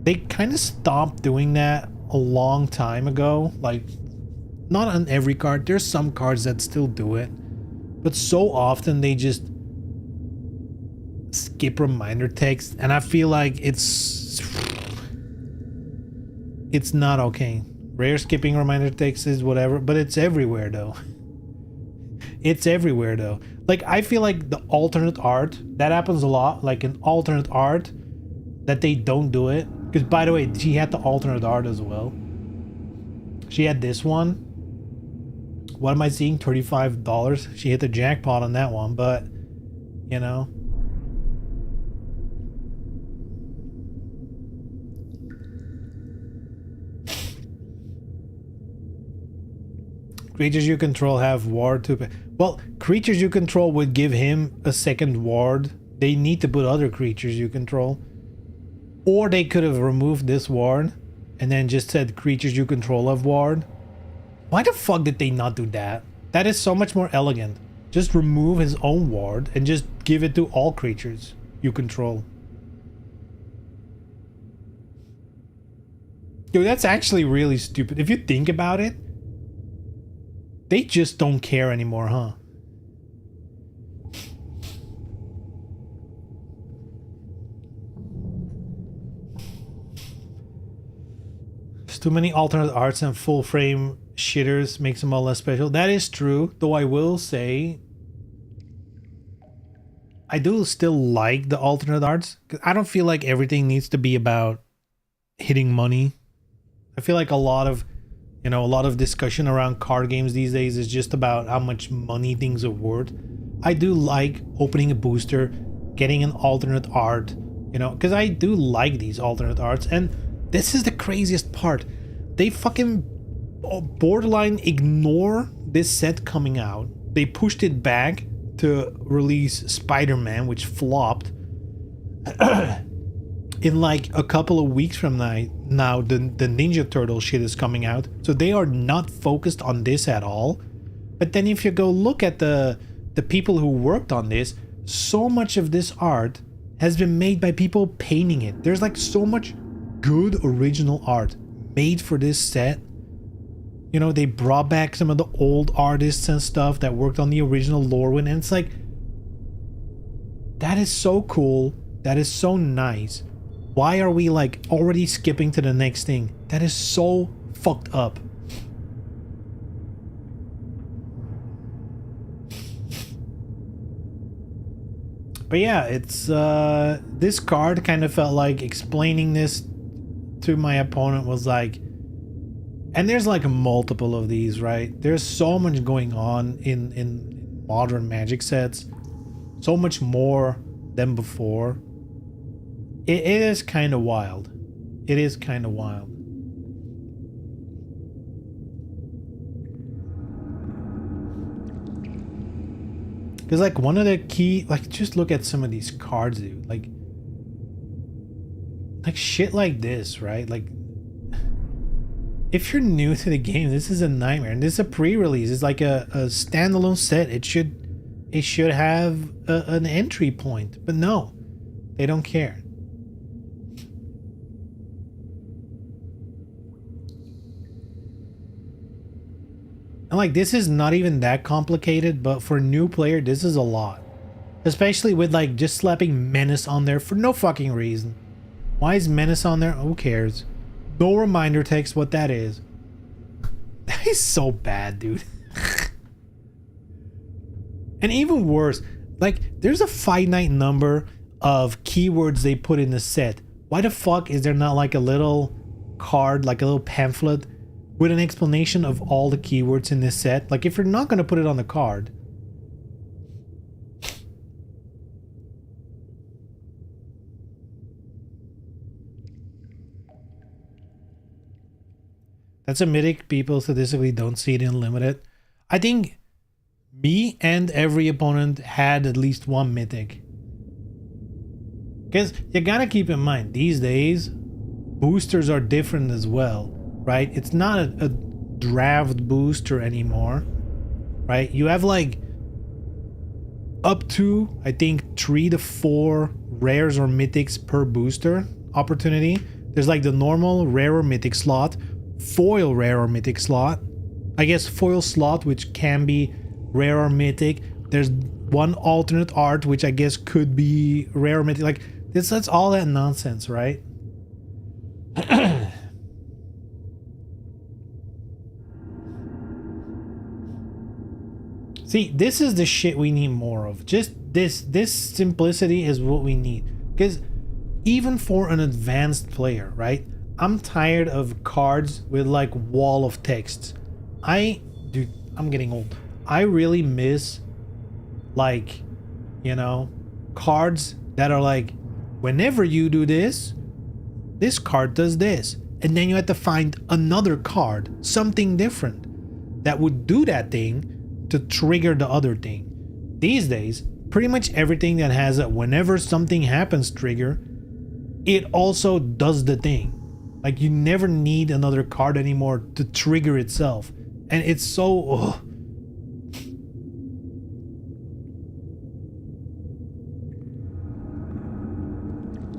They kind of stopped doing that a long time ago. Like, not on every card, there's some cards that still do it, but so often they just skip reminder text, and I feel like it's not okay. Rare skipping reminder text is whatever, but it's everywhere though. It's everywhere though. Like, I feel like the alternate art, that happens a lot, like an alternate art that they don't do it. Because, by the way, she had the alternate art as well. She had this one. What am I seeing? $35. She hit the jackpot on that one, but, you know. Creatures you control have ward to pay. Well, creatures you control would give him a second ward. They need to put other creatures you control. Or they could have removed this ward and then just said creatures you control have ward. Why the fuck did they not do that? That is so much more elegant. Just remove his own ward and just give it to all creatures you control. Dude, that's actually really stupid. If you think about it, they just don't care anymore, huh? There's too many alternate arts and full frame shitters makes them all less special. That is true, though I will say I do still like the alternate arts. I don't feel like everything needs to be about hitting money. I feel like a lot of discussion around card games these days is just about how much money things are worth. I do like opening a booster, getting an alternate art, because I do like these alternate arts. And this is the craziest part. They fucking borderline ignore this set coming out. They pushed it back to release Spider-Man, which flopped. In like a couple of weeks from now the Ninja Turtle shit is coming out. So they are not focused on this at all. But then if you go look at the people who worked on this, so much of this art has been made by people painting it. There's like so much good original art made for this set. You know, they brought back some of the old artists and stuff that worked on the original Lorwyn, and it's like, that is so cool. That is so nice. Why are we like already skipping to the next thing? That is so fucked up. But yeah, it's this card kind of felt like explaining this to my opponent was like, and there's like multiple of these, right? There's so much going on in modern Magic sets, so much more than before. It is kind of wild. It is kind of wild. Because like one of the key, like just look at some of these cards, dude. Like shit like this, right? Like if you're new to the game, this is a nightmare. And this is a pre-release. It's like a standalone set. It should have an entry point, but no, they don't care. And like this is not even that complicated, but for a new player, this is a lot. Especially with like just slapping Menace on there for no fucking reason. Why is Menace on there? Who cares? No reminder text what that is. That is so bad, dude. And even worse, like there's a finite number of keywords they put in the set. Why the fuck is there not like a little card, like a little pamphlet with an explanation of all the keywords in this set? Like if you're not going to put it on the card. That's a mythic. People statistically don't see it in limited. I think me and every opponent had at least one mythic. Because you gotta keep in mind, these days, boosters are different as well. Right? It's not a draft booster anymore, right? You have like up to, I think, 3 to 4 rares or mythics per booster opportunity. There's like the normal rare or mythic slot, foil rare or mythic slot, I guess foil slot, which can be rare or mythic. There's one alternate art, which I guess could be rare or mythic. Like that's all that nonsense, right? See, this is the shit we need more of. Just this simplicity is what we need. Because even for an advanced player, right? I'm tired of cards with like wall of text. Dude, I'm getting old. I really miss like, you know, cards that are like, whenever you do this, this card does this. And then you have to find another card, something different, that would do that thing to trigger the other thing. These days, pretty much everything that has a whenever something happens trigger, it also does the thing. Like you never need another card anymore to trigger itself. And it's so... Ugh.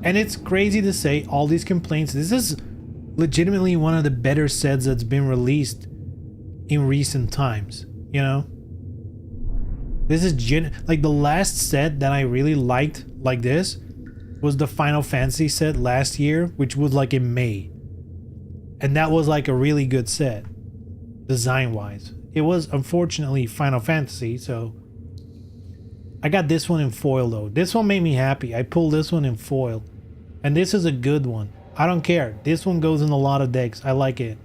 And it's crazy to say all these complaints. This is legitimately one of the better sets that's been released in recent times, you know? This is like the last set that I really liked like this was the Final Fantasy set last year, which was like in May. And that was like a really good set, design-wise. It was unfortunately Final Fantasy, so... I got this one in foil though. This one made me happy. I pulled this one in foil. And this is a good one. I don't care. This one goes in a lot of decks. I like it.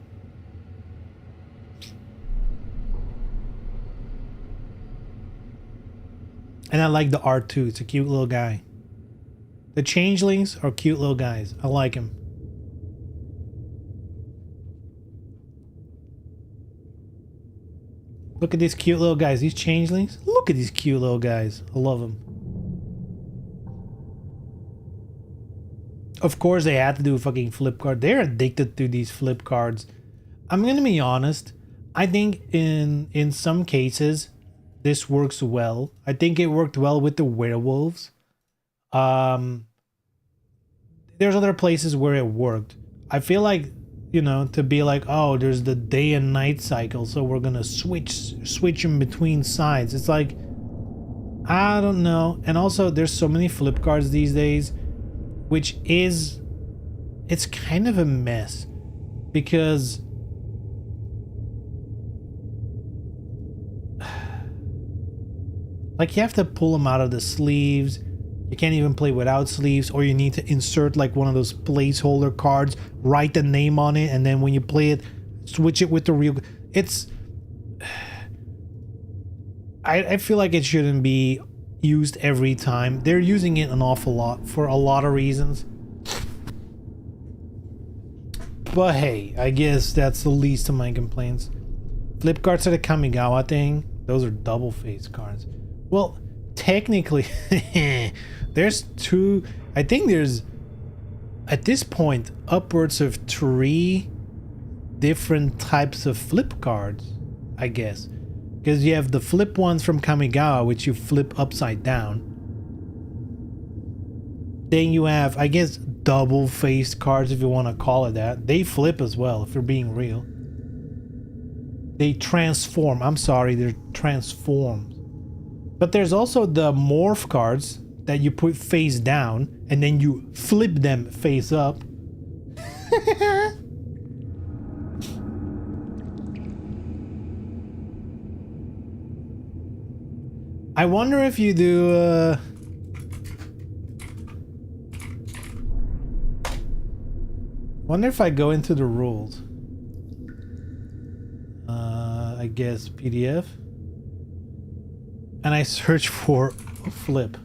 And I like the art too. It's a cute little guy. The changelings are cute little guys. I like him. Look at these cute little guys. These changelings. Look at these cute little guys. I love them. Of course, they had to do a fucking flip card. They're addicted to these flip cards. I'm gonna be honest. I think in some cases, this works well. I think it worked well with the werewolves. There's other places where it worked. I feel like, you know, to be like, oh, there's the day and night cycle, so we're gonna switch in between sides. It's like, I don't know. And also, there's so many flip cards these days, which is, it's kind of a mess because like you have to pull them out of the sleeves. You can't even play without sleeves, or you need to insert like one of those placeholder cards, write the name on it, and then when you play it, switch it with the real. It's I feel like it shouldn't be used every time. They're using it an awful lot for a lot of reasons. But hey, I guess that's the least of my complaints. Flip cards are the Kamigawa thing. Those are double face cards. Well, technically, there's two. I think there's, at this point, upwards of 3 different types of flip cards, I guess. Because you have the flip ones from Kamigawa, which you flip upside down. Then you have, I guess, double-faced cards, if you want to call it that. They flip as well, if you're being real. They transform. I'm sorry, they're transformed. But there's also the morph cards that you put face down, and then you flip them face up. I wonder if you do, wonder if I go into the rules. I guess PDF. And I search for flip.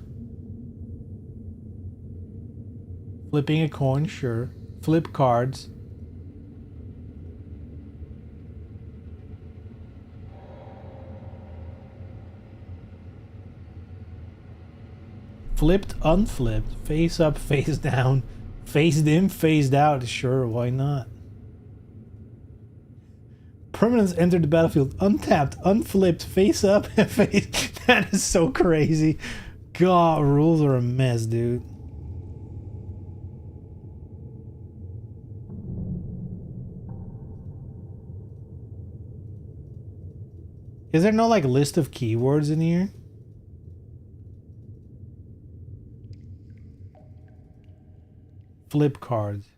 Flipping a coin, sure. Flip cards. Flipped, unflipped, face up, face down, phased in, phased out. Sure, why not? Permanents enter the battlefield untapped, unflipped, face up, face. That is so crazy. God, rules are a mess, dude. Is there no like list of keywords in here? Flip cards.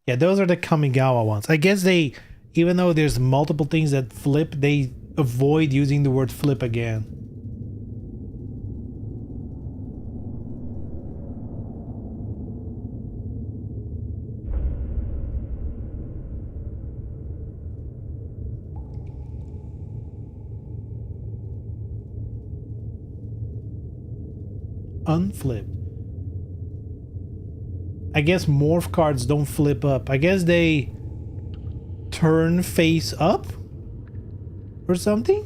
Yeah, those are the Kamigawa ones. I guess they, even though there's multiple things that flip, they avoid using the word flip again. Unflipped. I guess morph cards don't flip up. I guess they turn face up or something?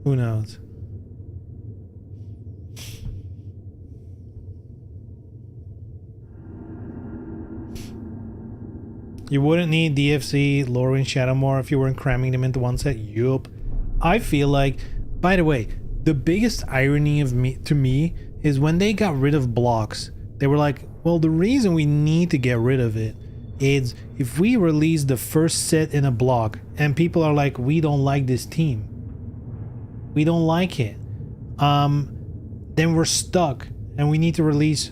Who knows? You wouldn't need DFC, Lorwyn, Shadowmoor if you weren't cramming them into one set. Yup. I feel like, by the way, the biggest irony of to me is when they got rid of blocks. They were like, well, the reason we need to get rid of it is if we release the first set in a block and people are like, we don't like this team, we don't like it, then we're stuck and we need to release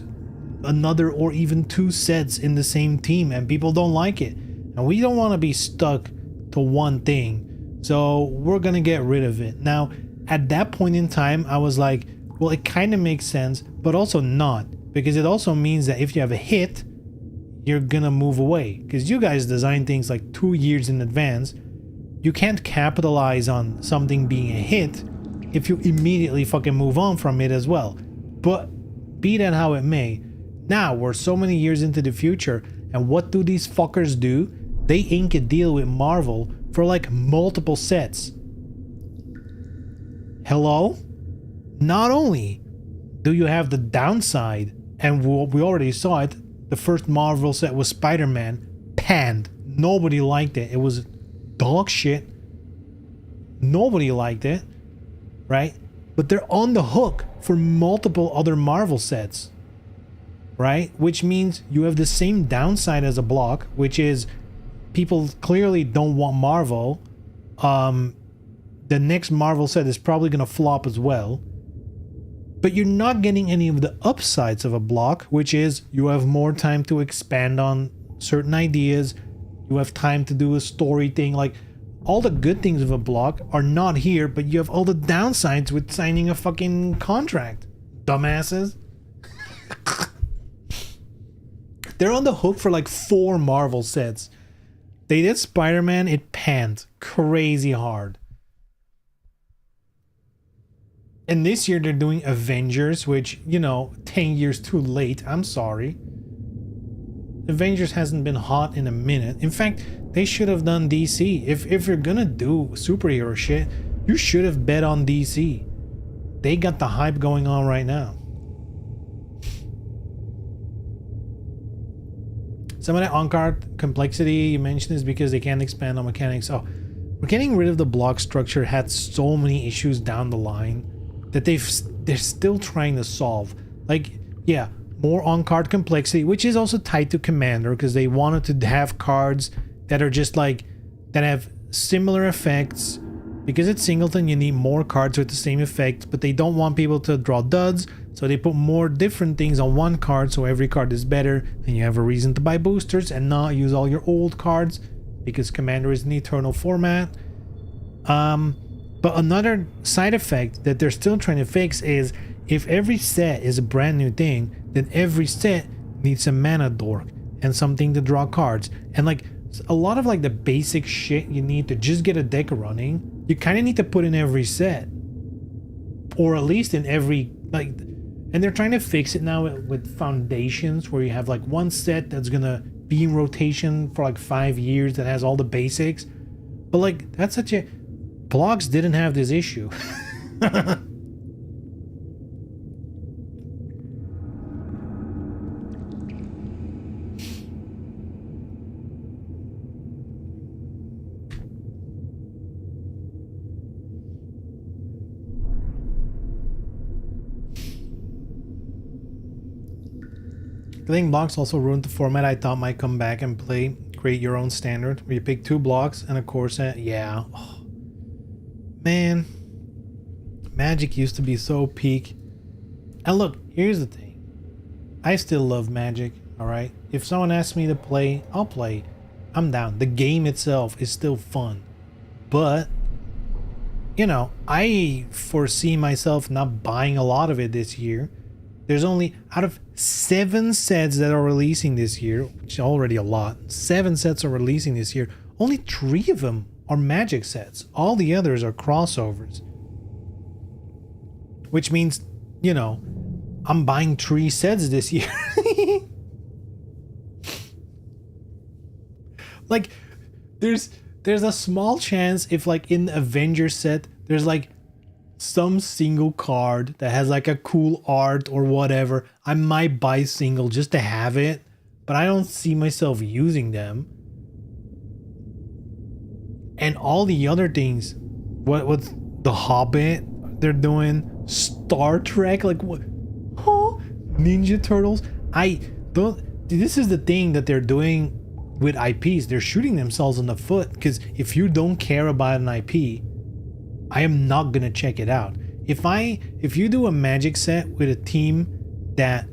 another or even 2 sets in the same team and people don't like it. And we don't want to be stuck to one thing. So we're going to get rid of it. Now, at that point in time, I was like, well, it kind of makes sense, but also not. Because it also means that if you have a hit, you're gonna move away. Because you guys design things like 2 years in advance. You can't capitalize on something being a hit if you immediately fucking move on from it as well. But be that how it may, now we're so many years into the future, and what do these fuckers do? They ink a deal with Marvel for like multiple sets. Hello? Not only do you have the downside, and we already saw it, the first Marvel set was Spider-Man, panned. Nobody liked it. It was dog shit. Nobody liked it, right? But they're on the hook for multiple other Marvel sets, right? Which means you have the same downside as a block, which is people clearly don't want Marvel. The next Marvel set is probably going to flop as well. But you're not getting any of the upsides of a block, which is you have more time to expand on certain ideas. You have time to do a story thing. Like, all the good things of a block are not here, but you have all the downsides with signing a fucking contract. Dumbasses. They're on the hook for like 4 Marvel sets. They did Spider-Man, it panned crazy hard. And this year they're doing Avengers, which, you know, 10 years too late. I'm sorry. Avengers hasn't been hot in a minute. In fact, they should have done DC. If you're gonna do superhero shit, you should have bet on DC. They got the hype going on right now. Some of the on-card complexity you mentioned is because they can't expand on mechanics. Oh, we're getting rid of the block structure had so many issues down the line that they're still trying to solve. Like, yeah, more on-card complexity, which is also tied to Commander, because they wanted to have cards that are just like, that have similar effects. Because it's Singleton, you need more cards with the same effect, but they don't want people to draw duds, so they put more different things on one card, so every card is better, and you have a reason to buy boosters and not use all your old cards, because Commander is an eternal format. But another side effect that they're still trying to fix is, if every set is a brand new thing, then every set needs a mana dork and something to draw cards. And like, a lot of like the basic shit you need to just get a deck running, you kind of need to put in every set. Or at least in every, like, and they're trying to fix it now with Foundations, where you have like one set that's gonna be in rotation for like 5 years that has all the basics. But like, that's such a... Blocks didn't have this issue. I think blocks also ruined the format I thought might come back and play. Create your own standard, where you pick 2 blocks and a core set. Yeah. Oh. Man, Magic used to be so peak. And look, here's the thing. I still love Magic, alright? If someone asks me to play, I'll play. I'm down. The game itself is still fun. But, you know, I foresee myself not buying a lot of it this year. There's only, out of 7 sets that are releasing this year, which is already a lot, 7 sets are releasing this year, only 3 of them are Magic sets. All the others are crossovers. Which means, you know, I'm buying 3 sets this year. Like, there's a small chance if, like, in the Avengers set, there's like some single card that has like a cool art or whatever, I might buy single just to have it, but I don't see myself using them. And all the other things, what's The Hobbit they're doing, Star Trek, like what? Huh? Ninja Turtles. I don't. This is the thing that they're doing with IPs. They're shooting themselves in the foot, because if you don't care about an IP, I am not gonna check it out. If you do a Magic set with a team that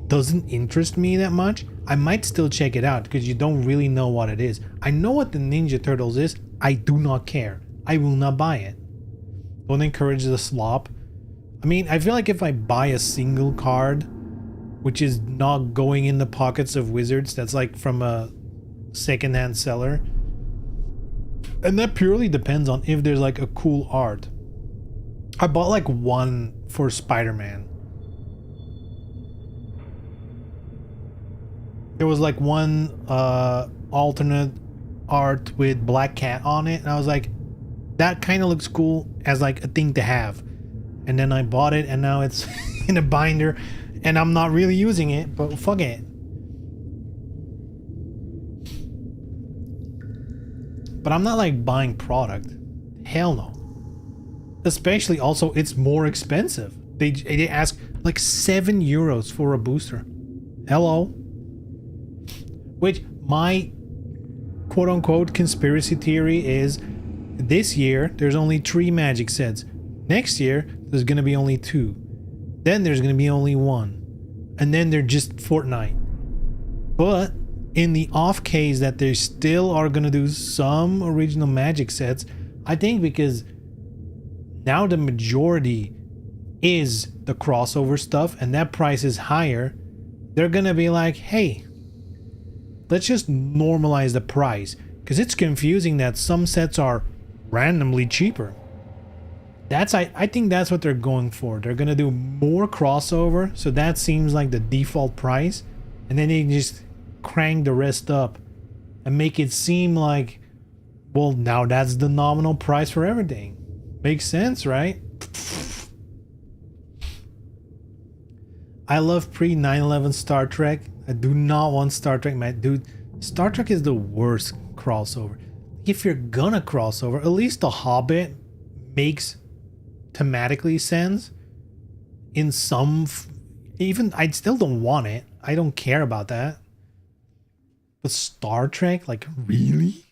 doesn't interest me that much, I might still check it out, because you don't really know what it is. I know what the Ninja Turtles is. I do not care. I will not buy it. Don't encourage the slop. I mean, I feel like if I buy a single card, which is not going in the pockets of Wizards, that's like from a secondhand seller, and that purely depends on if there's like a cool art. I bought like one for Spider-Man. There was like one alternate art with Black Cat on it, and I was like, that kind of looks cool as like a thing to have. And then I bought it, and now it's in a binder, and I'm not really using it, but fuck it. But I'm not like buying product. Hell no. Especially also, it's more expensive. They ask like 7 euros for a booster. Hello. Which my quote unquote conspiracy theory is, this year there's only 3 magic sets. Next year there's gonna be only 2. Then there's gonna be only 1. And then they're just Fortnite. But in the off case that they still are gonna do some original magic sets, I think because now the majority is the crossover stuff and that price is higher, they're gonna be like, hey, let's just normalize the price, because it's confusing that some sets are randomly cheaper. I think that's what they're going for. They're gonna do more crossover, so that seems like the default price, and then they just crank the rest up and make it seem like, well, now that's the nominal price for everything. Makes sense, right? I love pre 9/11 Star Trek. I do not want Star Trek, man. Dude, Star Trek is the worst crossover. If you're gonna crossover, at least The Hobbit makes thematically sense in some even I still don't want it. I don't care about that. But Star Trek, like, really?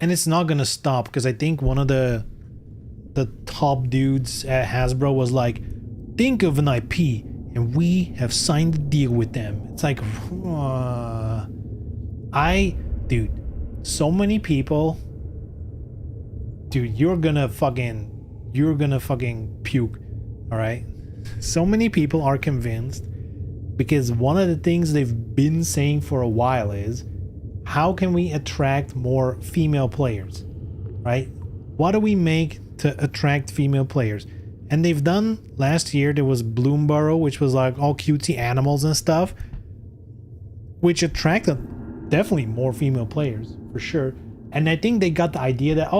And it's not gonna stop, because I think one of the top dudes at Hasbro was like, think of an IP and we have signed a deal with them. It's like, dude, so many people, dude, you're gonna fucking puke, all right? So many people are convinced, because one of the things they've been saying for a while is, how can we attract more female players, right? What do we make to attract female players? And they've done, last year there was Bloomborough, which was like all cutesy animals and stuff, which attracted definitely more female players for sure. And I think they got the idea that,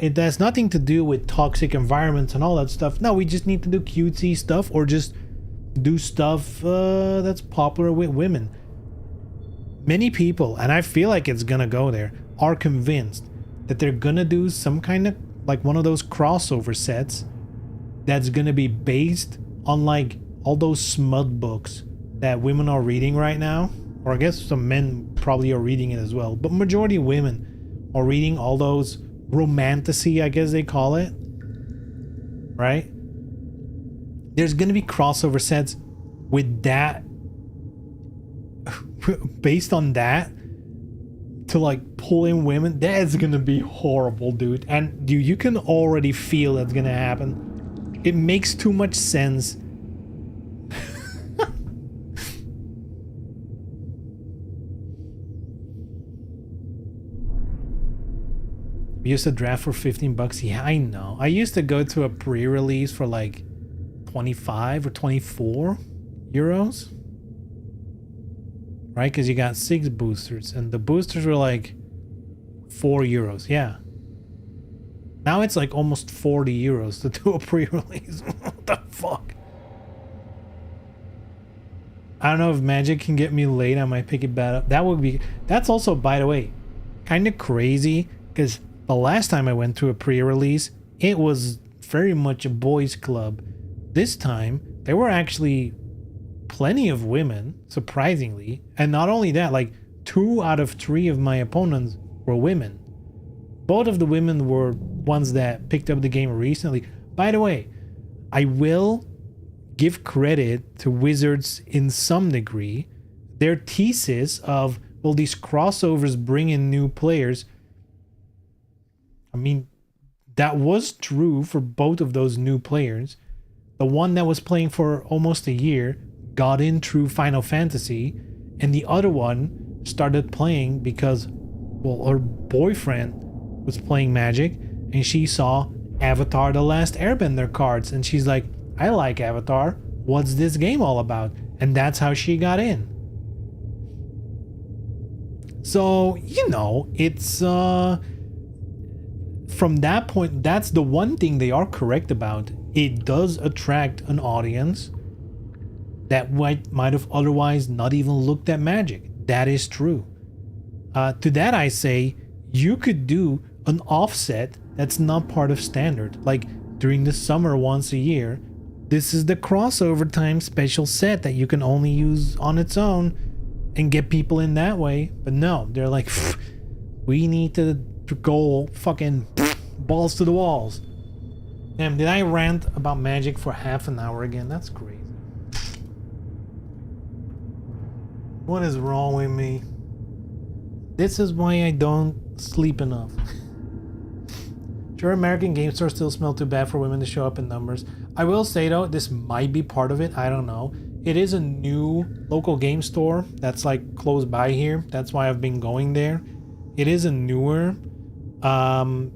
it has nothing to do with toxic environments and all that stuff. No, we just need to do cutesy stuff, or just do stuff that's popular with women. Many people, and I feel like it's gonna go there, are convinced that they're gonna do some kind of like one of those crossover sets that's gonna be based on like all those smut books that women are reading right now, or I guess some men probably are reading it as well, but majority of women are reading all those romantasy, I guess they call it, right? There's gonna be crossover sets with that, based on that, to like pull in women. That's gonna be horrible, dude. And you can already feel that's gonna happen. It makes too much sense. We used to draft for 15 bucks. Yeah, I know. I used to go to a pre-release for like 25 or 24 euros. Right? Because you got 6 boosters, and the boosters were like 4 euros. Yeah. Now it's like almost 40 euros to do a pre-release. What the fuck? I don't know if Magic can get me late. I might pick it back up. That would be... That's also, by the way, kind of crazy, because the last time I went to a pre-release, it was very much a boys' club. This time, there were actually plenty of women, surprisingly. And not only that, like 2 out of 3 of my opponents were women. Both of the women were ones that picked up the game recently. By the way, I will give credit to Wizards in some degree. Their thesis of, well, these crossovers bring in new players. I mean, that was true for both of those new players. The one that was playing for almost a year got in through Final Fantasy, and the other one started playing because, well, her boyfriend was playing Magic, and she saw Avatar: The Last Airbender cards, and she's like, I like Avatar. What's this game all about? And that's how she got in. So, you know, it's from that point, that's the one thing they are correct about. It does attract an audience that might have otherwise not even looked at Magic. That is true. To that I say, you could do an offset that's not part of standard. Like during the summer once a year, this is the crossover time special set that you can only use on its own and get people in that way. But no, they're like, we need to go fucking balls to the walls. Damn, did I rant about Magic for half an hour again? That's crazy. What is wrong with me? This is why I don't sleep enough. Sure, American game stores still smell too bad for women to show up in numbers. I will say though, this might be part of it. I don't know. It is a new local game store that's like close by here. That's why I've been going there. It is a newer, and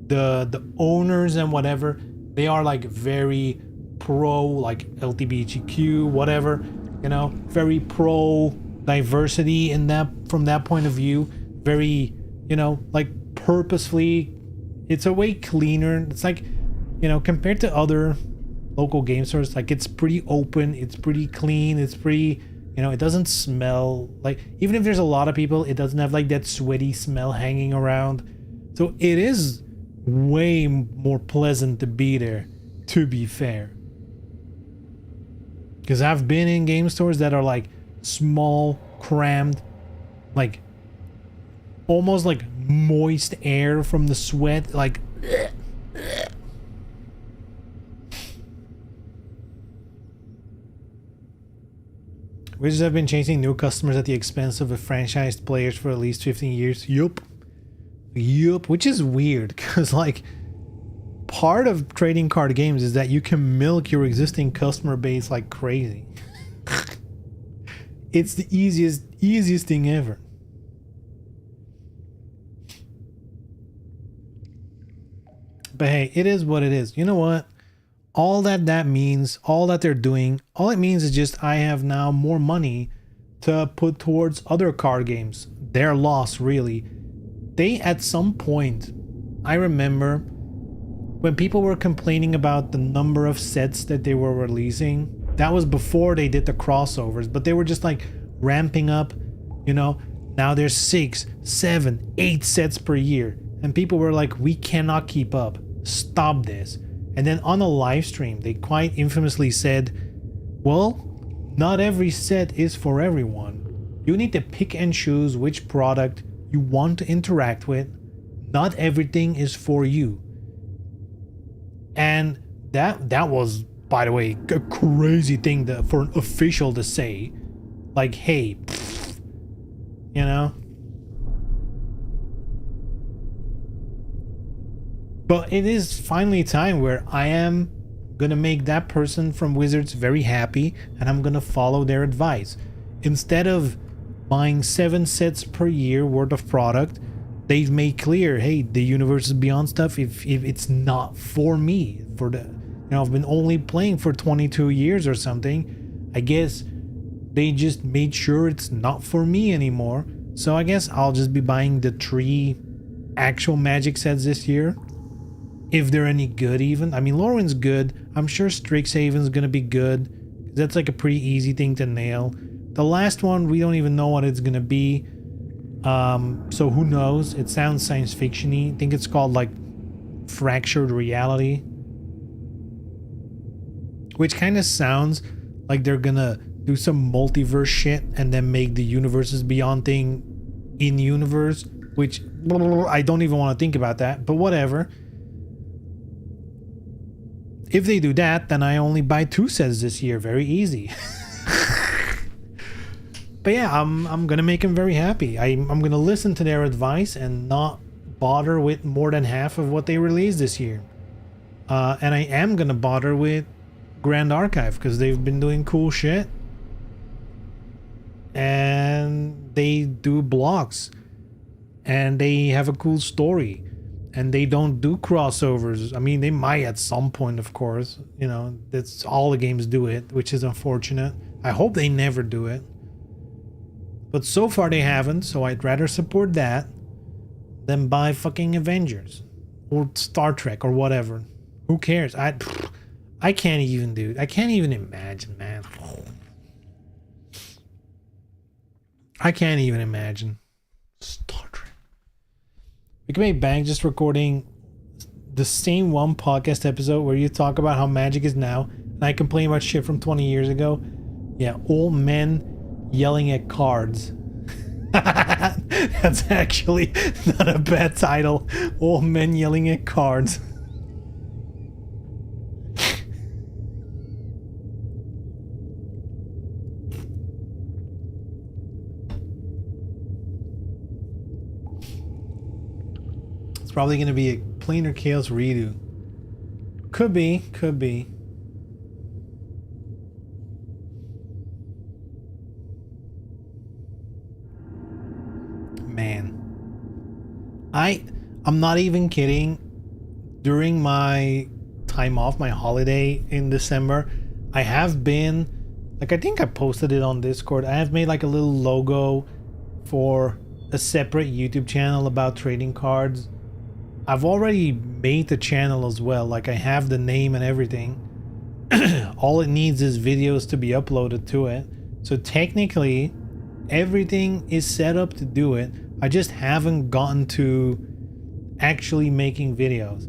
the owners and whatever, they are like very pro, like LGBTQ, whatever, you know, very pro diversity in that, from that point of view. Very, you know, like purposefully, it's a way cleaner. It's like, you know, compared to other local game stores, like it's pretty open, it's pretty clean, it's pretty, you know, it doesn't smell like, even if there's a lot of people, it doesn't have like that sweaty smell hanging around. So it is way more pleasant to be there, to be fair. Because I've been in game stores that are like small, crammed, like almost like moist air from the sweat, like Wizards have been chasing new customers at the expense of franchised players for at least 15 years. Yup. Yup. Which is weird, because like part of trading card games is that you can milk your existing customer base like crazy. It's the easiest thing ever. But hey, it is what it is. You know what? All that means, all that they're doing, all it means is just I have now more money to put towards other card games. Their loss, really. They, at some point, I remember when people were complaining about the number of sets that they were releasing. That was before they did the crossovers, but they were just like ramping up, you know. Now there's 6, 7, 8 sets per year. And people were like, we cannot keep up. Stop this. And then on a live stream, they quite infamously said, well, not every set is for everyone. You need to pick and choose which product you want to interact with. Not everything is for you. And that was, by the way, a crazy thing for an official to say. Like, hey, pfft, you know? But it is finally time where I am gonna make that person from Wizards very happy, and I'm gonna follow their advice. Instead of buying 7 sets per year worth of product, they've made clear, hey, the Universes Beyond stuff, if it's not for me, for the, you know, I've been only playing for 22 years or something, I guess they just made sure it's not for me anymore. So I guess I'll just be buying the 3 actual Magic sets this year. If they're any good even. I mean, Lorwyn's good. I'm sure Strixhaven's gonna be good. That's like a pretty easy thing to nail. The last one, we don't even know what it's gonna be. So who knows? It sounds science fiction-y. I think it's called like Fractured Reality. Which kind of sounds like they're gonna do some multiverse shit and then make the Universes Beyond thing in universe. Which, I don't even want to think about that, but whatever. If they do that, then I only buy 2 sets this year. Very easy. But yeah, I'm gonna make them very happy. I'm gonna listen to their advice and not bother with more than half of what they released this year. And I am gonna bother with Grand Archive because they've been doing cool shit. And they do blocks. And they have a cool story. And they don't do crossovers. I mean, they might at some point, of course. You know, that's all the games do it, which is unfortunate. I hope they never do it. But so far they haven't, so I'd rather support that than buy fucking Avengers or Star Trek or whatever. Who cares? I can't even, dude. I can't even imagine, man. I can't even imagine. Star Trek. We can make bank just recording the same one podcast episode where you talk about how magic is now, and I complain about shit from 20 years ago. Yeah, old men yelling at cards. That's actually not a bad title. Old men yelling at cards. It's probably going to be a Planar Chaos redo. Could be, could be. Man, I'm not even kidding. During my time off, my holiday in December, I have been, like, I think I posted it on Discord. I have made like a little logo for a separate YouTube channel about trading cards. I've already made the channel as well. Like, I have the name and everything. All it needs is videos to be uploaded to it. So technically, everything is set up to do it. I just haven't gotten to actually making videos.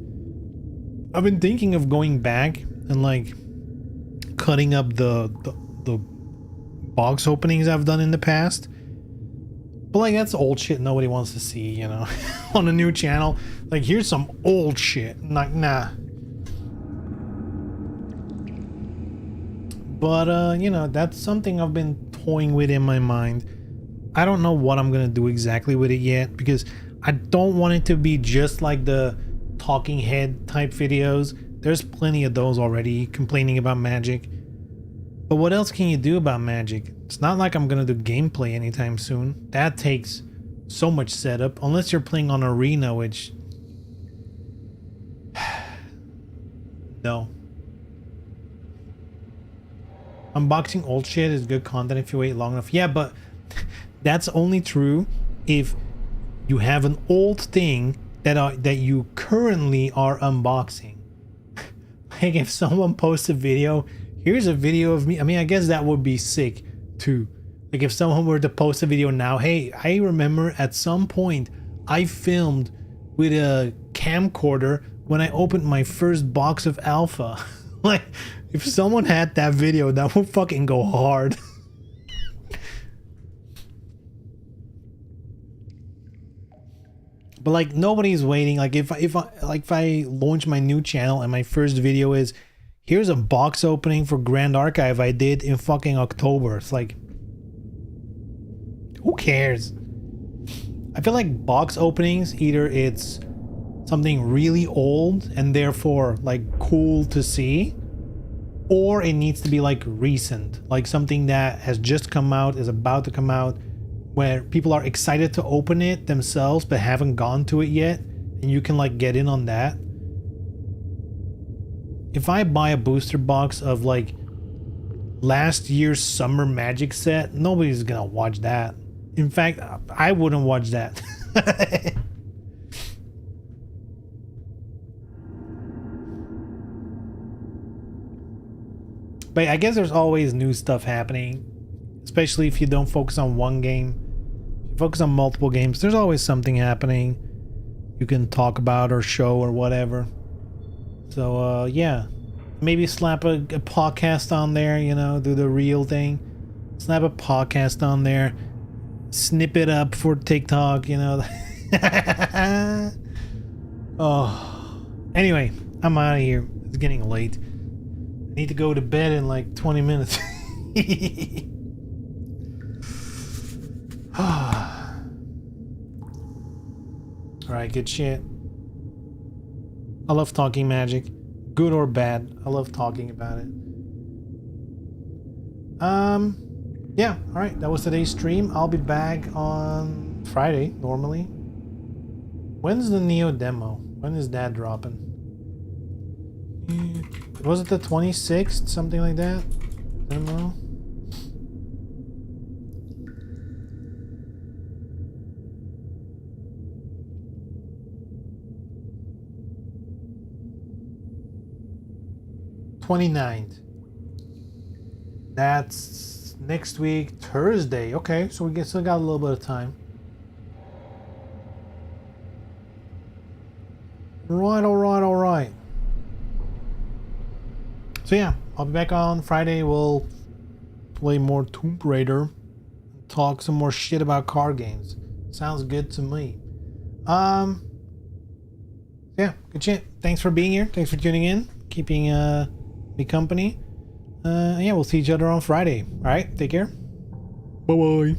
I've been thinking of going back and like cutting up the box openings I've done in the past. But like, that's old shit nobody wants to see, you know, on a new channel. Like, here's some old shit. Like, nah. But you know, that's something I've been toying with in my mind. I don't know what I'm gonna do exactly with it yet, because I don't want it to be just like the talking head type videos. There's plenty of those already complaining about magic. But what else can you do about magic? It's not like I'm gonna do gameplay anytime soon. That takes so much setup, unless you're playing on Arena, which no. Unboxing old shit is good content if you wait long enough. Yeah, but that's only true if you have an old thing that you currently are unboxing. Like, if someone posts a video, here's a video of me. I mean, I guess that would be sick too. Like, if someone were to post a video now, hey, I remember at some point I filmed with a camcorder when I opened my first box of Alpha. Like, if someone had that video, that would fucking go hard. But like, nobody's waiting. Like, if I launch my new channel and my first video is, here's a box opening for Grand Archive I did in fucking October. It's like, who cares? I feel like box openings, either it's something really old and therefore like cool to see, or it needs to be like recent, like something that has just come out, is about to come out, where people are excited to open it themselves but haven't gone to it yet, and you can like get in on that. If I buy a booster box of like last year's summer magic set, nobody's gonna watch that. In fact, I wouldn't watch that. But I guess there's always new stuff happening, especially if you don't focus on one game. If you focus on multiple games, there's always something happening you can talk about or show or whatever. So yeah, maybe slap a podcast on there, you know, do the real thing. Slap a podcast on there, snip it up for TikTok, you know. Oh, anyway, I'm out of here. It's getting late. I need to go to bed in like 20 minutes. Alright, good shit. I love talking magic. Good or bad, I love talking about it. Yeah, alright, that was today's stream. I'll be back on Friday, normally. When's the Neo demo? When is that dropping? Was it the 26th? Something like that? Demo? 29th. That's next week, Thursday. Okay, so we still got a little bit of time. Right, all right. So yeah, I'll be back on Friday. We'll play more Tomb Raider, talk some more shit about card games. Sounds good to me. Yeah, good shit. Thanks for being here. Thanks for tuning in, keeping me company. Yeah, we'll see each other on Friday. All right, take care. Bye bye.